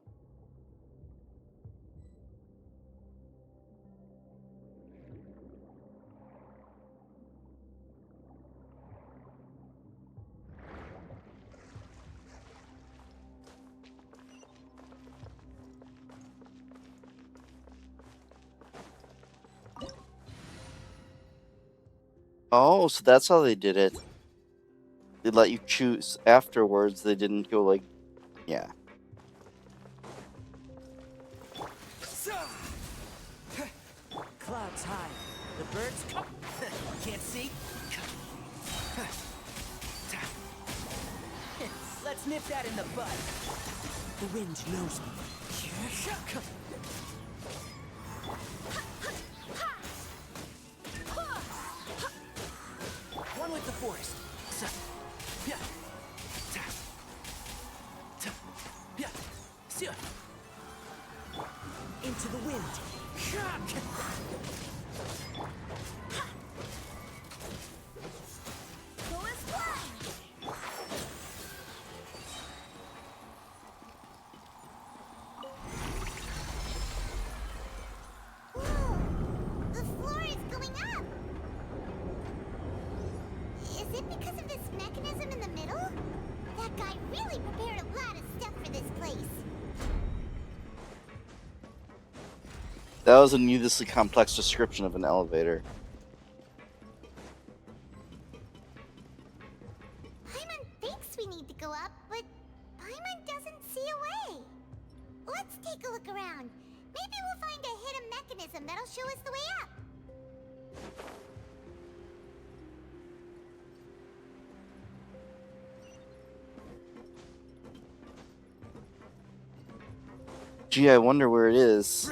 Oh, so that's how they did it. They let you choose afterwards. They didn't go like, yeah. Clouds high. The birds come. Can't see. Let's nip that in the bud. The wind knows me. One with the forest. Into the wind. The floor is going up! Is it because of this mechanism in the middle? That guy really prepared a lot of stuff for this place. That was a needlessly complex description of an elevator. Paimon thinks we need to go up, but Paimon doesn't see a way. Let's take a look around. Maybe we'll find a hidden mechanism that'll show us the way up. Gee, I wonder where it is.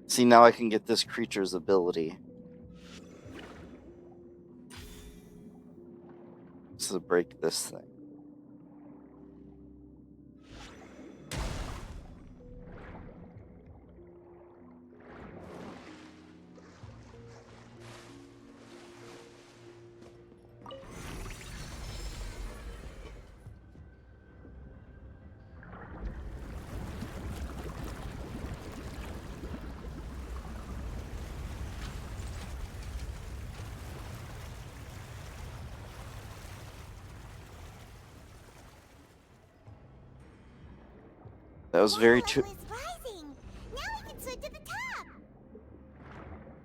See, now I can get this creature's ability. So break this thing. That was very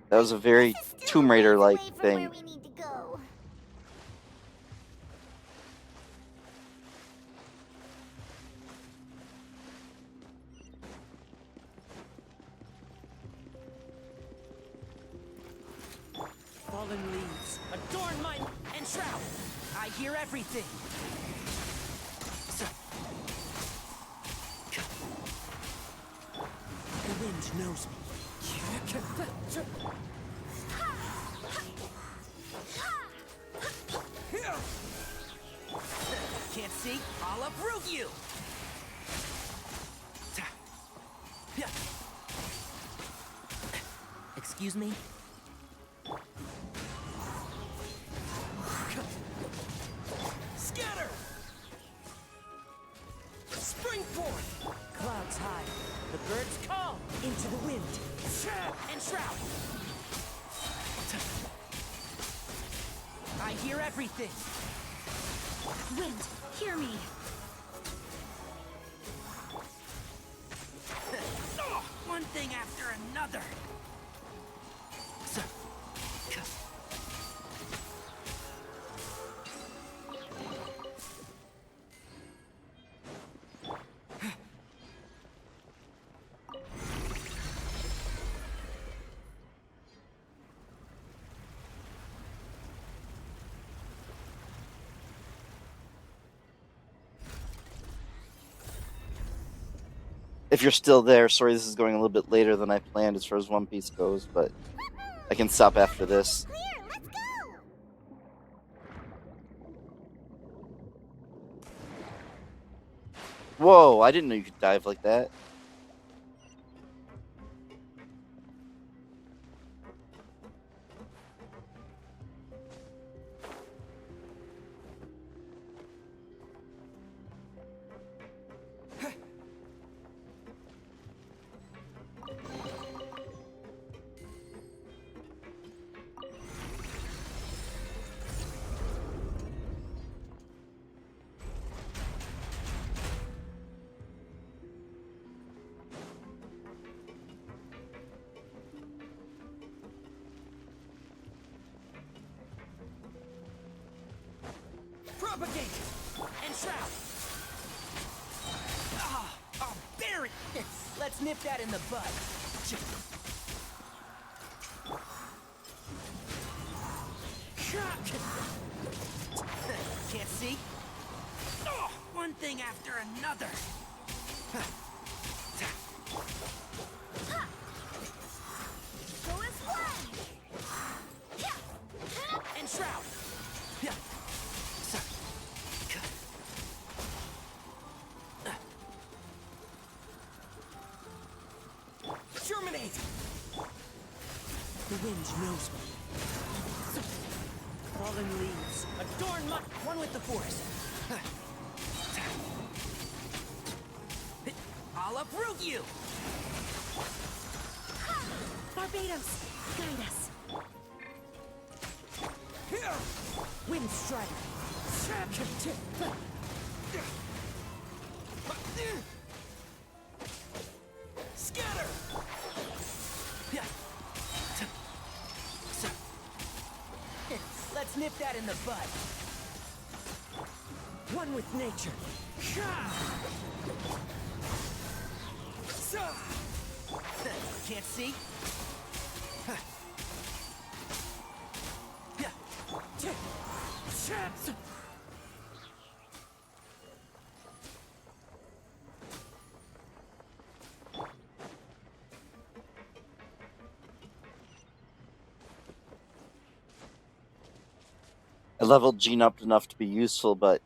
That was a very Tomb Raider-like thing. Fallen leaves adorn my enshroud. I hear everything. The wind knows me. Can't see? I'll uproot you. Excuse me? Scatter! Spring forth! Clouds high. The birds call into the wind. Enshroud! I hear everything. Wind, hear me. One thing after another. if you're still there, sorry this is going a little bit later than I planned as far as One Piece goes, but I can stop after this. Clear, let's go! Whoa, I didn't know you could dive like that. Propagate! And shroud! Oh, bury it! Let's nip that in the bud. Can't see? Oh, one thing after another. Go as one! And shroud! Germinate! The wind knows me. Fallen leaves, adorn my one with the forest. I'll uproot you! Barbados, guide us. Here! Wind strike. Scatter! Let's nip that in the bud. One with nature. Can't see? I leveled Gene up enough to be useful, but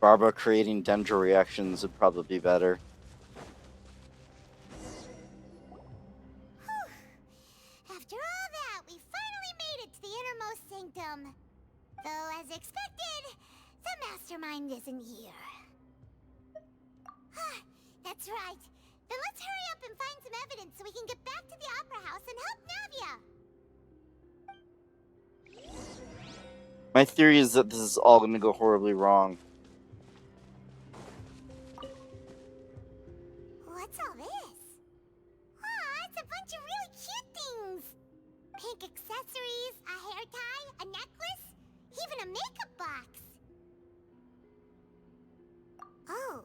Barbara creating dendro reactions would probably be better. After all that, we finally made it to the innermost sanctum. Though, as expected, the mastermind isn't here. That's right. Then let's hurry up and find some evidence so we can get back to the Opera House and help Navia. My theory is that this is all going to go horribly wrong. What's all this? It's a bunch of really cute things. Pink accessories, a hair tie, a necklace, even a makeup box. Oh,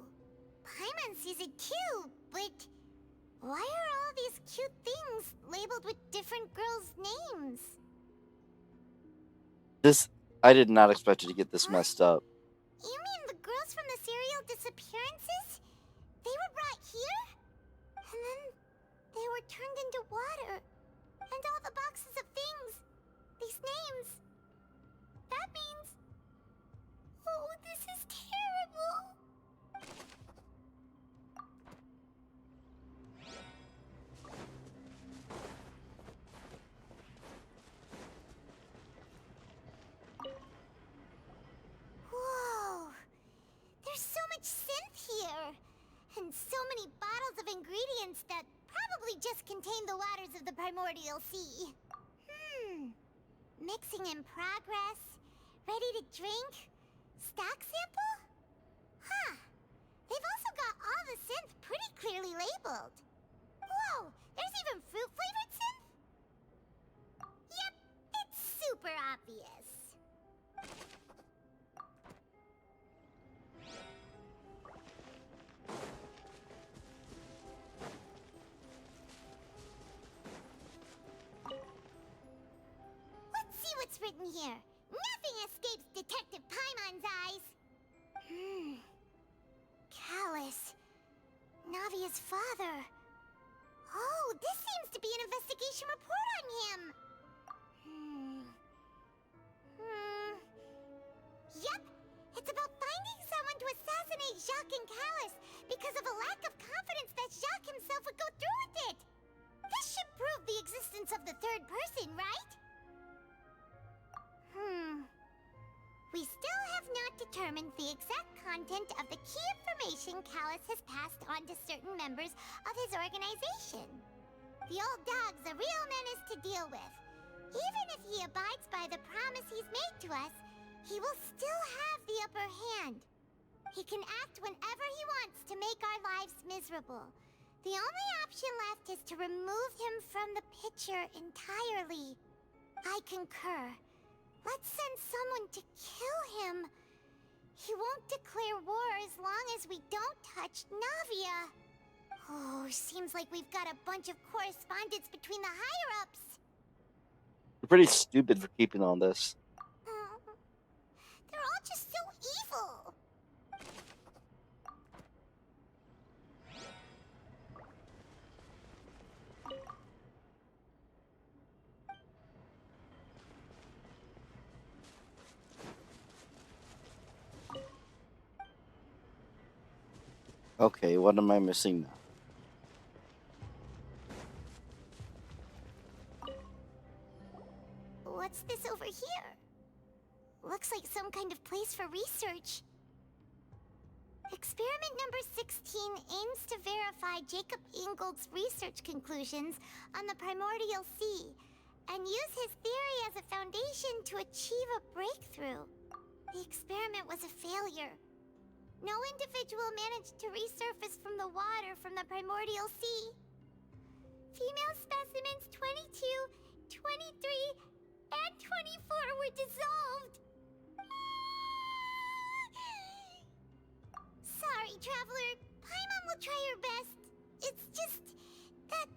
Paimon sees it too, but why are all these cute things labeled with different girls' names? I did not expect it to get this messed up. You mean the girls from the serial disappearances? They were brought here? And then they were turned into water. And all the boxes of things. These names. That means... Oh, this is terrible. Whoa. There's so much synth here. And so many bottles of ingredients that probably just contain the waters of the primordial sea. Mixing in progress. Ready to drink? Stock sample? They've also got all the synth pretty clearly labeled. Whoa, there's even fruit-flavored synth? Yep, it's super obvious. Let's see what's written here. Nothing escapes Detective Paimon's eyes. Callous. Navia's father. Oh, this seems to be an investigation report on him. Yep, it's about finding someone to assassinate Jacques and Callus because of a lack of confidence that Jacques himself would go through with it. This should prove the existence of the third person, right? We still have not determined the exact content of the key information Callus has passed on to certain members of his organization. The old dog's a real menace to deal with. Even if he abides by the promise he's made to us, he will still have the upper hand. He can act whenever he wants to make our lives miserable. The only option left is to remove him from the picture entirely. I concur. Let's send someone to kill him. He won't declare war as long as we don't touch Navia. Oh, seems like we've got a bunch of correspondence between the higher-ups. You're pretty stupid for keeping all this. They're all just so evil. Okay, what am I missing now? What's this over here? Looks like some kind of place for research. Experiment number 16 aims to verify Jacob Ingold's research conclusions on the primordial sea and use his theory as a foundation to achieve a breakthrough. The experiment was a failure. No individual managed to resurface from the water from the primordial sea. Female specimens 22, 23, and 24 were dissolved. Sorry, Traveler. Paimon will try her best. It's just that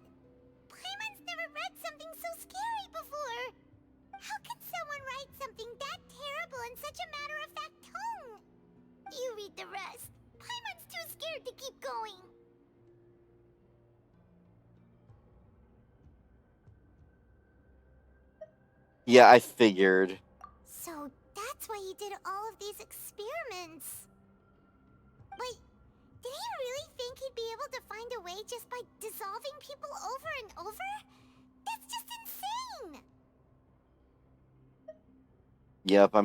Paimon's never read something so scary before. How can someone write something that terrible in such a matter-of-fact tone? You read the rest. Paimon's too scared to keep going. Yeah, I figured. So that's why he did all of these experiments. But did he really think he'd be able to find a way just by dissolving people over and over? That's just insane! Yep,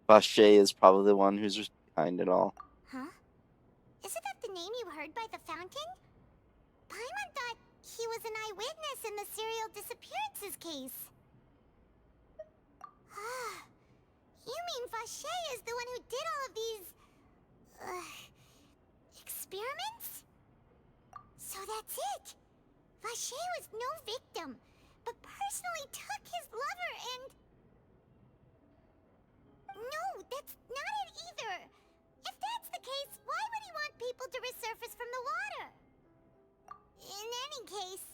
Vache is probably the one who's behind it all. Huh? Isn't that the name you heard by the fountain? Paimon thought he was an eyewitness in the serial disappearances case. You mean Vache is the one who did all of these... experiments? So that's it! Vache was no victim, but personally took his lover and... No, that's not it either! If that's the case, why would he want people to resurface from the water? In any case,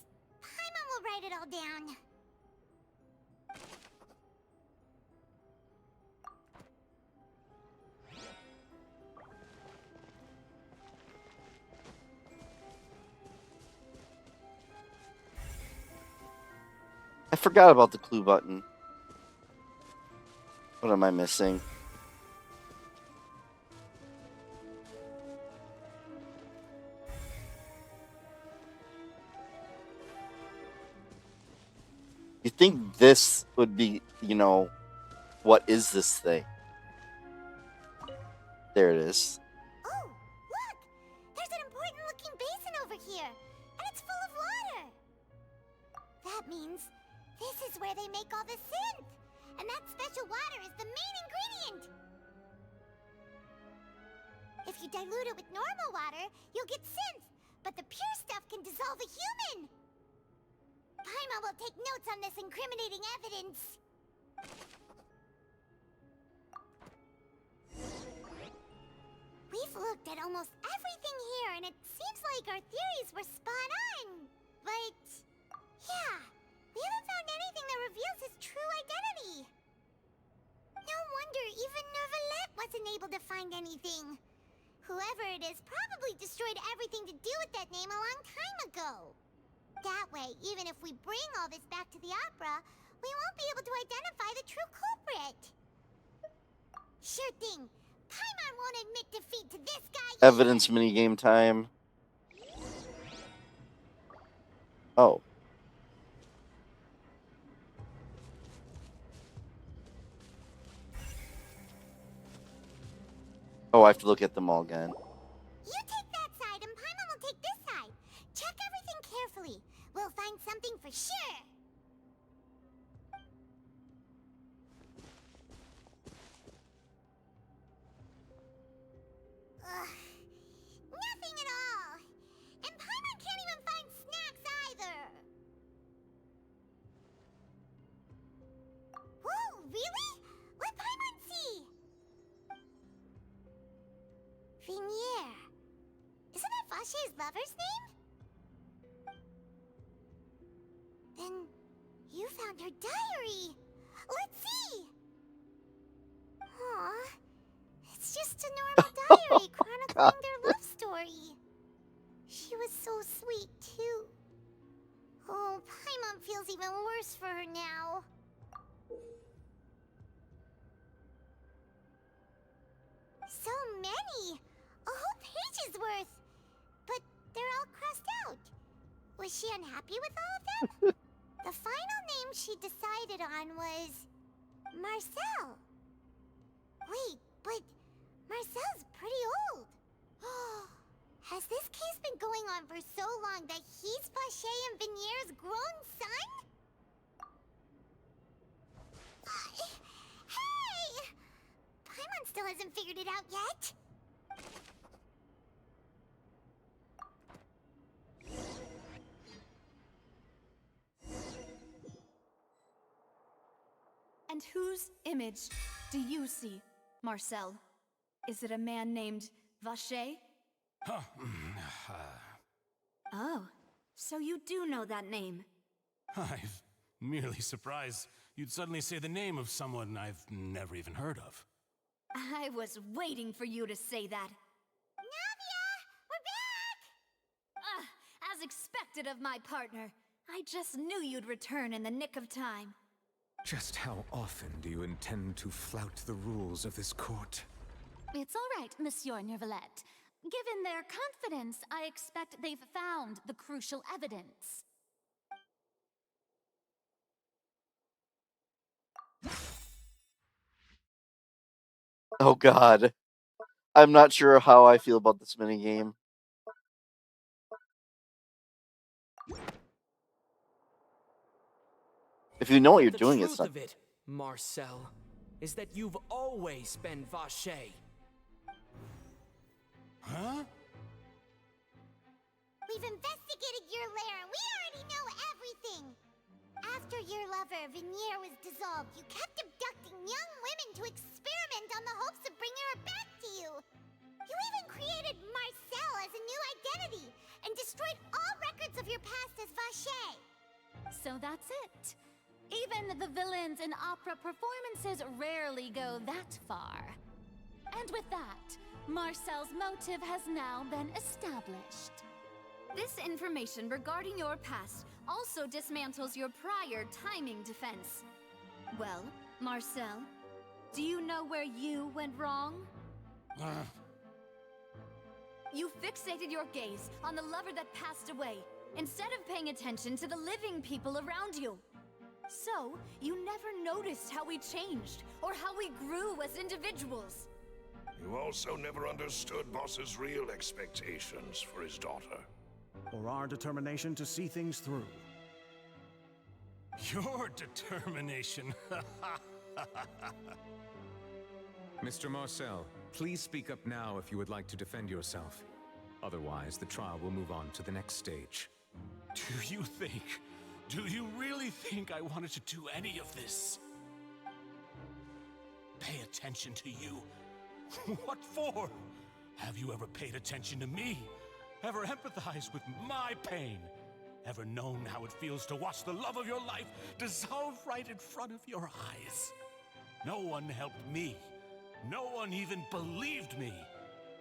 Paimon will write it all down. I forgot about the clue button. What am I missing? You think this would be, what is this thing? There it is. Oh, look! There's an important-looking basin over here, and it's full of water! That means this is where they make all the synth! And that special water is the main ingredient! If you dilute it with normal water, you'll get synth, but the pure stuff can dissolve a human! Paimon will take notes on this incriminating evidence. We've looked at almost everything here, and it seems like our theories were spot on. But, yeah, we haven't found anything that reveals his true identity. No wonder even Nervalette wasn't able to find anything. Whoever it is probably destroyed everything to do with that name a long time ago. That way, even if we bring all this back to the opera, we won't be able to identify the true culprit. Sure thing. Paimon won't admit defeat to this guy. Evidence minigame time. Oh. Oh, I have to look at them all again. You take that side and Paimon will take this side. Check everything carefully. We'll find something for sure. Ugh. Nothing at all. And Paimon can't even find snacks either. Whoa, really? Let Paimon see. Vinier. Isn't that Vache's lover's name? Then you found her diary. Let's see. Aw. It's just a normal diary chronicling their love story. She was so sweet, too. Oh, Paimon feels even worse for her now. So many! A whole page's worth! But they're all crossed out. Was she unhappy with all of them? The final name she decided on was... Marcel. Wait, but Marcel's pretty old. Has this case been going on for so long that he's Vache and Vinier's grown son? Hey! Paimon still hasn't figured it out yet. And whose image do you see, Marcel? Is it a man named Vache? Oh, so you do know that name. I'm merely surprised you'd suddenly say the name of someone I've never even heard of. I was waiting for you to say that. Navia! We're back! As expected of my partner. I just knew you'd return in the nick of time. Just how often do you intend to flout the rules of this court? It's all right, Monsieur Neuvillette. Given their confidence, I expect they've found the crucial evidence. Oh god. I'm not sure how I feel about this minigame. If you know what you're doing, it's not... The truth of it, Marcel, is that you've always been Vache. Huh? We've investigated your lair and we already know everything. After your lover, Vinier, was dissolved, you kept abducting young women to experiment on the hopes of bringing her back to you. You even created Marcel as a new identity and destroyed all records of your past as Vache. So that's it. Even the villains in opera performances rarely go that far. And with that, Marcel's motive has now been established. This information regarding your past also dismantles your prior timing defense. Well, Marcel, do you know where you went wrong? You fixated your gaze on the lover that passed away, instead of paying attention to the living people around you. So, you never noticed how we changed, or how we grew as individuals. You also never understood Boss's real expectations for his daughter. Or our determination to see things through. Your determination. Mr. Marcel, please speak up now if you would like to defend yourself. Otherwise, the trial will move on to the next stage. Do you really think I wanted to do any of this? Pay attention to you? What for? Have you ever paid attention to me? Ever empathized with my pain? Ever known how it feels to watch the love of your life dissolve right in front of your eyes? No one helped me. No one even believed me.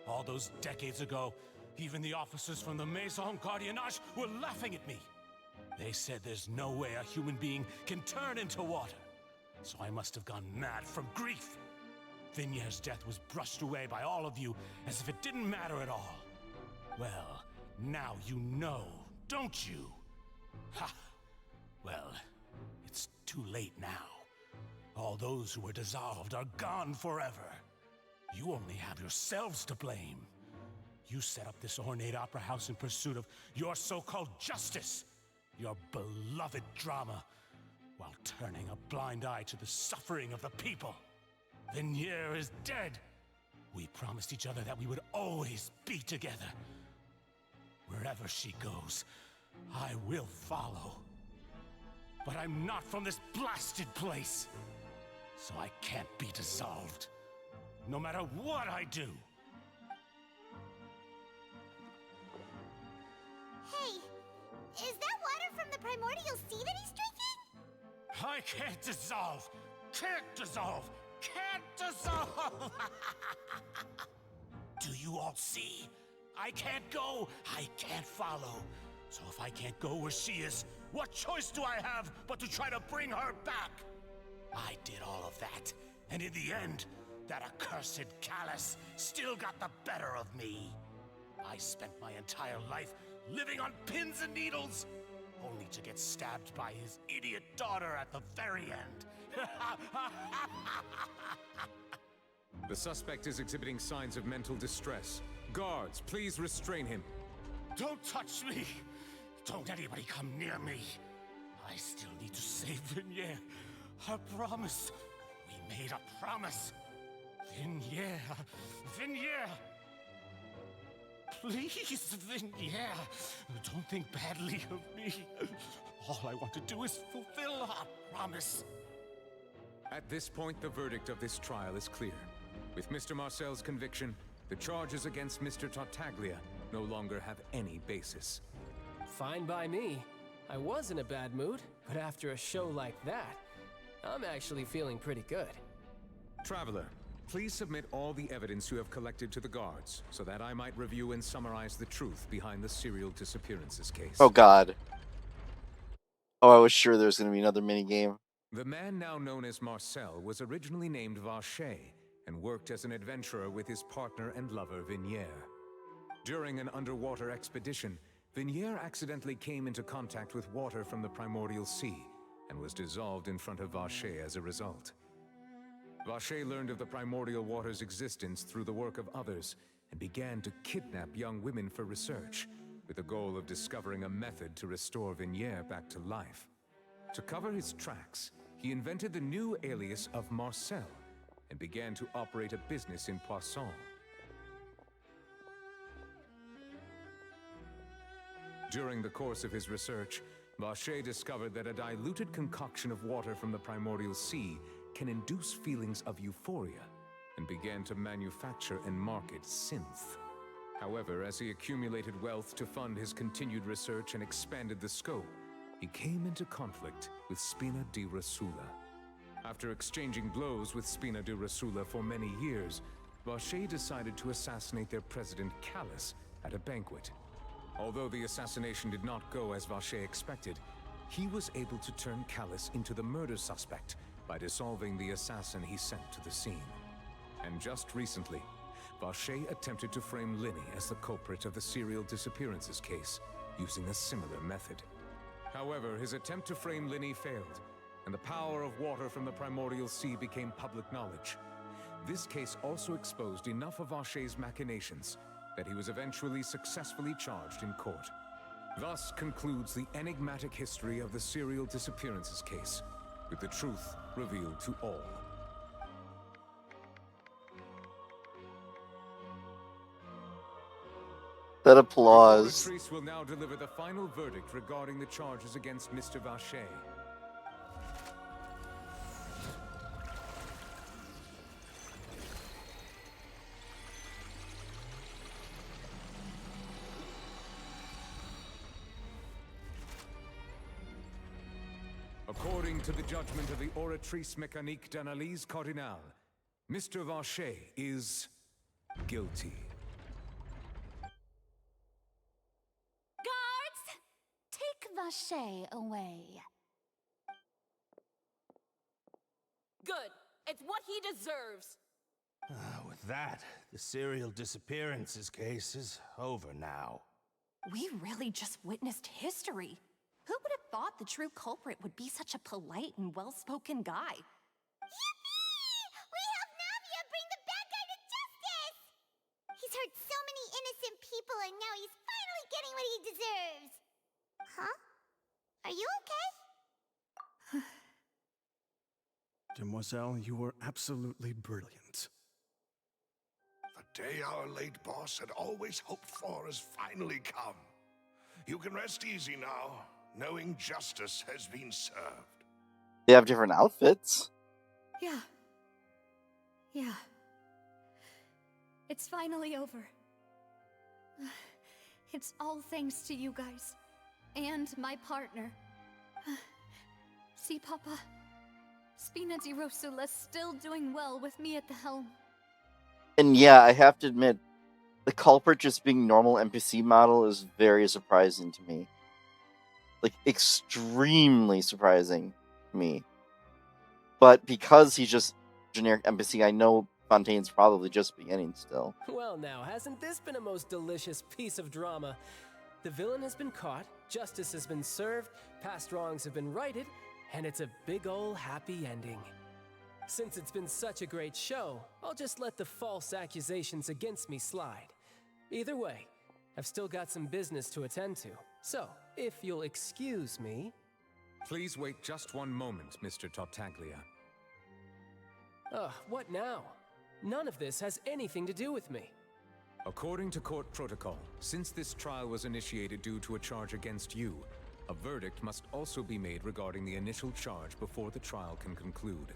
All those decades ago, even the officers from the Maison Gardiennage were laughing at me. They said there's no way a human being can turn into water. So I must have gone mad from grief. Vignier's death was brushed away by all of you as if it didn't matter at all. Well, now you know, don't you? Ha! Well, it's too late now. All those who were dissolved are gone forever. You only have yourselves to blame. You set up this ornate opera house in pursuit of your so-called justice, your beloved drama, while turning a blind eye to the suffering of the people. Vignier is dead. We promised each other that we would always be together. Wherever she goes, I will follow. But I'm not from this blasted place, so I can't be dissolved, no matter what I do. Hey, is that water from the primordial sea that he's drinking? I can't dissolve! Can't dissolve! Can't dissolve! Do you all see? I can't go, I can't follow. So if I can't go where she is, what choice do I have but to try to bring her back? I did all of that, and in the end, that accursed Callus still got the better of me. I spent my entire life living on pins and needles, only to get stabbed by his idiot daughter at the very end. The suspect is exhibiting signs of mental distress. Guards, please restrain him. Don't touch me! Don't anybody come near me! I still need to save Vignier. I promised. We made a promise. Vignier. Vignier! Please, Vignier. Don't think badly of me. All I want to do is fulfill our promise. At this point, the verdict of this trial is clear. With Mr. Marcel's conviction, the charges against Mr. Tartaglia no longer have any basis. Fine by me. I was in a bad mood, but after a show like that, I'm actually feeling pretty good. Traveler, please submit all the evidence you have collected to the guards, so that I might review and summarize the truth behind the serial disappearances case. Oh god. Oh, I was sure there was going to be another minigame. The man now known as Marcel was originally named Vacher and worked as an adventurer with his partner and lover Vignier. During an underwater expedition, Vignier accidentally came into contact with water from the primordial sea and was dissolved in front of Vacher as a result. Vacher learned of the primordial water's existence through the work of others and began to kidnap young women for research, with the goal of discovering a method to restore Vignier back to life. To cover his tracks, he invented the new alias of Marcel and began to operate a business in Poisson. During the course of his research, Vacher discovered that a diluted concoction of water from the primordial sea can induce feelings of euphoria, and began to manufacture and market synth. However, as he accumulated wealth to fund his continued research and expanded the scope, he came into conflict with Spina di Rosula. After exchanging blows with Spina di Rosula for many years, Vacher decided to assassinate their president Callus at a banquet. Although the assassination did not go as Vacher expected, he was able to turn Callus into the murder suspect by dissolving the assassin he sent to the scene. And just recently, Vacher attempted to frame Linny as the culprit of the serial disappearances case, using a similar method. However, his attempt to frame Linny failed, and the power of water from the primordial sea became public knowledge. This case also exposed enough of Vacher's machinations that he was eventually successfully charged in court. Thus concludes the enigmatic history of the serial disappearances case, with the truth revealed to all. That applause. The Oratrice will now deliver the final verdict regarding the charges against Mr. Vacher. According to the judgment of the Oratrice Mécanique d'Analyse Cardinale, Mr. Vacher is guilty. Vache away. Good. It's what he deserves. With that, the serial disappearances case is over now. We really just witnessed history. Who would have thought the true culprit would be such a polite and well-spoken guy? Yippee! We helped Navia bring the bad guy to justice! He's hurt so many innocent people and now he's finally getting what he deserves! Huh? Are you okay? Demoiselle, you were absolutely brilliant. The day our late boss had always hoped for has finally come. You can rest easy now, knowing justice has been served. They have different outfits. Yeah. Yeah. It's finally over. It's all thanks to you guys. And my partner. See, Papa? Spina di Rosula's still doing well with me at the helm. And yeah, I have to admit, the culprit just being normal NPC model is very surprising to me. Like, extremely surprising to me. But because he's just generic NPC, I know Fontaine's probably just beginning still. Well now, hasn't this been a most delicious piece of drama? The villain has been caught, justice has been served, past wrongs have been righted, and it's a big ol' happy ending. Since it's been such a great show, I'll just let the false accusations against me slide. Either way, I've still got some business to attend to. So, if you'll excuse me... Please wait just one moment, Mr. Tartaglia. What now? None of this has anything to do with me. According to court protocol, since this trial was initiated due to a charge against you, a verdict must also be made regarding the initial charge before the trial can conclude.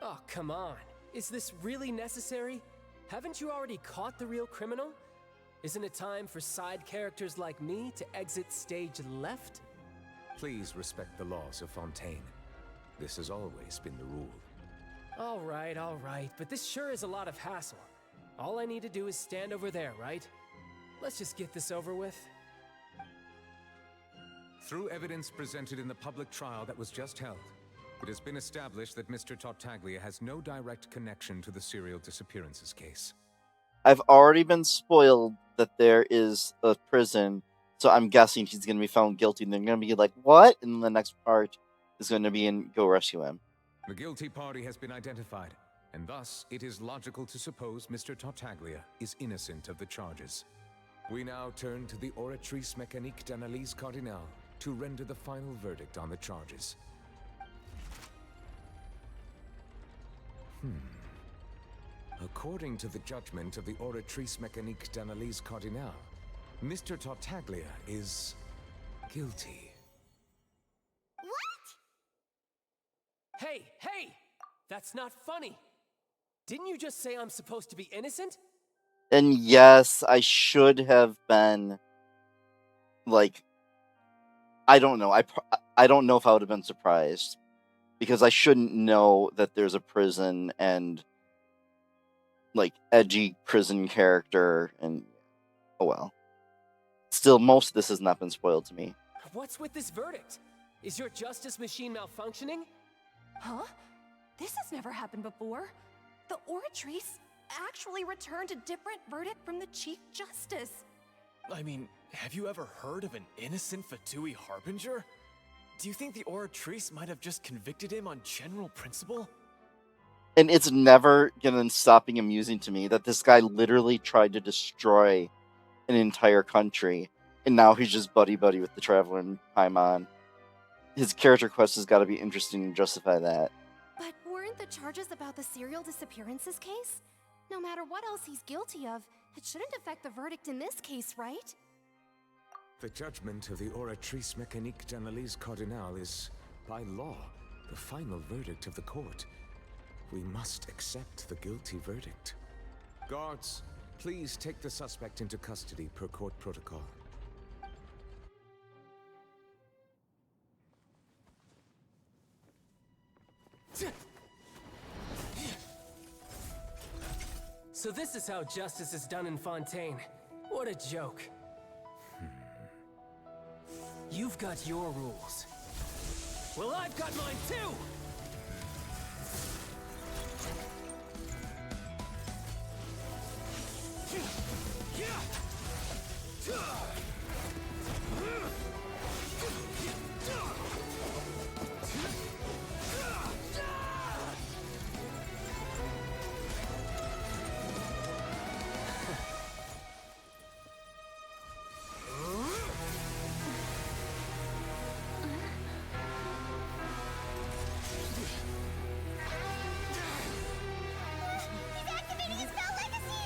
Oh, come on. Is this really necessary? Haven't you already caught the real criminal? Isn't it time for side characters like me to exit stage left? Please respect the laws of Fontaine. This has always been the rule. All right, but this sure is a lot of hassle. All I need to do is stand over there, right? Let's just get this over with. Through evidence presented in the public trial that was just held, it has been established that Mr. Tartaglia has no direct connection to the serial disappearances case. I've already been spoiled that there is a prison, so I'm guessing he's going to be found guilty, and they're going to be like, what? And then the next part is going to be in go rescue him. The guilty party has been identified, and thus it is logical to suppose Mr. Tartaglia is innocent of the charges. We now turn to the Oratrice Mécanique d'Analyse Cardinale to render the final verdict on the charges. According to the judgment of the Oratrice Mécanique d'Analyse Cardinale, Mr. Tartaglia is guilty. What? Hey! That's not funny! Didn't you just say I'm supposed to be innocent? And yes, I should have been, like, I don't know. I don't know if I would have been surprised. Because I shouldn't know that there's a prison and, like, edgy prison character, and, oh well. Still, most of this has not been spoiled to me. What's with this verdict? Is your justice machine malfunctioning? Huh? This has never happened before. The Oratrice actually returned a different verdict from the Chief Justice. I mean, have you ever heard of an innocent Fatui Harbinger? Do you think the Oratrice might have just convicted him on general principle? And it's never gonna stop being amusing to me that this guy literally tried to destroy an entire country, and now he's just buddy-buddy with the Traveler and Paimon. His character quest has got to be interesting to justify that. But weren't the charges about the serial disappearances case? No matter what else he's guilty of, it shouldn't affect the verdict in this case, right? The judgment of the Oratrice Mécanique d'Analyse Cardinale is, by law, the final verdict of the court. We must accept the guilty verdict. Guards, please take the suspect into custody per court protocol. So this is how justice is done in Fontaine. What a joke. You've got your rules. Well, I've got mine too! He's activating his spell legacy!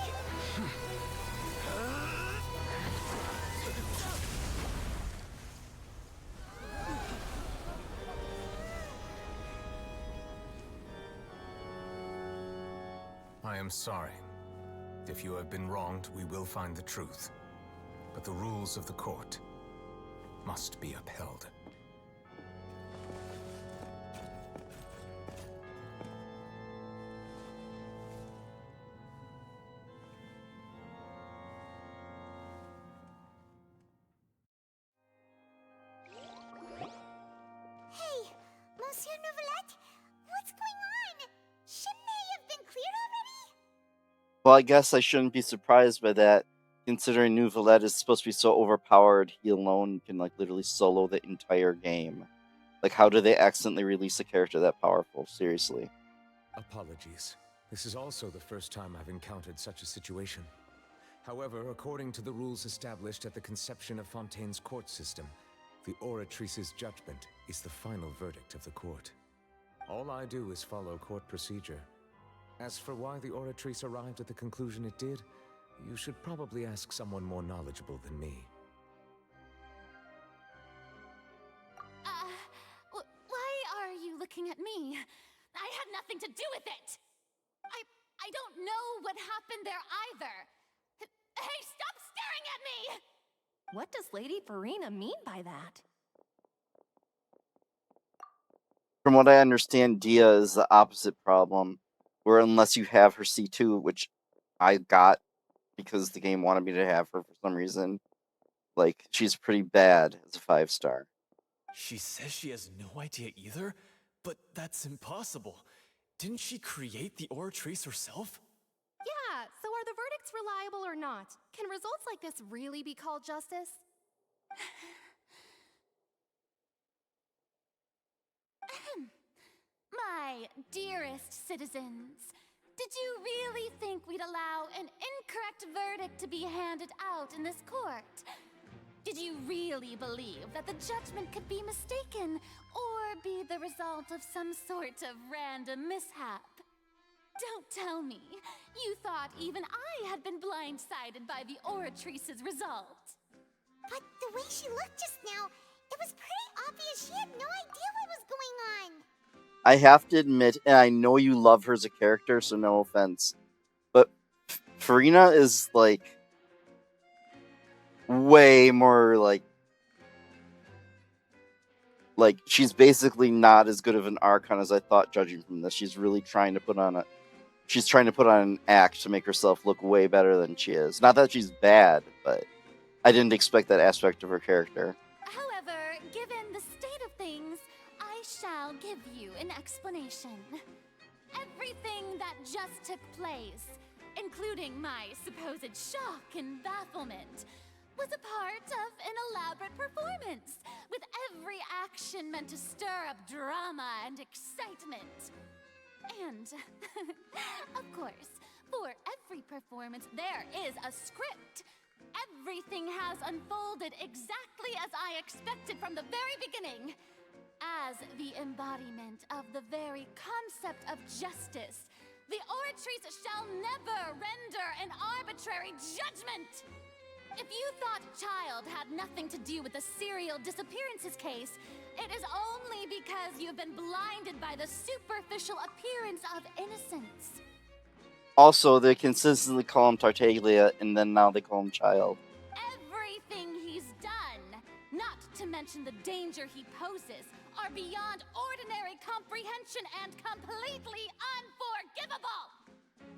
I am sorry. If you have been wronged, we will find the truth. But the rules of the court must be upheld. Hey, Monsieur Nouvellette, what's going on? Shouldn't they have been cleared already? Well, I guess I shouldn't be surprised by that, considering Nouvellette is supposed to be so overpowered, he alone can, like, literally solo the entire game. Like, how do they accidentally release a character that powerful? Seriously. Apologies. This is also the first time I've encountered such a situation. However, according to the rules established at the conception of Fontaine's court system, the Oratrice's judgment is the final verdict of the court. All I do is follow court procedure. As for why the Oratrice arrived at the conclusion it did, you should probably ask someone more knowledgeable than me. Why are you looking at me? I had nothing to do with it! I don't know what happened there either! Hey, stop staring at me! What does Lady Farina mean by that? From what I understand, Dia is the opposite problem, where unless you have her C2, which I got because the game wanted me to have her for some reason, like, she's pretty bad as a 5-star. She says she has no idea either, but that's impossible. Didn't she create the Oratrice herself? Yeah, so are the verdicts reliable or not? Can results like this really be called justice? My dearest citizens, did you really think we'd allow an incorrect verdict to be handed out in this court? Did you really believe that the judgment could be mistaken or be the result of some sort of random mishap? Don't tell me you thought even I had been blindsided by the Oratrice's result. But the way she looked just now, it was pretty obvious she had no idea what was going on. I have to admit, and I know you love her as a character, so no offense, but Farina is, like, way more, like, she's basically not as good of an Archon as I thought, judging from this. She's really trying to put on an act to make herself look way better than she is. Not that she's bad, but I didn't expect that aspect of her character. However, given the state of things, I shall give you an explanation. Everything that just took place, including my supposed shock and bafflement, was a part of an elaborate performance, with every action meant to stir up drama and excitement. And, of course, for every performance there is a script. Everything has unfolded exactly as I expected from the very beginning. As the embodiment of the very concept of justice, the Oratrice shall never render an arbitrary judgment! If you thought Child had nothing to do with the serial disappearances case, it is only because you've been blinded by the superficial appearance of innocence. Also, they consistently call him Tartaglia, and then now they call him Child. Everything he's done, not to mention the danger he poses, are beyond ordinary comprehension and completely unforgivable!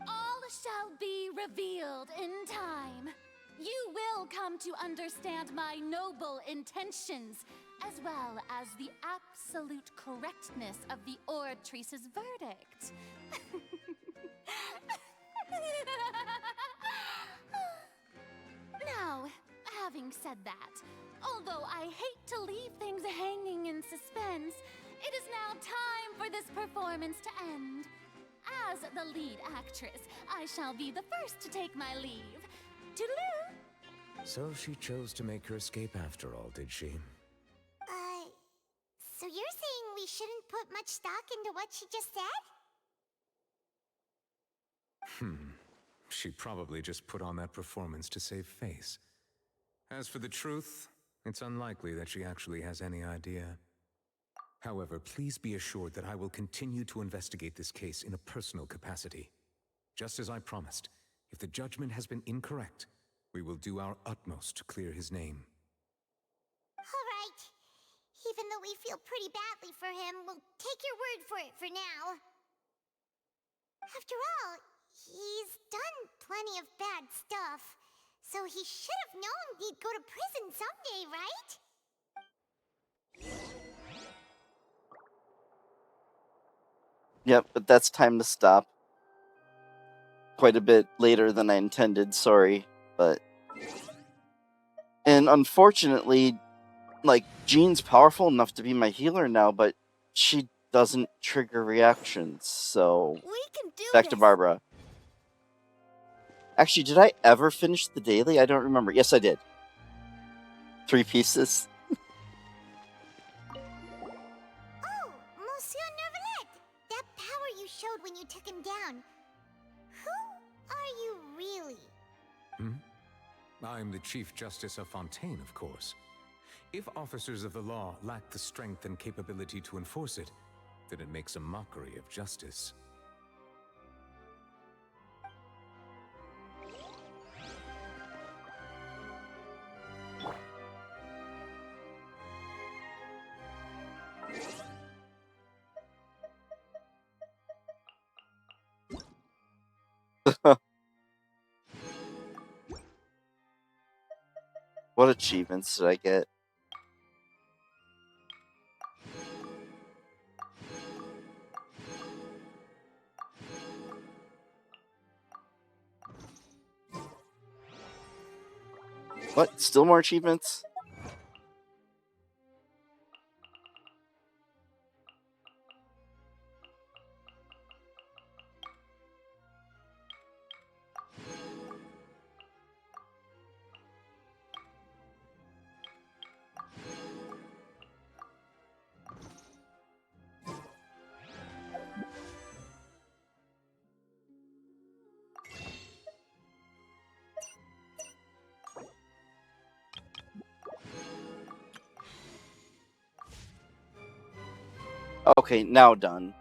All shall be revealed in time. you will come to understand my noble intentions, as well as the absolute correctness of the oratrice's verdict. Now, having said that, although I hate to leave things hanging in suspense, it is now time for this performance to end. As the lead actress, I shall be the first to take my leave. Toodaloo! So she chose to make her escape after all, did she? So you're saying we shouldn't put much stock into what she just said? She probably just put on that performance to save face. As for the truth, it's unlikely that she actually has any idea. However, please be assured that I will continue to investigate this case in a personal capacity. Just as I promised, if the judgment has been incorrect, we will do our utmost to clear his name. All right. Even though we feel pretty badly for him, we'll take your word for it for now. After all, he's done plenty of bad stuff, so he should have known he'd go to prison someday, right? Yep, but that's time to stop. Quite a bit later than I intended, sorry, but... And unfortunately, like, Jean's powerful enough to be my healer now, but she doesn't trigger reactions, so... Back to Barbara. Actually, did I ever finish the daily? I don't remember. Yes, I did. 3 pieces. Oh, Monsieur Neuvillette! That power you showed when you took him down. Who are you really? I'm the Chief Justice of Fontaine, of course. If officers of the law lack the strength and capability to enforce it, then it makes a mockery of justice. What achievements did I get? What? Still more achievements? Okay, now done.